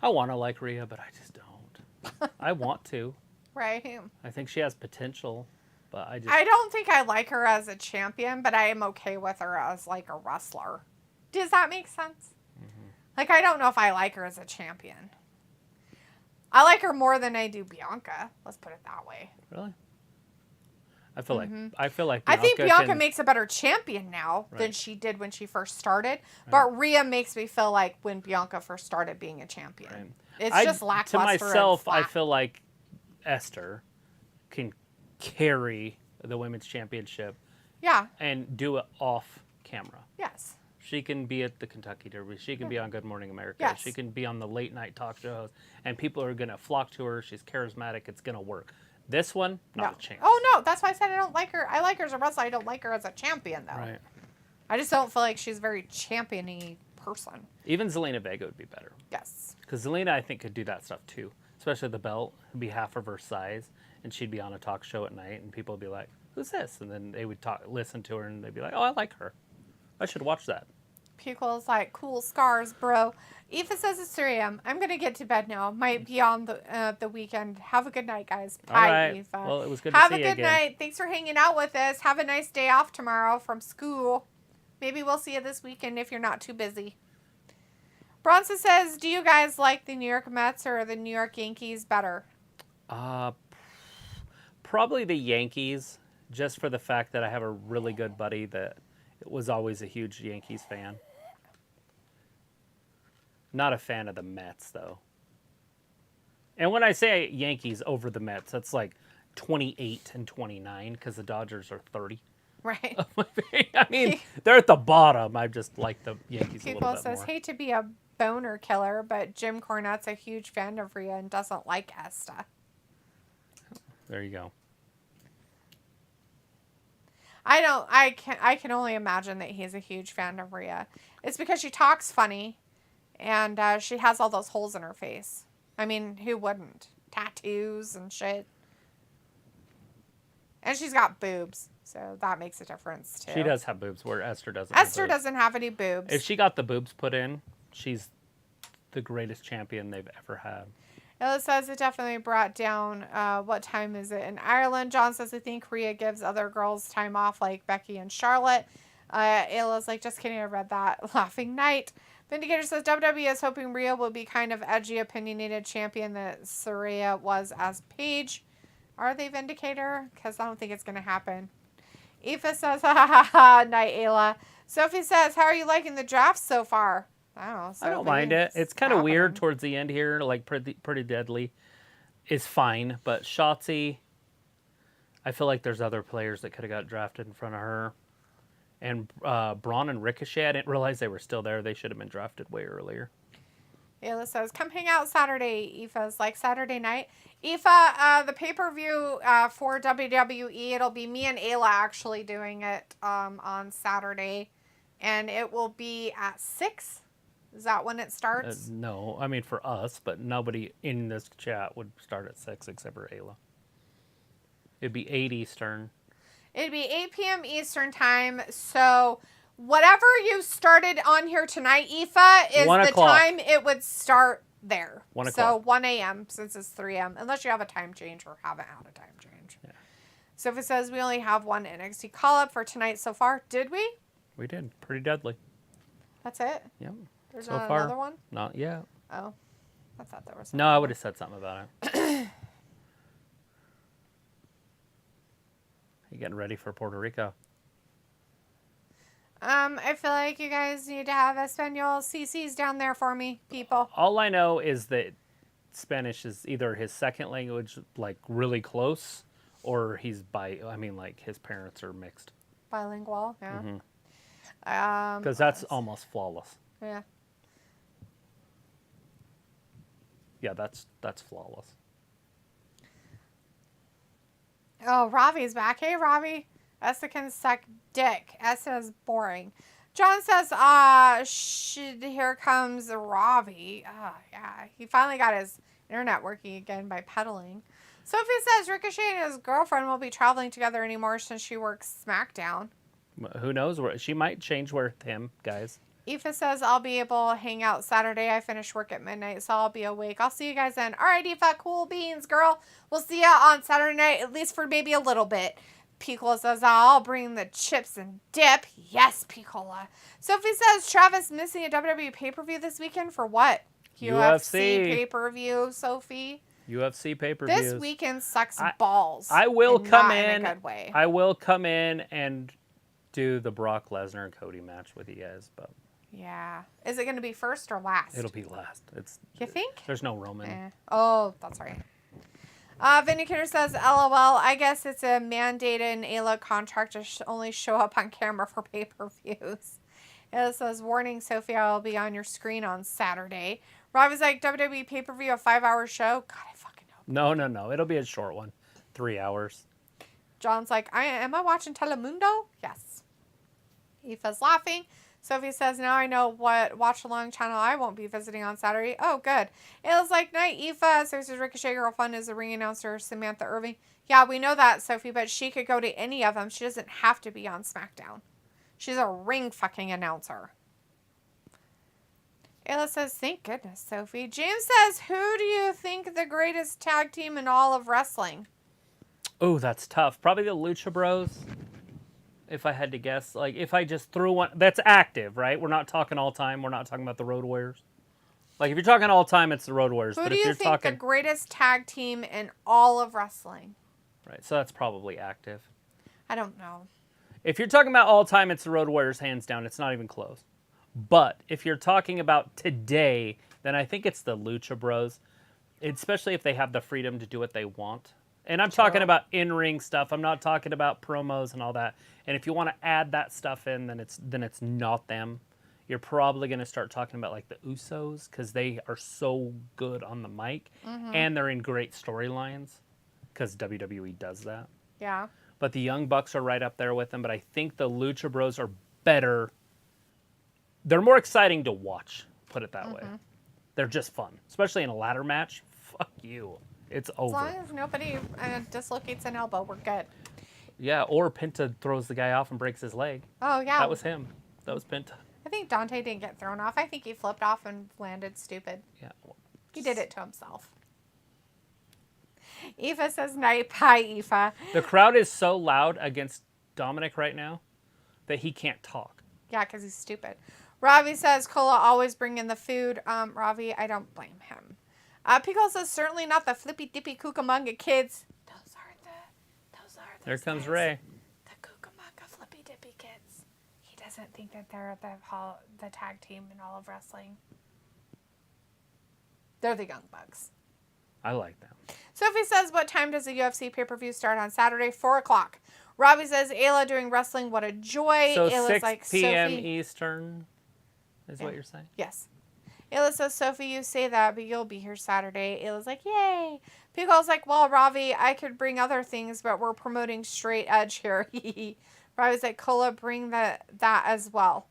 I want to like Rhea, but I just don't. I want to. Right. I think she has potential, but I don't think I like her as a champion, but I am okay with her as like a wrestler. Does that make sense? Mm-hmm. Like, I don't know if I like her as a champion. I like her more than I do Bianca. Let's put it that way. Really? I feel like Bianca I think Bianca makes a better champion now than she did when she first started. But Rhea makes me feel like when Bianca first started being a champion. Right. It's just lackluster. To myself, and I flat. feel like Esther can carry the women's championship. Yeah. And do it off camera. Yes. She can be at the Kentucky Derby. She can be on Good Morning America. Yes. She can be on the late night talk shows. And people are going to flock to her. She's charismatic. It's going to work. This one, not a chance. Oh, no. That's why I said I don't like her. I like her as a wrestler. I don't like her as a champion, though. Right. I just don't feel like she's a very champion-y person. Even Zelina Vega would be better. Yes. Because Zelina, I think, could do that stuff, too. Especially the belt. It'd be half of her size. And she'd be on a talk show at night. And people would be like, who's this? And then they would listen to her. And they'd be like, oh, I like her. I should watch that. People's like, cool scars, bro. Aoife says it's 3 a.m. I'm going to get to bed now. Might be on the weekend. Have a good night, guys. Bye, All right. Aoife. Well, it was good to see you again. Have a good night. Thanks for hanging out with us. Have a nice day off tomorrow from school. Maybe we'll see you this weekend if you're not too busy. Bronson says, do you guys like the New York Mets or the New York Yankees better? Probably the Yankees, just for the fact that I have a really good buddy that was always a huge Yankees fan. Not a fan of the Mets, though. And when I say Yankees over the Mets, that's like 28 and 29 because the Dodgers are 30. Right. I mean, they're at the bottom. I just like the Yankees a little People bit says, more. hate to be a boner killer, but Jim Cornette's a huge fan of Rhea and doesn't like Esta. There you go. I can only imagine that he's a huge fan of Rhea. It's because she talks funny and she has all those holes in her face. I mean, who wouldn't? Tattoos and shit. And she's got boobs, so that makes a difference too. She does have boobs where Esther doesn't. Esther doesn't have any boobs. If she got the boobs put in, she's the greatest champion they've ever had. Ella says it definitely brought down, what time is it in Ireland? John says, I think Rhea gives other girls time off like Becky and Charlotte. Ella's like, just kidding, I read that. Laughing Knight. Vindicator says, WWE is hoping Rhea will be kind of edgy, opinionated champion that Saraya was as Paige. Are they Vindicator? Because I don't think it's going to happen. Aoife says, ha ha ha ha, night Ayla. Sophie says, how are you liking the draft so far? I don't know. I don't mind it. It's kind of weird towards the end here. Like pretty deadly is fine, but Shotzi, I feel like there's other players that could have got drafted in front of her. And Braun and Ricochet, I didn't realize they were still there. They should have been drafted way earlier. Ayla says, come hang out Saturday. Aoife's like, Saturday night. Aoife, the pay-per-view for WWE, it'll be me and Ayla actually doing it on Saturday. And it will be at 6. Is that when it starts? No, I mean for us, but nobody in this chat would start at 6 except for Ayla. It'd be 8 Eastern. It'd be 8 p.m. Eastern time. So whatever you started on here tonight, Aoife, is the time it would start there. 1 So o'clock. 1 a.m. since it's 3 a.m. Unless you have a time change or haven't had a time change. Yeah. So if it says we only have one NXT call-up for tonight so far, did we? We did. Pretty deadly. That's it? Yep. There's So not far, another one? Not yet. Oh. I thought there was No, I would have said something about it. You getting ready for Puerto Rico? I feel like you guys need to have Espanol CCs down there for me, people. All I know is that Spanish is either his second language, like really close, or he's like his parents are mixed. Bilingual, yeah. Because that's almost flawless. Yeah. Yeah, that's flawless. Oh, Ravi's back. Hey, Ravi. Essa can suck dick. Essa is boring. John says, here comes Ravi. Oh, yeah. He finally got his internet working again by pedaling. Sophie says Ricochet and his girlfriend won't be traveling together anymore since she works SmackDown. Who knows? She might change with him, guys. Aoife says, I'll be able to hang out Saturday. I finish work at midnight, so I'll be awake. I'll see you guys then. All right, Aoife, cool beans, girl. We'll see you on Saturday night, at least for maybe a little bit. Piccola says, I'll bring the chips and dip. Yes, Piccola. Sophie says, Travis missing a WWE pay-per-view this weekend for what? UFC pay-per-view, Sophie. UFC pay-per-views. This weekend sucks balls. I will come in a good way. I will come in and do the Brock Lesnar and Cody match with you guys, but yeah. Is it going to be first or last? it'll be last. You think? There's no Roman. Oh, that's right. Vindicator says, LOL, I guess it's a mandated in Ayla contract to only show up on camera for pay-per-views. It says, warning, Sophie, I'll be on your screen on Saturday. Rob is like, WWE pay-per-view, a 5-hour show? God, I fucking hope. No. It'll be a short one. 3 hours. John's like, am I watching Telemundo? Yes. Aoife's laughing. Sophie says, now I know what watch-along channel I won't be visiting on Saturday. Oh, good. Ayla's like, night, Aoife. Sophie's Ricochet girlfriend is the ring announcer, Samantha Irving. Yeah, we know that, Sophie, but she could go to any of them. She doesn't have to be on SmackDown. She's a ring fucking announcer. Ayla says, thank goodness, Sophie. James says, who do you think the greatest tag team in all of wrestling? Oh, that's tough. Probably the Lucha Bros. If I had to guess, like if I just threw one that's active, right? We're not talking all time. We're not talking about the Road Warriors. Like if you're talking all time, it's the Road Warriors. Who but do if you you're think talking the greatest tag team in all of wrestling? right, so that's probably active. I don't know. If you're talking about all time, it's the Road Warriors, hands down. It's not even close. But if you're talking about today, then I think it's the Lucha Bros, especially if they have the freedom to do what they want. And I'm talking about in-ring stuff. I'm not talking about promos and all that. And if you want to add that stuff in, then it's not them. You're probably going to start talking about like the Usos because they are so good on the mic and they're in great storylines because WWE does that. Yeah. But the Young Bucks are right up there with them. But I think the Lucha Bros are better. They're more exciting to watch, put it that way. They're just fun, especially in a ladder match. Fuck you. It's over. As long as nobody dislocates an elbow, we're good. Yeah, or Penta throws the guy off and breaks his leg. Oh, yeah. That was him. That was Penta. I think Dante didn't get thrown off. I think he flipped off and landed stupid. Yeah. He did it to himself. Aoife says, night. Bye, Aoife. The crowd is so loud against Dominic right now that he can't talk. Yeah, because he's stupid. Ravi says, Cola always bring in the food. Ravi, I don't blame him. Pickle says, certainly not the flippy dippy Cucamonga kids. Those are the There comes guys. Ray. The Cucamonga flippy dippy kids. He doesn't think that they're the tag team in all of wrestling. They're the Young Bucks. I like them. Sophie says, what time does the UFC pay-per-view start on Saturday? 4 o'clock. Robbie says, Ayla doing wrestling, what a joy. So Ayla's 6 like, p.m. Sophie. Eastern is what you're saying? Yes. Ayla says, Sophie, you say that, but you'll be here Saturday. Ayla's like, yay. Picole's like, well, Ravi, I could bring other things, but we're promoting straight edge here. Ravi's like, Cola, bring that as well.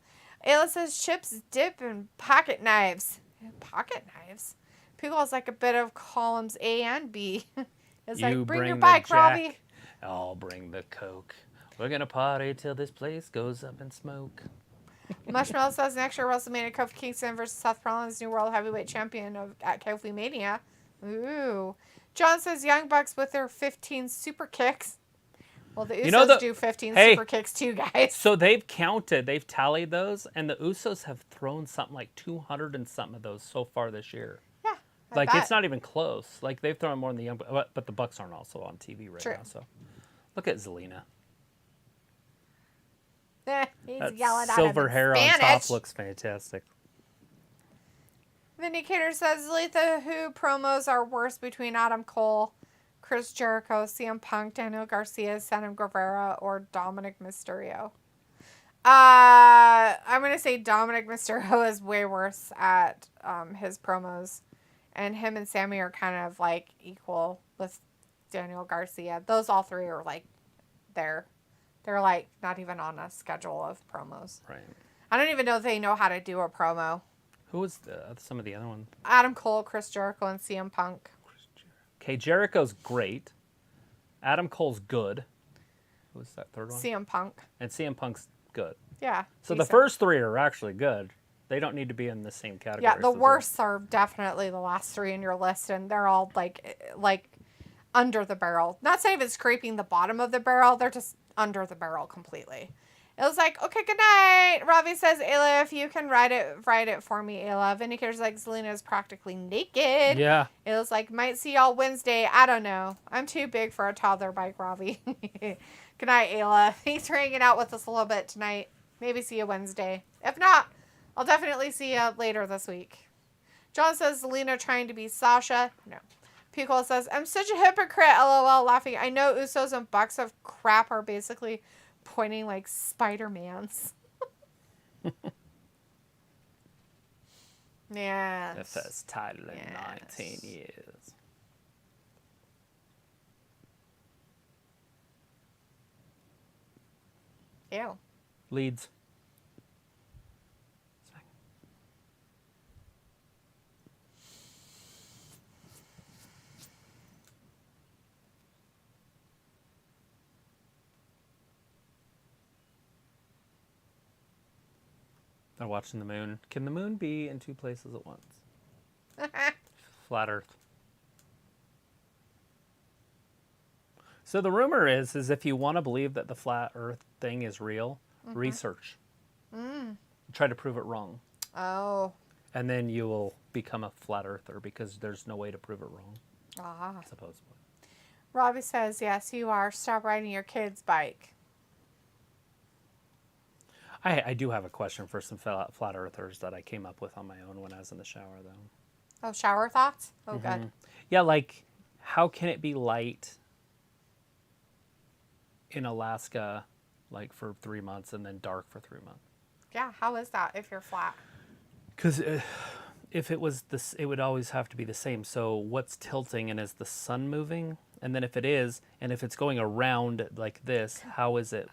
Ayla says, chips, dip, and pocket knives. Pocket knives? Picole's like a bit of columns A and B. It's like, bring your bike, Ravi. I'll bring the Coke. We're going to party till this place goes up in smoke. Marshmallow says next year WrestleMania, Kofi Kingston versus Seth Rollins, new World Heavyweight Champion at Kofi Mania. Ooh. John says Young Bucks with their 15 super kicks. Well, the Usos do 15 super kicks too, guys. So they've tallied those, and the Usos have thrown something like 200 and something of those so far this year. Yeah. Like, it's not even close. Like, they've thrown more than the Young Bucks, but the Bucks aren't also on TV right now. So look at Zelina. He's that yelling at silver him hair in on Spanish. top looks fantastic. Vindicator says Letha Who promos are worse between Adam Cole, Chris Jericho, CM Punk, Daniel Garcia, Santa Guevara, or Dominic Mysterio. I'm going to say Dominic Mysterio is way worse at his promos. And him and Sammy are kind of like equal with Daniel Garcia. Those all three are like, they're like not even on a schedule of promos. Right. I don't even know if they know how to do a promo. Who was some of the other ones? Adam Cole, Chris Jericho, and CM Punk. Okay, Jericho's great. Adam Cole's good. Who was that third one? CM Punk. And CM Punk's good. Yeah. So decent. the first three are actually good. They don't need to be in the same category. Yeah, the worst are definitely the last three in your list, and they're all like under the barrel. Not saying it's scraping the bottom of the barrel, they're just under the barrel completely. It was like, okay, good night. Ravi says, Ayla, if you can write it for me, Ayla. Vindicator's like, Zelina is practically naked. Yeah. It was like, might see y'all Wednesday. I don't know. I'm too big for a toddler bike, Ravi. Good night, Ayla. Thanks for hanging out with us a little bit tonight. Maybe see you Wednesday. If not, I'll definitely see you later this week. John says, Zelina trying to be Sasha. No. Pico says, I'm such a hypocrite, LOL, laughing. I know Usos and Bucks of crap are basically pointing like Spider-Mans. Yeah. The first title in 19 years. Ew. Leads. They're watching the moon. Can the moon be in two places at once? Flat Earth. So the rumor is if you want to believe that the flat Earth thing is real, research. Try to prove it wrong. Oh. And then you will become a flat earther because there's no way to prove it wrong. Ah. Supposedly. Robbie says, yes, you are. Stop riding your kid's bike. I do have a question for some flat earthers that I came up with on my own when I was in the shower, though. Oh, shower thoughts? Oh, good. Yeah, like, how can it be light in Alaska, like, for 3 months and then dark for 3 months? Yeah, how is that if you're flat? Because if it was this, it would always have to be the same. So what's tilting, and is the sun moving? And then if it is, and if it's going around like this, how is it?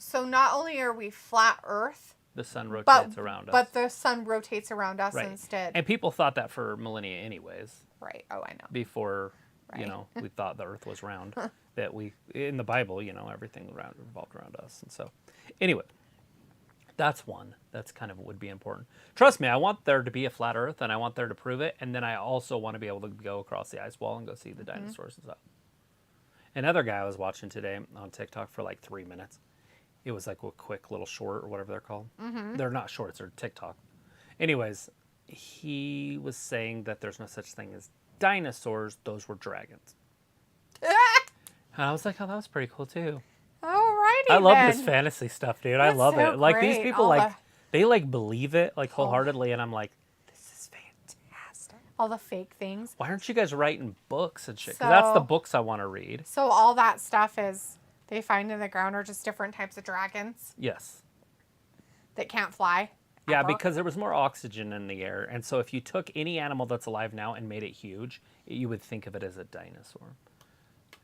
So not only are we flat Earth, The sun rotates around us. but the sun rotates around us Right. instead. And people thought that for millennia anyways. Right. Oh, I know. Before, Right. we thought the earth was round. That in the Bible, everything revolved around us. And so, anyway, that's one. That's kind of would be important. Trust me, I want there to be a flat earth, and I want there to prove it. And then I also want to be able to go across the ice wall and go see the dinosaurs and stuff. Another guy I was watching today on TikTok for like 3 minutes. It was like a quick little short or whatever they're called. They're not shorts, they're TikTok. Anyways, he was saying that there's no such thing as dinosaurs. Those were dragons. And I was like, oh, that was pretty cool too. Alrighty, I love then. this fantasy stuff, dude. I That's love so it. Like these great. people, they believe it like wholeheartedly, and I'm like, this is fantastic. All the fake things. Why aren't you guys writing books and shit? Because that's the So- books I want to read. So all that stuff is they find in the ground are just different types of dragons Yes. that can't fly. Yeah, ever. because there was more oxygen in the air, and so if you took any animal that's alive now and made it huge, you would think of it as a dinosaur.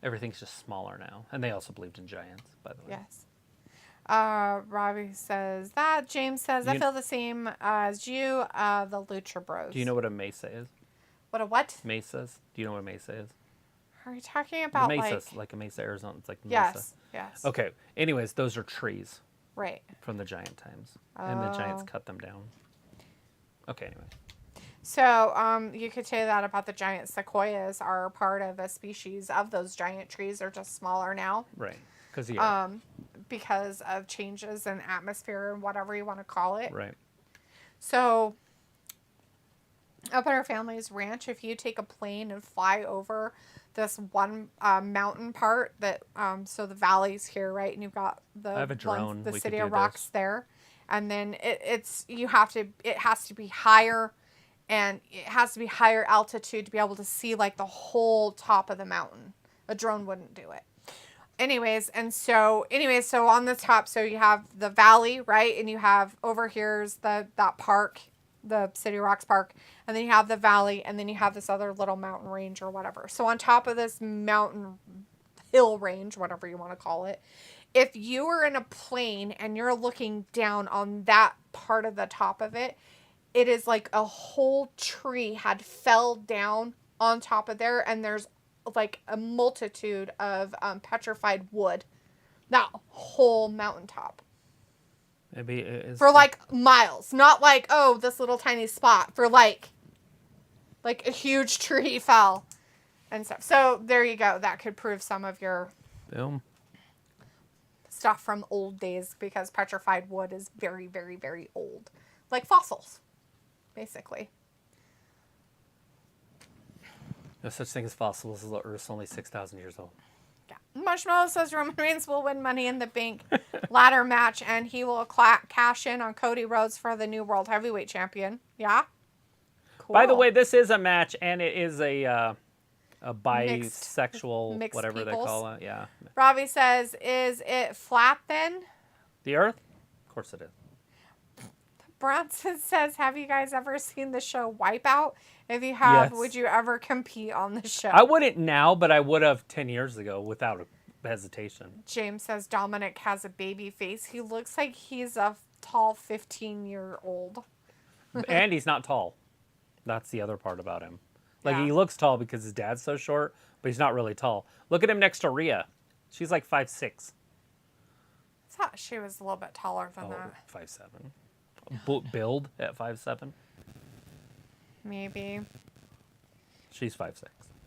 Everything's just smaller now, and they also believed in giants, by the way. Yes. Robbie says that. James says, I feel the same as you, the Lucha Bros. Do you know what a mesa is? What a what? Mesas? Do you know what a mesa is? Are you talking The about mesas, like a mesa, Arizona. It's like mesa. Yes, yes. Okay. Anyways, those are trees Right. from the giant times, and the giants Oh. cut them down. Okay. Anyway. So, you could say that about the giant sequoias are part of a species of those giant trees. They're just smaller now. Right. Because of changes in atmosphere and whatever you want to call it. Right. So, up at our family's ranch, if you take a plane and fly over this one mountain part that, so the valley's here, right? And you've got I have a drone. the We city could of do rocks this. there. And then it has to be higher, and it has to be higher altitude to be able to see like the whole top of the mountain. A drone wouldn't do it. So on the top, so you have the valley, right? And you have over here's that park the City Rocks Park, and then you have the valley, and then you have this other little mountain range or whatever. So on top of this mountain hill range, whatever you want to call it, if you were in a plane and you're looking down on that part of the top of it, it is like a whole tree had fell down on top of there, and there's like a multitude of petrified wood. That whole mountaintop. Maybe it is For like miles. Not like, oh, this little tiny spot. For like a huge tree fell and stuff. So there you go. That could prove some of your boom stuff from old days, because petrified wood is very, very, very old. Like fossils, basically. No such thing as fossils. The Earth's only 6,000 years old. Yeah. Marshmallow says Roman Reigns will win Money in the Bank ladder match, and he will cash in on Cody Rhodes for the new World Heavyweight Champion. Yeah? Cool. By the way, this is a match, and it is a bisexual, mixed whatever peoples. they call it. Yeah. Robbie says, is it flat then? The Earth? Of course it is. Bronson says, have you guys ever seen the show Wipeout? If you have, Yes. would you ever compete on the show? I wouldn't now, but I would have 10 years ago without a hesitation. James says Dominic has a baby face. He looks like he's a tall 15-year-old. And he's not tall. That's the other part about him. Like, Yeah. he looks tall because his dad's so short, but he's not really tall. Look at him next to Rhea. She's like 5'6". I thought she was a little bit taller than Oh, that. 5'7". Build at 5'7". Maybe. She's 5'6".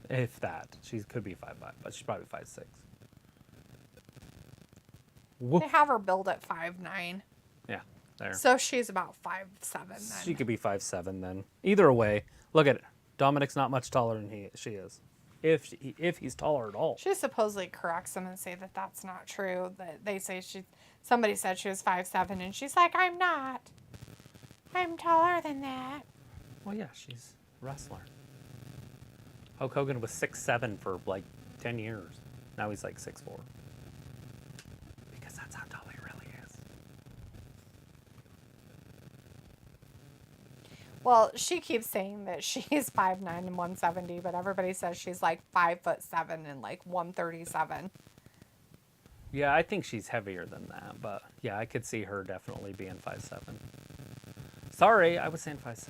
If that. She could be 5'5", but she's probably 5'6". Whoop. They have her build at 5'9". Yeah, there. So she's about 5'7" then. She could be 5'7" then. Either way, look at it. Dominic's not much taller than she is. If he's taller at all. She supposedly corrects them and say that that's not true. That they say somebody said she was 5'7", and she's like, I'm not. I'm taller than that. Well, yeah, she's a wrestler. Hulk Hogan was 6'7" for like 10 years. Now he's like 6'4". Because that's how tall he really is. Well, she keeps saying that she's 5'9" and 170, but everybody says she's like 5'7" and like 137. Yeah, I think she's heavier than that, but yeah, I could see her definitely being 5'7". Sorry, I was saying 5'6".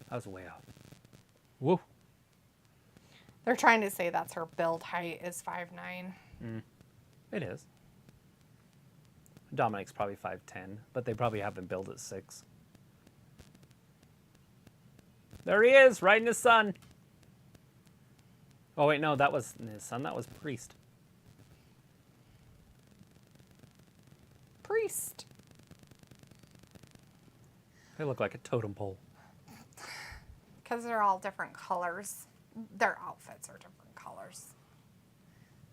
I was way off. Woo. They're trying to say that's her build height is 5'9". It is. Dominic's probably 5'10", but they probably have him build at 6. There he is, right in his son. Oh, wait, no, that was his son. That was Priest. Priest. They look like a totem pole. Because they're all different colors. Their outfits are different colors.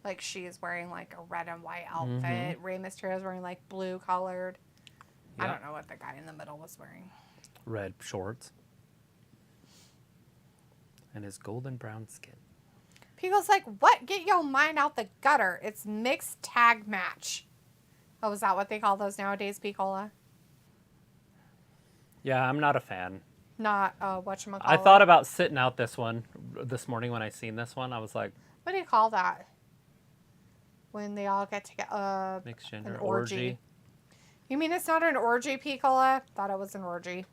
Like she is wearing like a red and white outfit. Rey Mysterio is wearing like blue colored. I Yeah. don't know what the guy in the middle was wearing. Red shorts. And his golden brown skin. People's like, what? Get your mind out the gutter. It's mixed tag match. Oh, is that what they call those nowadays, Picola? Yeah, I'm not a fan. Not whatchamacallit. I thought about sitting out this one this morning when I seen this one. I was like, What do you call that? When they all get together. mixed gender An orgy. You mean it's not an orgy, Piccola? Thought it was an orgy.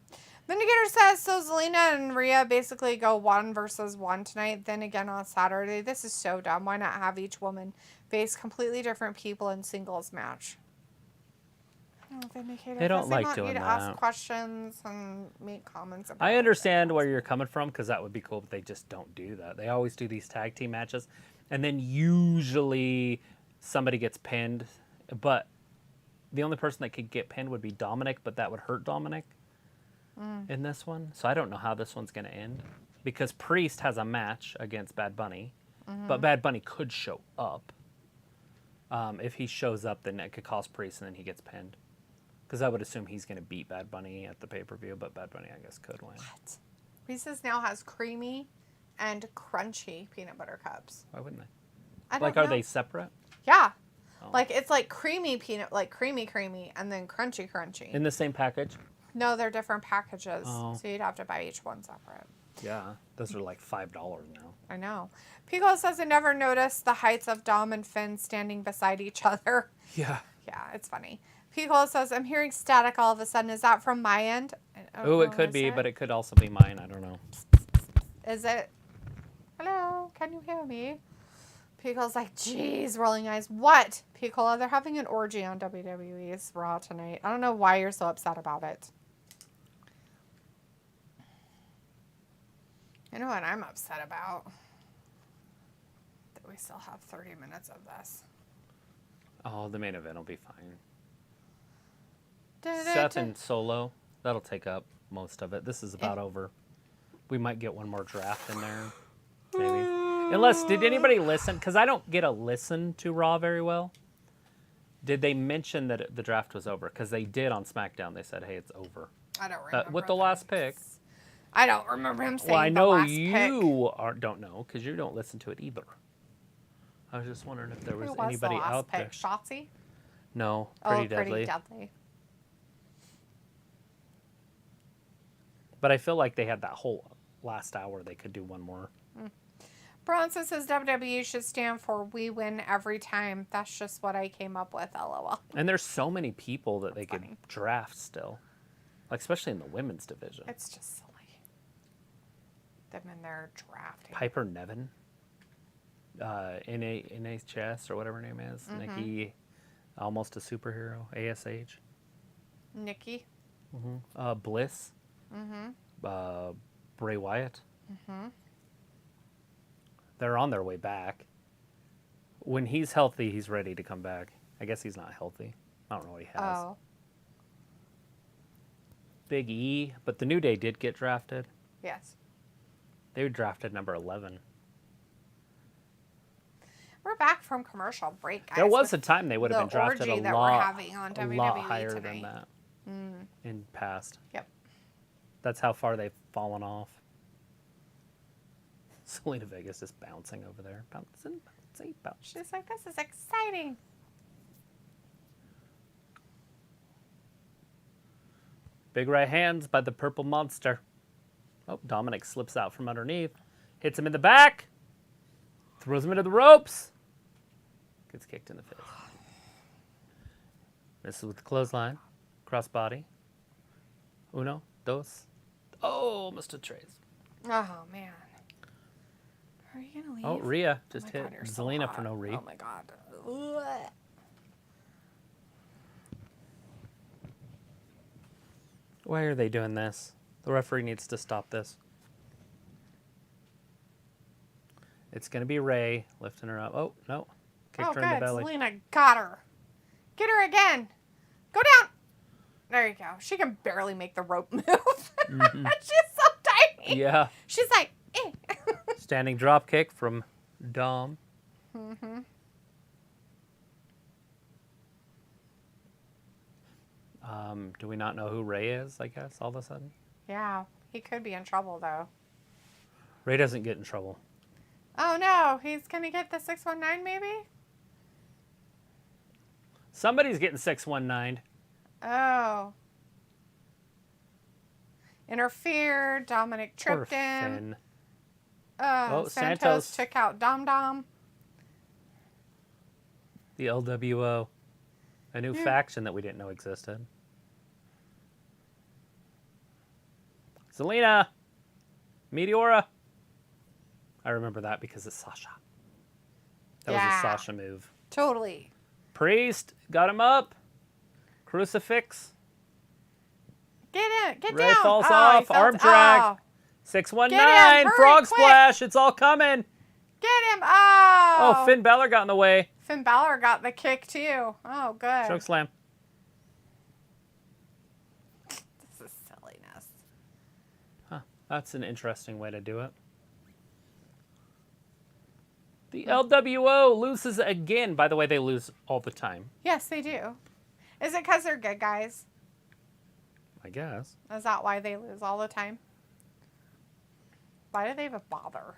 Vindicator says, so Zelina and Rhea basically go 1 versus 1 tonight, then again on Saturday. This is so dumb. Why not have each woman face completely different people in singles match? Oh, Vindicator. They don't because like want doing you to that. ask questions and make comments about I it. understand where you're coming from because that would be cool, but they just don't do that. They always do these tag team matches, and then usually somebody gets pinned, but the only person that could get pinned would be Dominic, but that would hurt Dominic in this one. So I don't know how this one's going to end because Priest has a match against Bad Bunny, but Bad Bunny could show up. If he shows up, then it could cost Priest, and then he gets pinned. Because I would assume he's going to beat Bad Bunny at the pay-per-view, but Bad Bunny, I guess, could win. What? Reese's now has creamy and crunchy peanut butter cups. Why wouldn't they? I don't Like, know. are they separate? Yeah. Oh. Like, it's like creamy peanut, like creamy, and then crunchy. In the same package? No, they're different packages. Oh. So you'd have to buy each one separate. Yeah, those are like $5 now. I know. Pico says I never noticed the heights of Dom and Finn standing beside each other. Yeah. Yeah, it's funny. Pico says I'm hearing static all of a sudden. Is that from my end? Oh, it could be, but it could also be mine. I don't know. Is it? Hello, can you hear me? Pico's like, geez, rolling eyes. What? Pico, they're having an orgy on WWE's Raw tonight. I don't know why you're so upset about it. You know what I'm upset about? That we still have 30 minutes of this. Oh, the main event will be fine. Seth and Solo, that'll take up most of it. This is about over. We might get one more draft in there, maybe. Unless, did anybody listen? Because I don't get a listen to Raw very well. Did they mention that the draft was over? Because they did on SmackDown. They said, hey, it's over. I don't remember. With the last pick. I don't remember him saying well, I know the last you don't know because you don't listen to it either. I was just wondering if there was anybody the last out pick? there. Shotzi? No, Pretty Deadly. Pretty Deadly. But I feel like they had that whole last hour. They could do one more. Bronson says WWE should stand for "We win every time." That's just what I came up with. LOL. And there's so many people that they could draft still, like especially in the women's division. It's just silly. Them in their drafting. Piper Niven, NHS or whatever her name is. Nikki, almost a superhero. ASH. Nikki. Bliss. Bray Wyatt. They're on their way back. When he's healthy, he's ready to come back. I guess he's not healthy. I don't know what he has. Oh. Big E, but the New Day did get drafted. Yes. They were drafted number 11. We're back from commercial break, guys. There was a time they would have been drafted a that lot, we're having on a WWE lot higher tonight. than that in past. Yep. That's how far they've fallen off. Selena Vega's just bouncing over there. Bouncing. She's like, this is exciting. Big right hands by the Purple Monster. Oh, Dominic slips out from underneath. Hits him in the back. Throws him into the ropes. Gets kicked in the face. Misses with the clothesline. Crossbody. Uno, dos. Oh, Mr. Trace. Oh, man. Are you going to leave? Oh, Rhea just my hit God, so Zelina hot. for no reason. Oh, my God. Ugh. Why are they doing this? The referee needs to stop this. It's going to be Ray lifting her up. Oh, no. Kicked her in the belly. Zelina got her. Get her again. Go down. There you go. She can barely make the rope move. She's so tiny. Yeah. She's like, eh. Standing drop kick from Dom. Do we not know who Ray is, I guess, all of a sudden? Yeah. He could be in trouble, though. Ray doesn't get in trouble. Oh, no. He's going to get the 619, maybe? Somebody's getting 619. Oh. Interfered. Dominic Poor tripped him. Finn. Oh, Santos took out Dom Dom. The LWO. A new faction that we didn't know existed. Zelina. Meteora. I remember that because it's Sasha. That was a Sasha move. Totally. Priest. Got him up. Crucifix. Get in. Get Ray down. falls Oh, off. he fell- Arm drag. Oh. 619. Hurry, Frog quick. splash. It's all coming. Get him. Oh. Oh, Finn Balor got in the way. Finn Balor got the kick, too. Oh, good. Choke slam. This is silliness. Huh. That's an interesting way to do it. The LWO loses again. By the way, they lose all the time. Yes, they do. Is it because they're good guys? I guess. Is that why they lose all the time? Why do they even bother?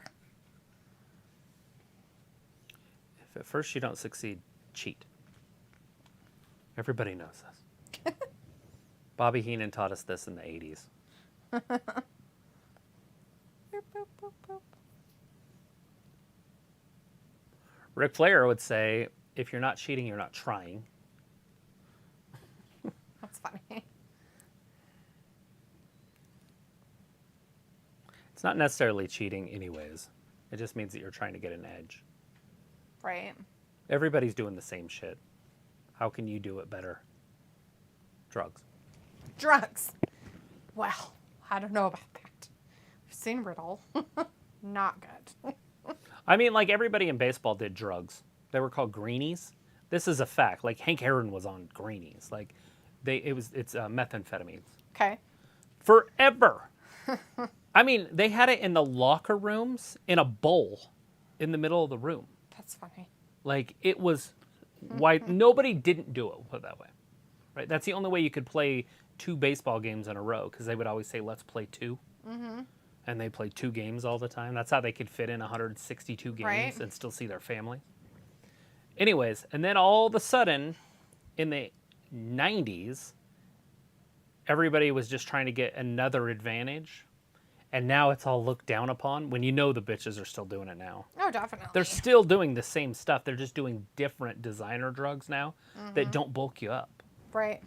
If at first you don't succeed, cheat. Everybody knows this. Bobby Heenan taught us this in the 80s. Boop, boop, boop, boop. Ric Flair would say, if you're not cheating, you're not trying. That's funny. It's not necessarily cheating anyways. It just means that you're trying to get an edge. Right. Everybody's doing the same shit. How can you do it better? Drugs. Drugs. Well, I don't know about that. I've seen Riddle. Not good. I mean, like, everybody in baseball did drugs. They were called greenies. This is a fact. Like, Hank Aaron was on greenies. Like, it's methamphetamines. Okay. Forever. I mean, they had it in the locker rooms in a bowl in the middle of the room. That's funny. Like, it was why nobody didn't do it, we'll put it that way. Right? That's the only way you could play 2 baseball games in a row, because they would always say, let's play 2. Mm-hmm. And they played 2 games all the time. That's how they could fit in 162 games Right. and still see their family. Anyways, and then all of a sudden, in the 90s, everybody was just trying to get another advantage. And now it's all looked down upon when you know the bitches are still doing it now. Oh, definitely. They're still doing the same stuff. They're just doing different designer drugs now that don't bulk you up. Right.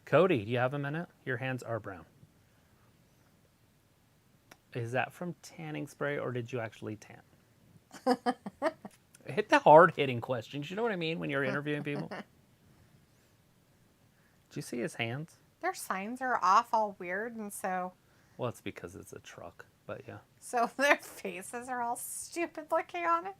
Cody, do you have a minute? Your hands are brown. Is that from tanning spray or did you actually tan? Hit the hard-hitting questions. You know what I mean when you're interviewing people? Did you see his hands? Their signs are off all weird, and so Well, it's because it's a truck, but yeah. so their faces are all stupid looking on it.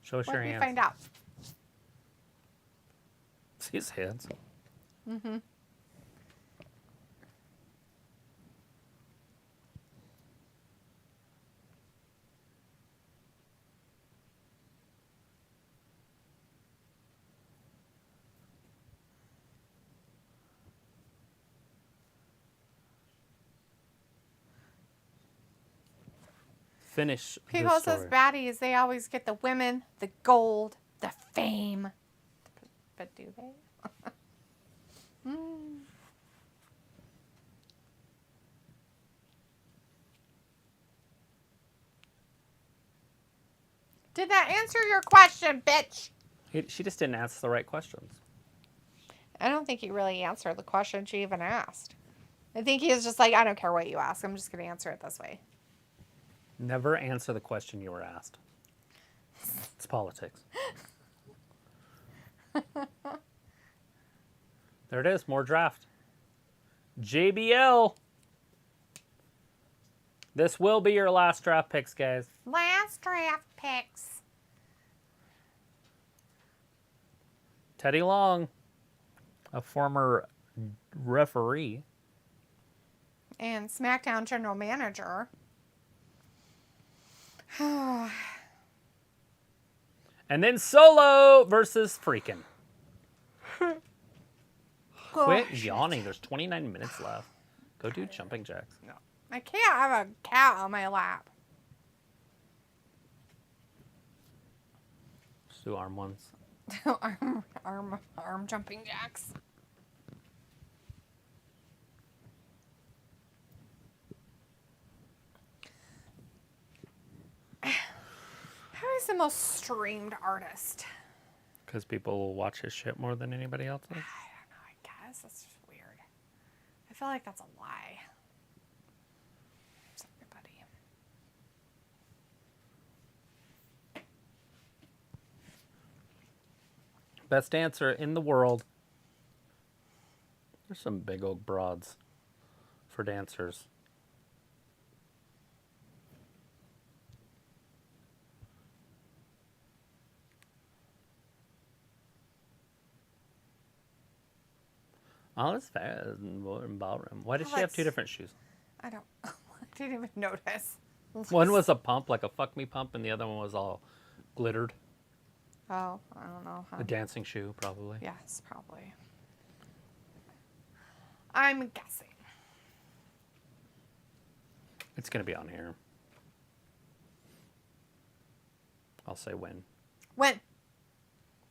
Show us What your did we hands. find out? See his hands? Mm-hmm. Finish People the says story. baddies, they always get the women, the gold, the fame. But do they? Did that answer your question, bitch? She just didn't answer the right questions. I don't think he really answered the question she even asked. I think he was just like, I don't care what you ask. I'm just going to answer it this way. Never answer the question you were asked. It's politics. There it is. More draft. JBL. This will be your last draft picks, guys. Last draft picks. Teddy Long, a former referee. And SmackDown general manager. And then Solo versus Freakin'. Quit yawning. There's 29 minutes left. Go do jumping jacks. No. I can't have a cat on my lap. Let's do arm ones. arm jumping jacks. Who is the most streamed artist? Because people will watch his shit more than anybody else's. I don't know, I guess. That's just weird. I feel like that's a lie. It's everybody. Best dancer in the world. There's some big old broads for dancers. Oh, that's fair. In ballroom. Why does she have 2 different shoes? I don't. I didn't even notice. One was a pump, like a fuck me pump, and the other one was all glittered. Oh, I don't know. A dancing shoe, probably. Yes, probably. I'm guessing. It's going to be on here. I'll say when. When?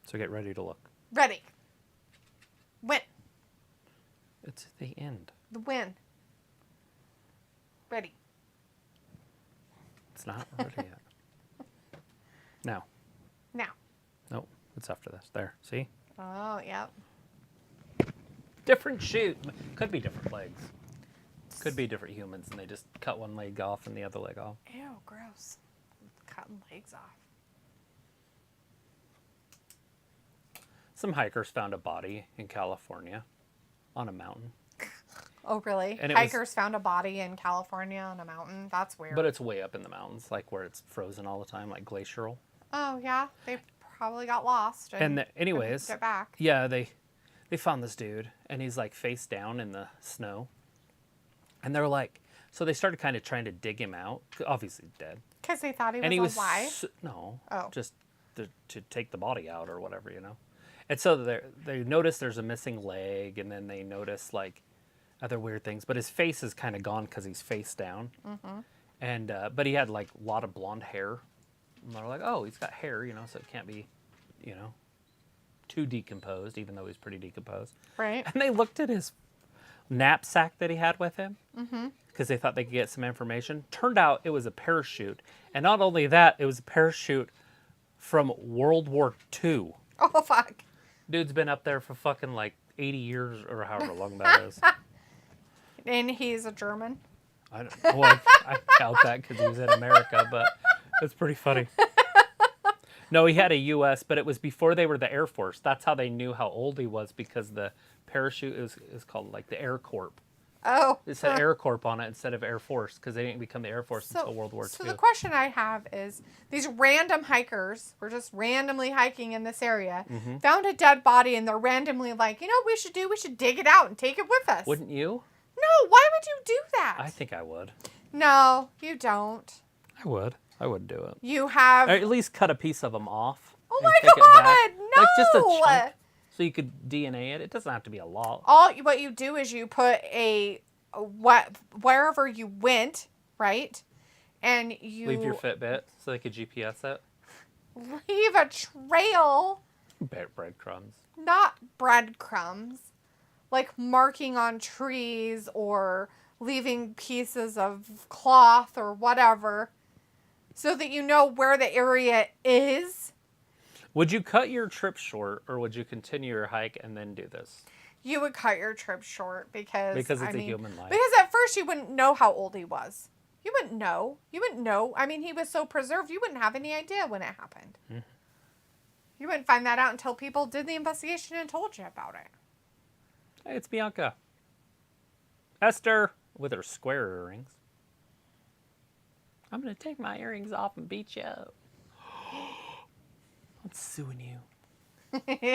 So get ready to look. Ready. When? It's at the end. The when. Ready. It's not ready yet. Now. Now. Nope. It's after this. There. See? Oh, yep. Different shoot. Could be different legs. Could be different humans, and they just cut one leg off and the other leg off. Ew, gross. Cutting legs off. Some hikers found a body in California on a mountain. Oh, really? And Hikers found a body in California on a mountain? That's weird. But it's way up in the mountains, like where it's frozen all the time, like glacial. Oh, yeah. They probably got lost. Anyways, get back. Yeah, they found this dude, and he's like face down in the snow. And they're like, so they started kind of trying to dig him out. Obviously dead. Because they thought he was And he was alive? No. Oh. Just to take the body out or whatever, you know. And so they notice there's a missing leg, and then they notice like other weird things. But his face is kind of gone because he's face down. Mm-hmm. And but he had like a lot of blonde hair. And they're like, oh, he's got hair, you know, so it can't be, you know, too decomposed, even though he's pretty decomposed. Right. And they looked at his knapsack that he had with him because they thought they could get some information. Turned out it was a parachute. And not only that, it was a parachute from World War II. Oh, fuck. Dude's been up there for fucking like 80 years or however long that is. And he's a German? I doubt that because he was in America, but it's pretty funny. No, he had a U.S., but it was before they were the Air Force. That's how they knew how old he was, because the parachute is called like the Air Corps. Oh. It said Air Corps on it instead of Air Force because they didn't become the Air Force until World War II. So the question I have is, these random hikers were just randomly hiking in this area, found a dead body, and they're randomly like, you know what we should dig it out and take it with us. Wouldn't you? No, why would you do that? I think I would. No, you don't. I would. I would do it. You have... Or at least cut a piece of them off. Oh and my take it God, back. no! Like just a chunk, so you could DNA it. It doesn't have to be a lot. What you do is you put wherever you went, right? And you... Leave your Fitbit so they could GPS it. Leave a trail. Breadcrumbs. Not breadcrumbs. Like marking on trees or leaving pieces of cloth or whatever, so that you know where the area is. Would you cut your trip short, or would you continue your hike and then do this? You would cut your trip short because it's a human life. Because at first you wouldn't know how old he was. You wouldn't know. I mean, he was so preserved, you wouldn't have any idea when it happened. You wouldn't find that out until people did the investigation and told you about it. Hey, it's Bianca. Esther with her square earrings. I'm going to take my earrings off and beat you up. I'm suing you.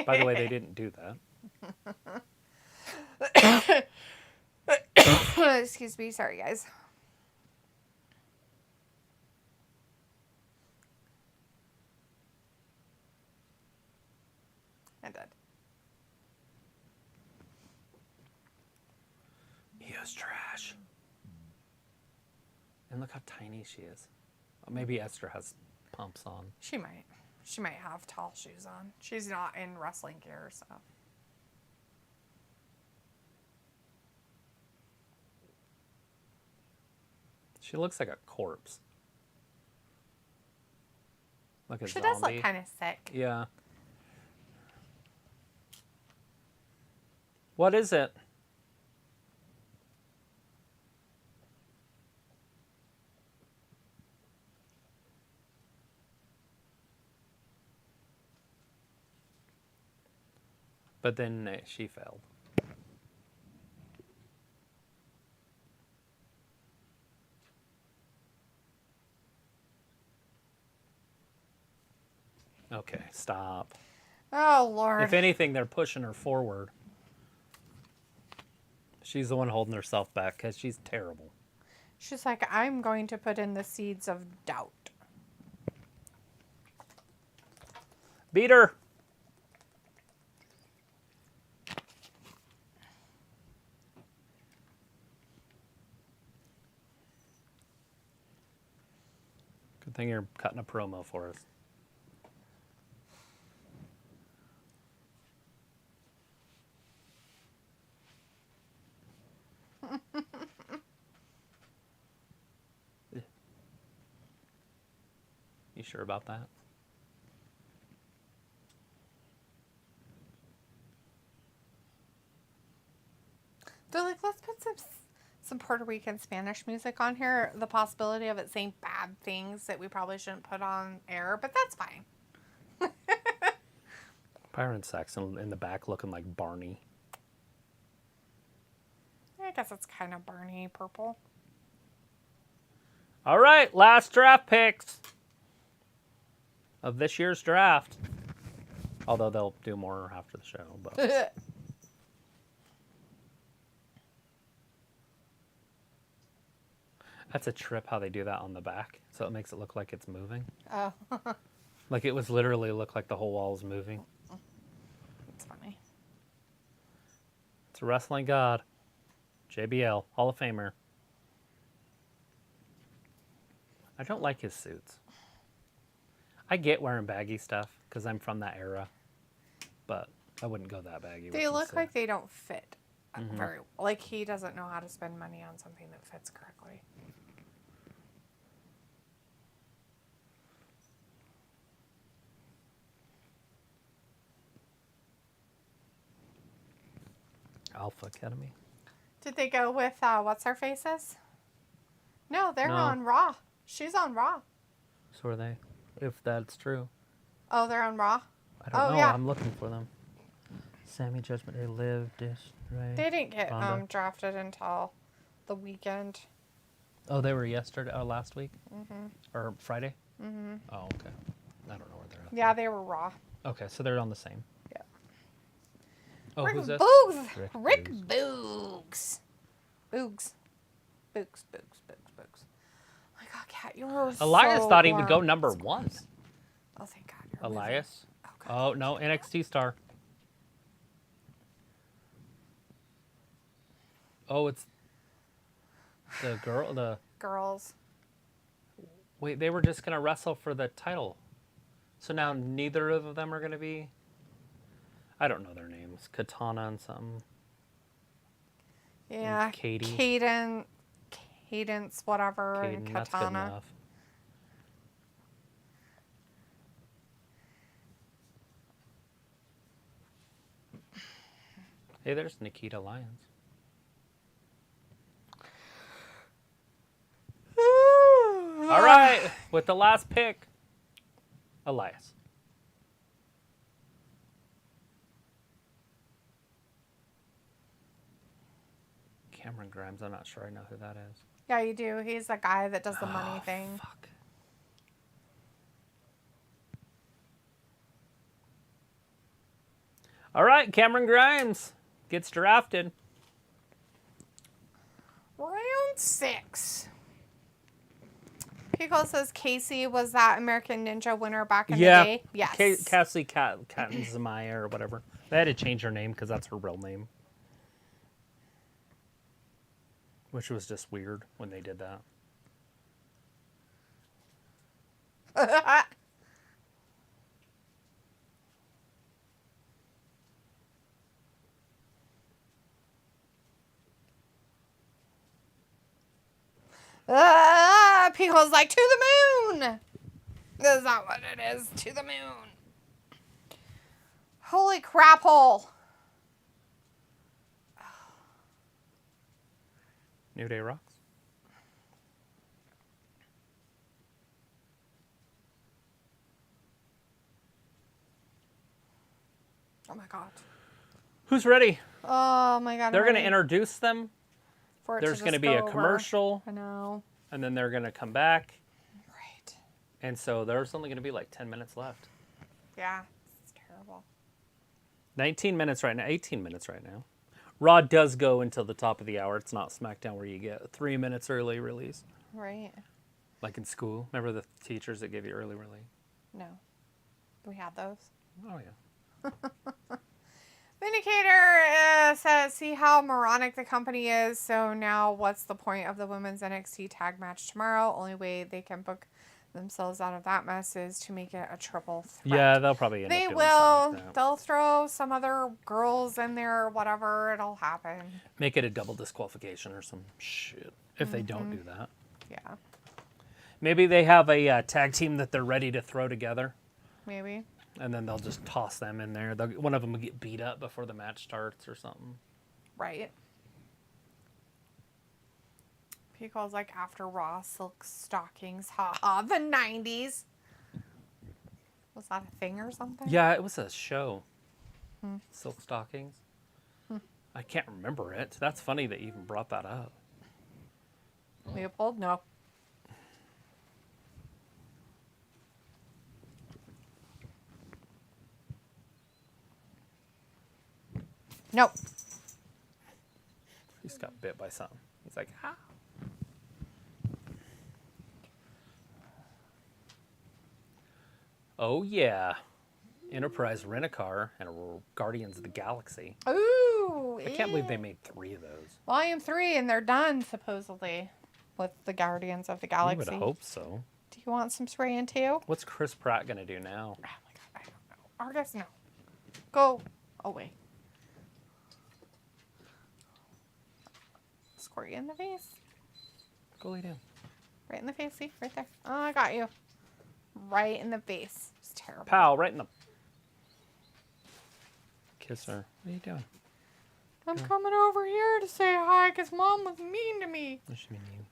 By the way, they didn't do that. Excuse me. Sorry, guys. I did. Io's trash. And look how tiny she is. Well, maybe Esther has pumps on. She might. She might have tall shoes on. She's not in wrestling gear, so. She looks like a corpse. Like a she zombie. does look kind of sick. Yeah. What is it? But then she failed. Okay, stop. Oh, Lord. If anything, they're pushing her forward. She's the one holding herself back because she's terrible. She's like, I'm going to put in the seeds of doubt. Beat her. Good thing you're cutting a promo for us. You sure about that? They're like, let's put some Puerto Rican Spanish music on here. The possibility of it saying bad things that we probably shouldn't put on air, but that's fine. Byron Saxon in the back looking like Barney. I guess it's kind of Barney purple. All right, last draft picks of this year's draft. Although they'll do more after the show, but that's a trip how they do that on the back. So it makes it look like it's moving. Oh. Like it was literally look like the whole wall is moving. That's funny. It's a wrestling god. JBL, Hall of Famer. I don't like his suits. I get wearing baggy stuff because I'm from that era, but I wouldn't go that baggy. They look like they don't fit very well. Like he doesn't know how to spend money on something that fits correctly. Alpha Academy. Did they go with what's her faces? No, they're No. on Raw. She's on Raw. So are they? If that's true. Oh, they're on Raw? I don't know. Yeah. I'm looking for them. Sammy, Judgment Day, Liv, Dish, Ray. They didn't get Ronda. drafted until the weekend. Oh, they were yesterday or last week? Or Friday? Oh, okay. I don't know where they're at. Yeah, they were Raw. Okay, so they're on the same. Yeah. Oh, Rick who's this? Boogs. Rick Rick Boogs. Boogs. Boogs. Oh my God, Kat, you were Elias so thought he would go warm. number one. Oh, thank God. You're Elias? moving. Oh, God. Oh, no, NXT star. Oh, it's the girl, Girls. Wait, they were just going to wrestle for the title. So now neither of them are going to be... I don't know their names. Katana and something. Yeah. Katie. Cadence, whatever, Caden, and that's good Katana. enough. Hey, there's Nikita Lyons. All right, with the last pick, Elias. Cameron Grimes, I'm not sure I know who that is. Yeah, you do. He's the guy that does the money thing. Fuck. All right, Cameron Grimes gets drafted. Round 6. Pico says Casey was that American Ninja winner back in the day. Yes. Cassie Katzenmeyer or whatever. They had to change her name because that's her real name. Which was just weird when they did that. Pico's like, to the moon. That's not what it is. To the moon. Holy crap hole. New Day rocks. Oh my God. Who's ready? Oh my God. They're going to ready introduce them. for it There's to going to just be go a over. commercial, I know. and then they're going to come back. Right. And so there's only going to be like 10 minutes left. Yeah. It's terrible. 19 minutes right now. 18 minutes right now. Raw does go until the top of the hour. It's not SmackDown where you get 3 minutes early release. Right. Like in school. Remember the teachers that give you early release? No. We had those. Oh, yeah. Vindicator says, see how moronic the company is. So now what's the point of the women's NXT tag match tomorrow? Only way they can book themselves out of that mess is to make it a triple threat. Yeah, they'll probably end They up doing will. something like that. They'll throw some other girls in there or whatever. It'll happen. Make it a double disqualification or some shit if they don't do that. Yeah, Maybe they have a tag team that they're ready to throw together, maybe. and then they'll just toss them in there. One of them will get beat up before the match starts or something. Right. He calls like after Raw silk stockings. Ha ha. The 90s. Was that a thing or something? Yeah, it was a show. Silk stockings. I can't remember it. That's funny that you even brought that up. Leopold? No. Nope. He just got bit by something. He's like, ah. Oh, yeah. Enterprise Rent-A-Car and Guardians of the Galaxy. Ooh. I can't believe they made 3 of those. Volume 3, and they're done, supposedly, with the Guardians of the I Galaxy. would hope so. Do you want some spray in too? What's Chris Pratt going to do now? Oh my god, I don't know. Argus, no. Go away. Squirt you in the face. Go lay down. Right in the face, see? Right there. Oh, I got you. Right in the face. It's terrible. Pal, right in the... Kiss her. What are you doing? I'm coming over here to say hi because Mom was mean to me. What does she mean you?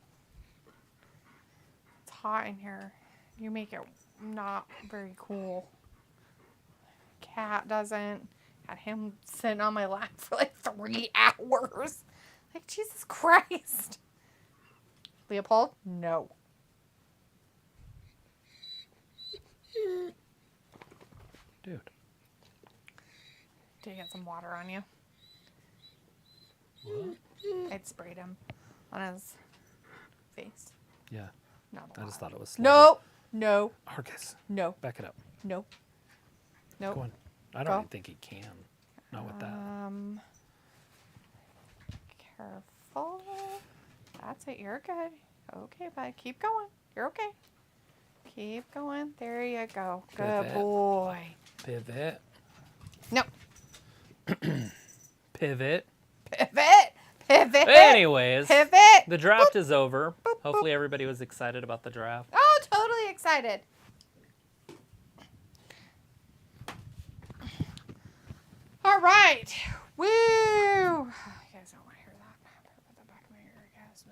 It's hot in here. You make it not very cool. Cat doesn't. Had him sitting on my lap for like 3 hours. Like, Jesus Christ. Leopold? No. Dude. Did you get some water on you? What? I'd sprayed him on his face. Yeah. Not a I lot. just thought it was... No. No. Argus. No. Back it up. No. No. Go on. I don't Go. even think he can. Not with that. Careful. That's it. You're good. Okay, bud. Keep going. You're okay. Keep going. There you go. Good Pivot. boy. Pivot. No. Pivot. Pivot. Pivot. Anyways, Pivot. the draft is over. boop, Hopefully everybody was excited about the draft. Oh, totally excited. All right. Woo. You guys don't want to hear that. I better put that back in my ear, guys.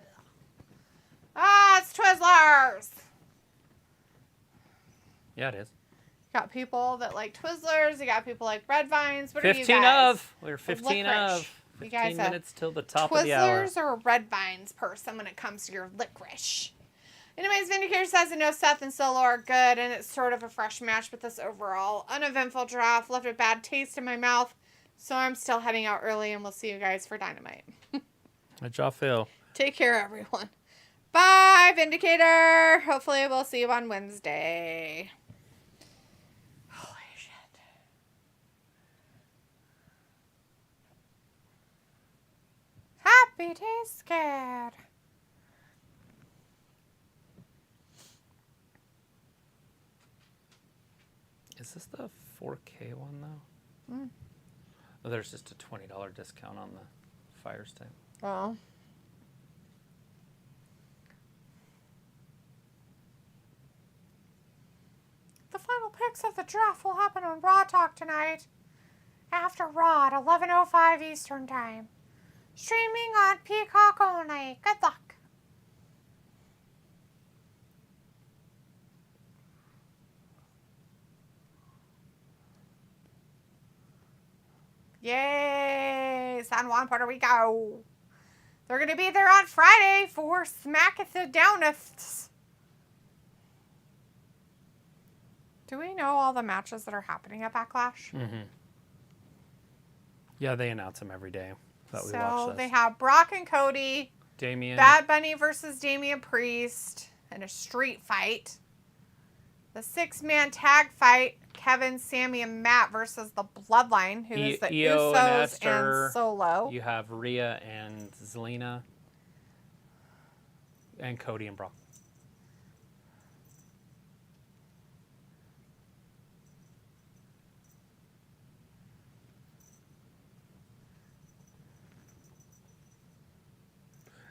Ah, it's Twizzlers. Yeah, it is. You got people that like Twizzlers. You got people like Red Vines. What are you 15 guys? of. We're 15 licorice. of. You 15 guys minutes till the top of the hour. Twizzlers or a Red Vines person when it comes to your licorice? Anyways, Vindicator says, I know Seth and Solo are good, and it's sort of a fresh match, but this overall uneventful draft left a bad taste in my mouth, so I'm still heading out early, and we'll see you guys for Dynamite. How'd y'all feel? Take care, everyone. Bye, Vindicator. Hopefully we'll see you on Wednesday. Holy shit. Happy Days Scared. Is this the 4K one, though? Mm. Oh, there's just a $20 discount on the Fire Stick. Oh. The final picks of the draft will happen on Raw Talk tonight. After Raw at 11:05 Eastern Time. Streaming on Peacock only. Good luck. Yay! San Juan, Puerto Rico. They're going to be there on Friday for Smack at the Downists. Do we know all the matches that are happening at Backlash? Mm-hmm. Yeah, they announce them every day that we watch So this. they have Brock and Cody, Damien. Bad Bunny versus Damian Priest in a street fight. The 6-man tag fight, Kevin, Sammy, and Matt versus the Bloodline, who is the Io and Usos Esther. and Solo. You have Rhea and Zelina. And Cody and Brock.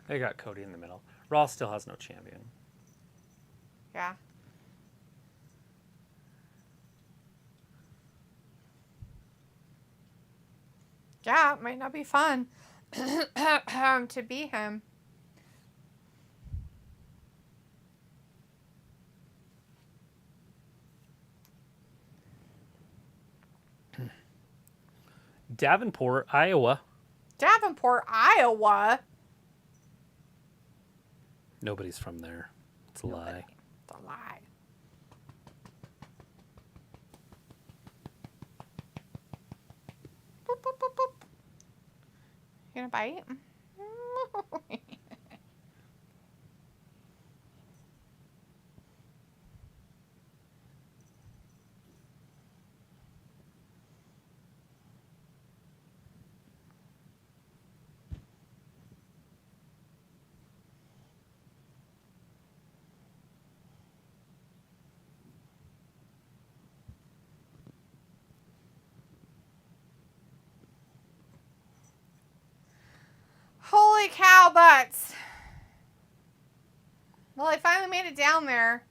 They got Cody in the middle. Raw still has no champion. Yeah. Yeah, it might not be fun to be him. Davenport, Iowa. Davenport, Iowa. Nobody's from there. It's a lie. It's a lie. Boop, boop, boop, boop. You gonna bite? Holy cow butts. Well, I finally made it down there.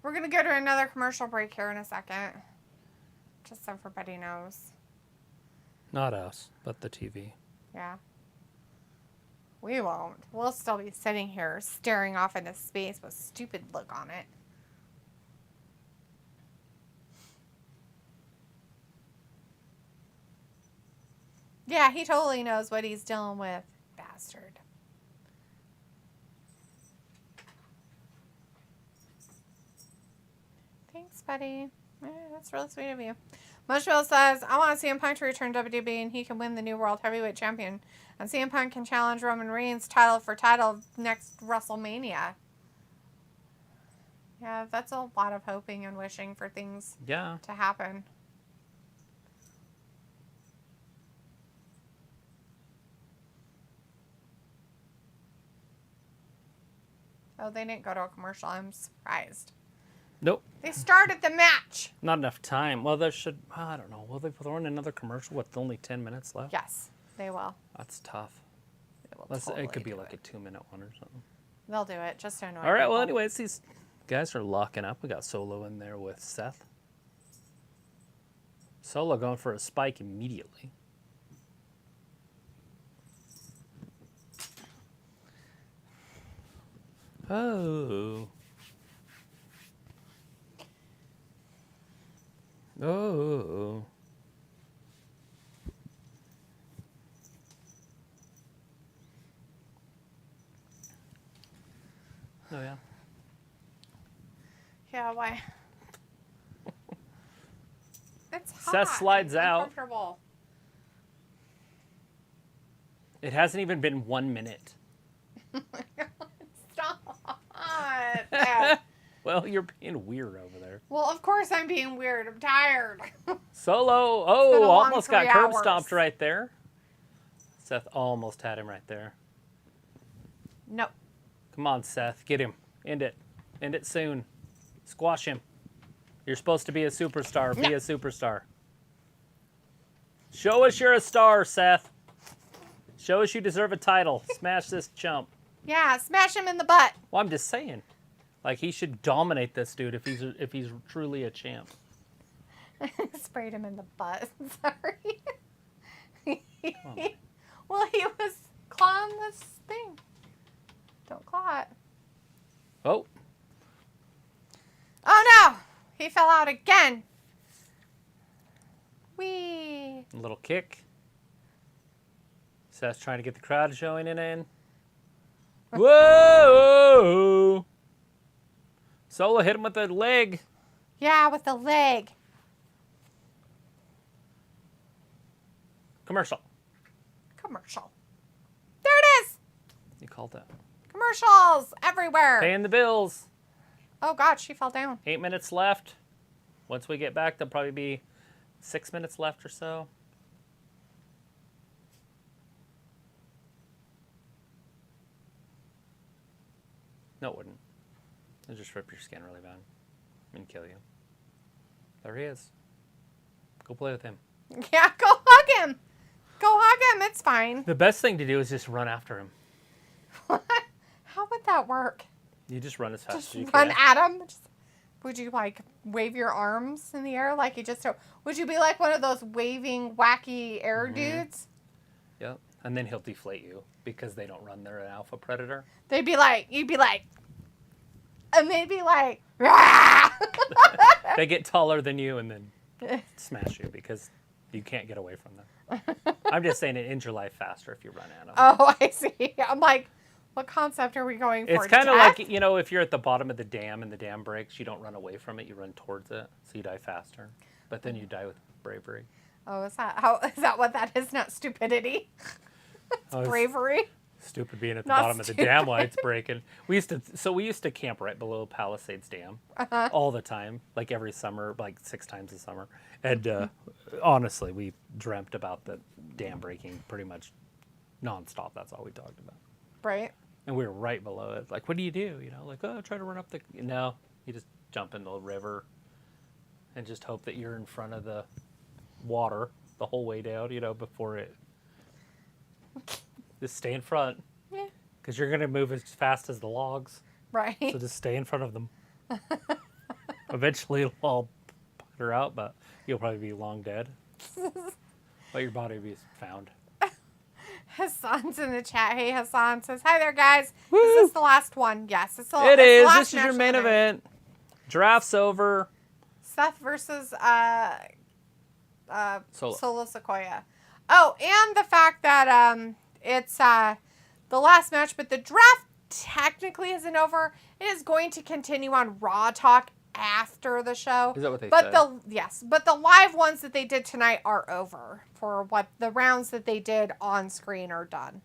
We're going to go to another commercial break here in a second. Just so everybody knows. Not us, but the TV. Yeah. We won't. We'll still be sitting here staring off into space with a stupid look on it. Yeah, he totally knows what he's dealing with. Bastard. Thanks, buddy. That's really sweet of you. Mushville says, I want CM Punk to return to WWE and he can win the new World Heavyweight Champion. And CM Punk can challenge Roman Reigns title for title next WrestleMania. Yeah, that's a lot of hoping and wishing for things to happen. Oh, they didn't go to a commercial. I'm surprised. Nope. They started the match. Not enough time. Well, there should... I don't know. Will they throw in another commercial with only 10 minutes left? Yes, they will. That's tough. Totally it could be like a 2-minute one or something. They'll do it just to annoy All right, people. well, anyways, these guys are locking up. We got Solo in there with Seth. Solo going for a spike immediately. Oh. Oh. Oh, yeah. Yeah, why? It's hot. Seth slides it's out. Uncomfortable. It hasn't even been 1 minute. Stop. Well, you're being weird over there. Well, of course I'm being weird. I'm tired. Solo, been a long almost got 3 curb hours. stomped right there. Seth almost had him right there. No. Come on, Seth. Get him. End it. End it soon. Squash him. You're supposed to be a superstar. Be a superstar. Show us you're a star, Seth. Show us you deserve a title. Smash this chump. Yeah, smash him in the butt. Well, I'm just saying. Like, he should dominate this dude if he's truly a champ. Sprayed him in the butt. Sorry. Oh. Well, he was clawing this thing. Don't claw it. Oh. Oh no! He fell out again. Whee! A little kick. Seth's trying to get the crowd joining in. Whoa! Solo hit him with the leg. Yeah, with the leg. Commercial. Commercial. There it is! You called that. Commercials everywhere. Paying the bills. Oh God, she fell down. 8 minutes left. Once we get back, there'll probably be 6 minutes left or so. No, it wouldn't. It'll just rip your skin really bad and kill you. There he is. Go play with him. Yeah, go hug him. Go hug him. It's fine. The best thing to do is just run after him. How would that work? You just run as fast Just as you run can. at him? Would you like wave your arms in the air like you just don't? Would you be like one of those waving wacky air dudes? Yep. And then he'll deflate you because they don't run. They're an alpha predator. You'd be like, and they'd be like, Rah! They get taller than you and then smash you because you can't get away from them. I'm just saying it ends your life faster if you run at them. Oh, I see. I'm like, what concept are we going for? It's kind of Death? like, you know, if you're at the bottom of the dam and the dam breaks, you don't run away from it, you run towards it, so you die faster. But then you die with bravery. Oh, is that what that is? Not stupidity. It's it's bravery. Stupid being at the Not bottom of the dam while it's breaking. We used to camp right below Palisades Dam all the time, like every summer, like 6 times a summer. And honestly, we dreamt about the dam breaking pretty much nonstop. That's all we talked about. Right. And we were right below it. Like, what do? You know, like, oh, try to run up the... No, you just jump in the river and just hope that you're in front of the water the whole way down, you know, before it... Just stay in front. Yeah. Because you're going to move as fast as the logs. Right. So just stay in front of them. Eventually it'll all putter out, but you'll probably be long dead. But your body will be found. Hassan's in the chat. Hey, Hassan says, hi there, guys. Woo! Is this the last one? Yes. It's the It is. last This is your match of main the night. event. Draft's over. Seth versus Solo. Solo Sequoia. Oh, and the fact that it's the last match, but the draft technically isn't over. It is going to continue on Raw Talk after the show. Is that what they but said? But the live ones that they did tonight are over. For what the rounds that they did on screen are done.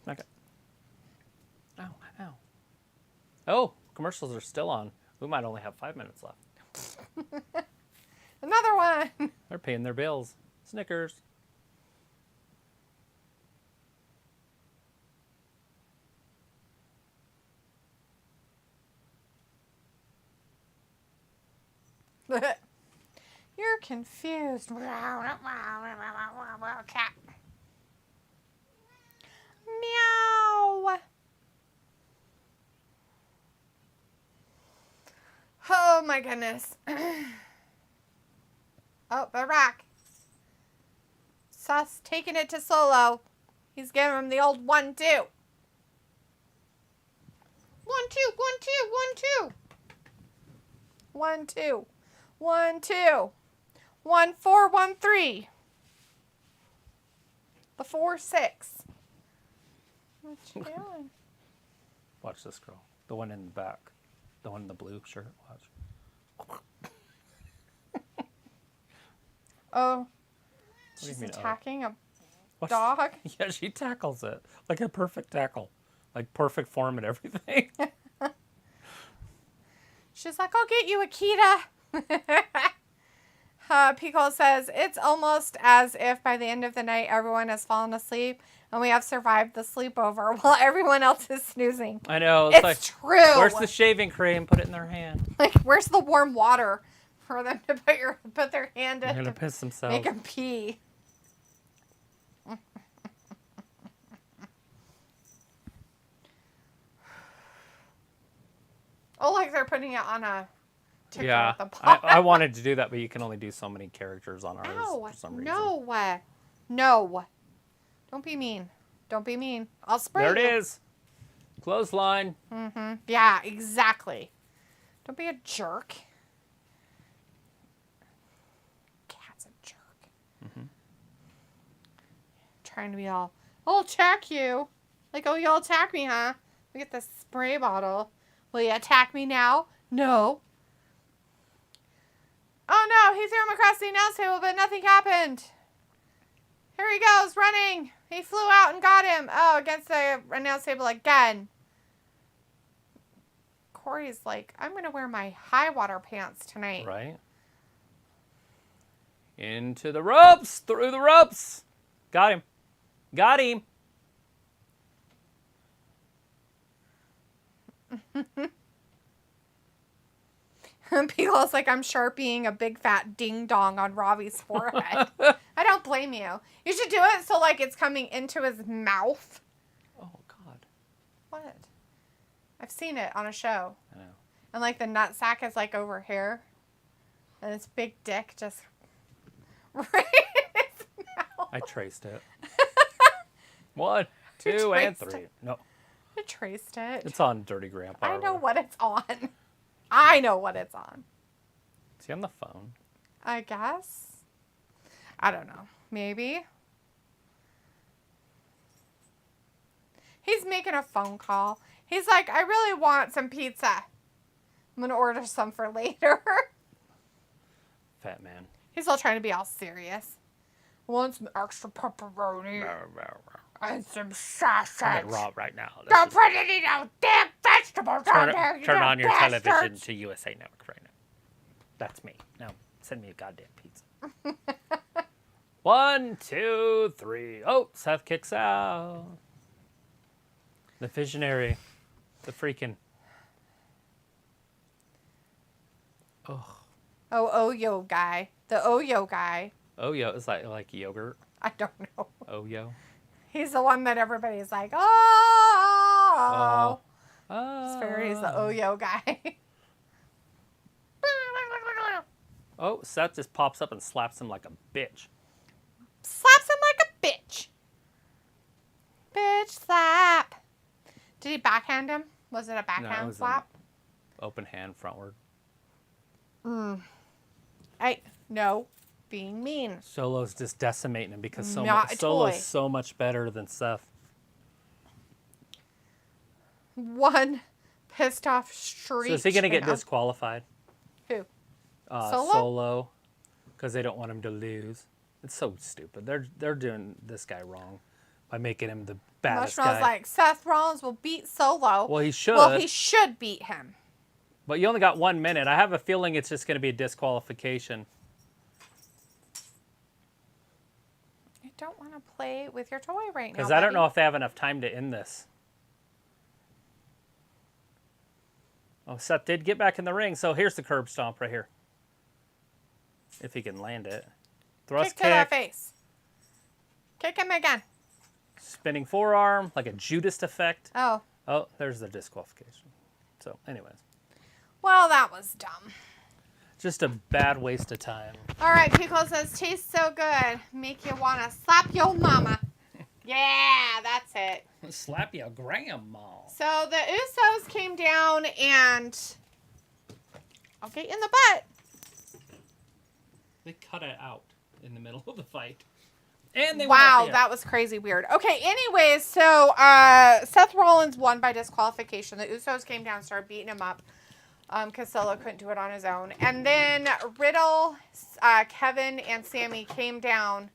Okay. Ow, ow. Oh, commercials are still on. We might only have 5 minutes left. Another one. They're paying their bills. Snickers. You're confused. Cat. Meow. Oh my goodness. Oh, Barack. Seth's taking it to Solo. He's giving him the old 1-2. 1-2, 1-2, 1-2. 1-2. 1-4, 1-3. The 4-6. What you doing? Watch this girl. The one in the back. The one in the blue shirt. Watch. Oh, What do you she's mean, oh? attacking a What? dog. Yeah, she tackles it. Like a perfect tackle. Like perfect form and everything. She's like, I'll get you, Akita. Pico says, it's almost as if by the end of the night, everyone has fallen asleep and we have survived the sleepover while everyone else is snoozing. I know. It's like, true. where's the shaving cream? Put it in their hand. Like, where's the warm water for them to put their hand They're in going to to piss themselves. make them pee? Oh, like they're putting it on a ticker Yeah. at the bottom. I wanted to do that, but you can only do so many characters on ours Ow, for some reason. no. Don't be mean. Don't be mean. I'll spray There it you. is. Clothesline. Mm-hmm. Yeah, exactly. Don't be a jerk. Cat's a jerk. Mm-hmm. Trying to be all, I'll attack you. Like, oh, you'll attack me, huh? Look at this spray bottle. Will you attack me now? No. Oh no, he threw him across the announce table, but nothing happened. Here he goes, running. He flew out and got him. Oh, against the announce table again. Corey's like, I'm going to wear my high water pants tonight. Right. Into the ropes. Through the ropes. Got him. Got him. Pico's like, I'm sharpieing a big fat ding dong on Robbie's forehead. I don't blame you. You should do it so like it's coming into his mouth. Oh God. What? I've seen it on a show. I know. And like the nut sack is like over here. And his big dick just right in his mouth. I traced it. 1, 2, and 3. No. I traced it. It's on Dirty Grandpa. I know what it's on. I know what it's on. Is he on the phone? I guess. I don't know. Maybe. He's making a phone call. He's like, I really want some pizza. I'm going to order some for later. Fat man. He's still trying to be all serious. I want some extra pepperoni. And some sausage. I'm at Raw right now. Don't put any no damn vegetables on there. You Turn on your bastards. television to USA Network right now. That's me. Now send me a goddamn pizza. 1, 2, 3. Oh, Seth kicks out. The visionary. The freaking. Oh. Oh, yo guy. The yo guy. Oh, yo. Is that like yogurt? I don't know. Oh, yo. He's the one that everybody's like, oh. He's the yo guy. Oh, Seth just pops up and slaps him like a bitch. Slaps him like a bitch. Bitch slap. Did he backhand him? Was it a backhand slap? Open hand frontward. No. Being mean. Solo's just decimating him because Solo's so much better than Seth. One pissed off street. So is he going to get disqualified? Who? Solo, because they don't want him to lose. It's so stupid. They're doing this guy wrong by making him the baddest Marshmallow's guy. like, Seth Rollins will beat Solo. Well, he should. Well, he should beat him. But you only got 1 minute. I have a feeling it's just going to be a disqualification. I don't want to play with your toy right now. Because I don't know if they have enough time to end this. Oh, Seth did get back in the ring, so here's the curb stomp right here. If he can land it. Thrust kick to the face. Kick him again. Spinning forearm, like a Judas effect. Oh. Oh, there's the disqualification. So, anyways. Well, that was dumb. Just a bad waste of time. All right, Pico says, tastes so good. Make you want to slap your mama. Yeah, that's it. Slap your grandma. So the Usos came down and I'll get you in the butt. They cut it out in the middle of the fight. And they wow, that was crazy weird. Okay, anyways, so Seth Rollins won by disqualification. The Usos came down and started beating him up because Solo couldn't do it on his own. And then Riddle, Kevin, and Sammy came down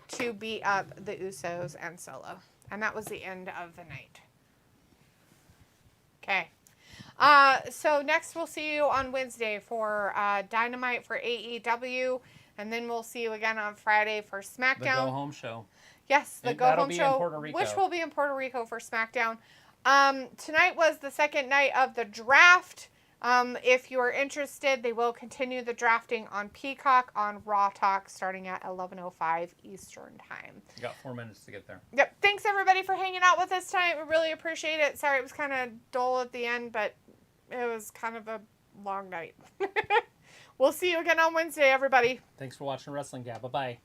to beat up the Usos and Solo. And that was the end of the night. Okay. So next we'll see you on Wednesday for Dynamite for AEW. And then we'll see you again on Friday for SmackDown. The Go Home Show. Yes, the Go Home Show, in Puerto Rico. Which will be in Puerto Rico for SmackDown. Tonight was the second night of the draft. If you are interested, they will continue the drafting on Peacock on Raw Talk starting at 11:05 Eastern Time. You got 4 minutes to get there. Yep. Thanks, everybody, for hanging out with us tonight. We really appreciate it. Sorry it was kind of dull at the end, but it was kind of a long night. We'll see you again on Wednesday, everybody. Thanks for watching Wrestling Gab. Bye-bye.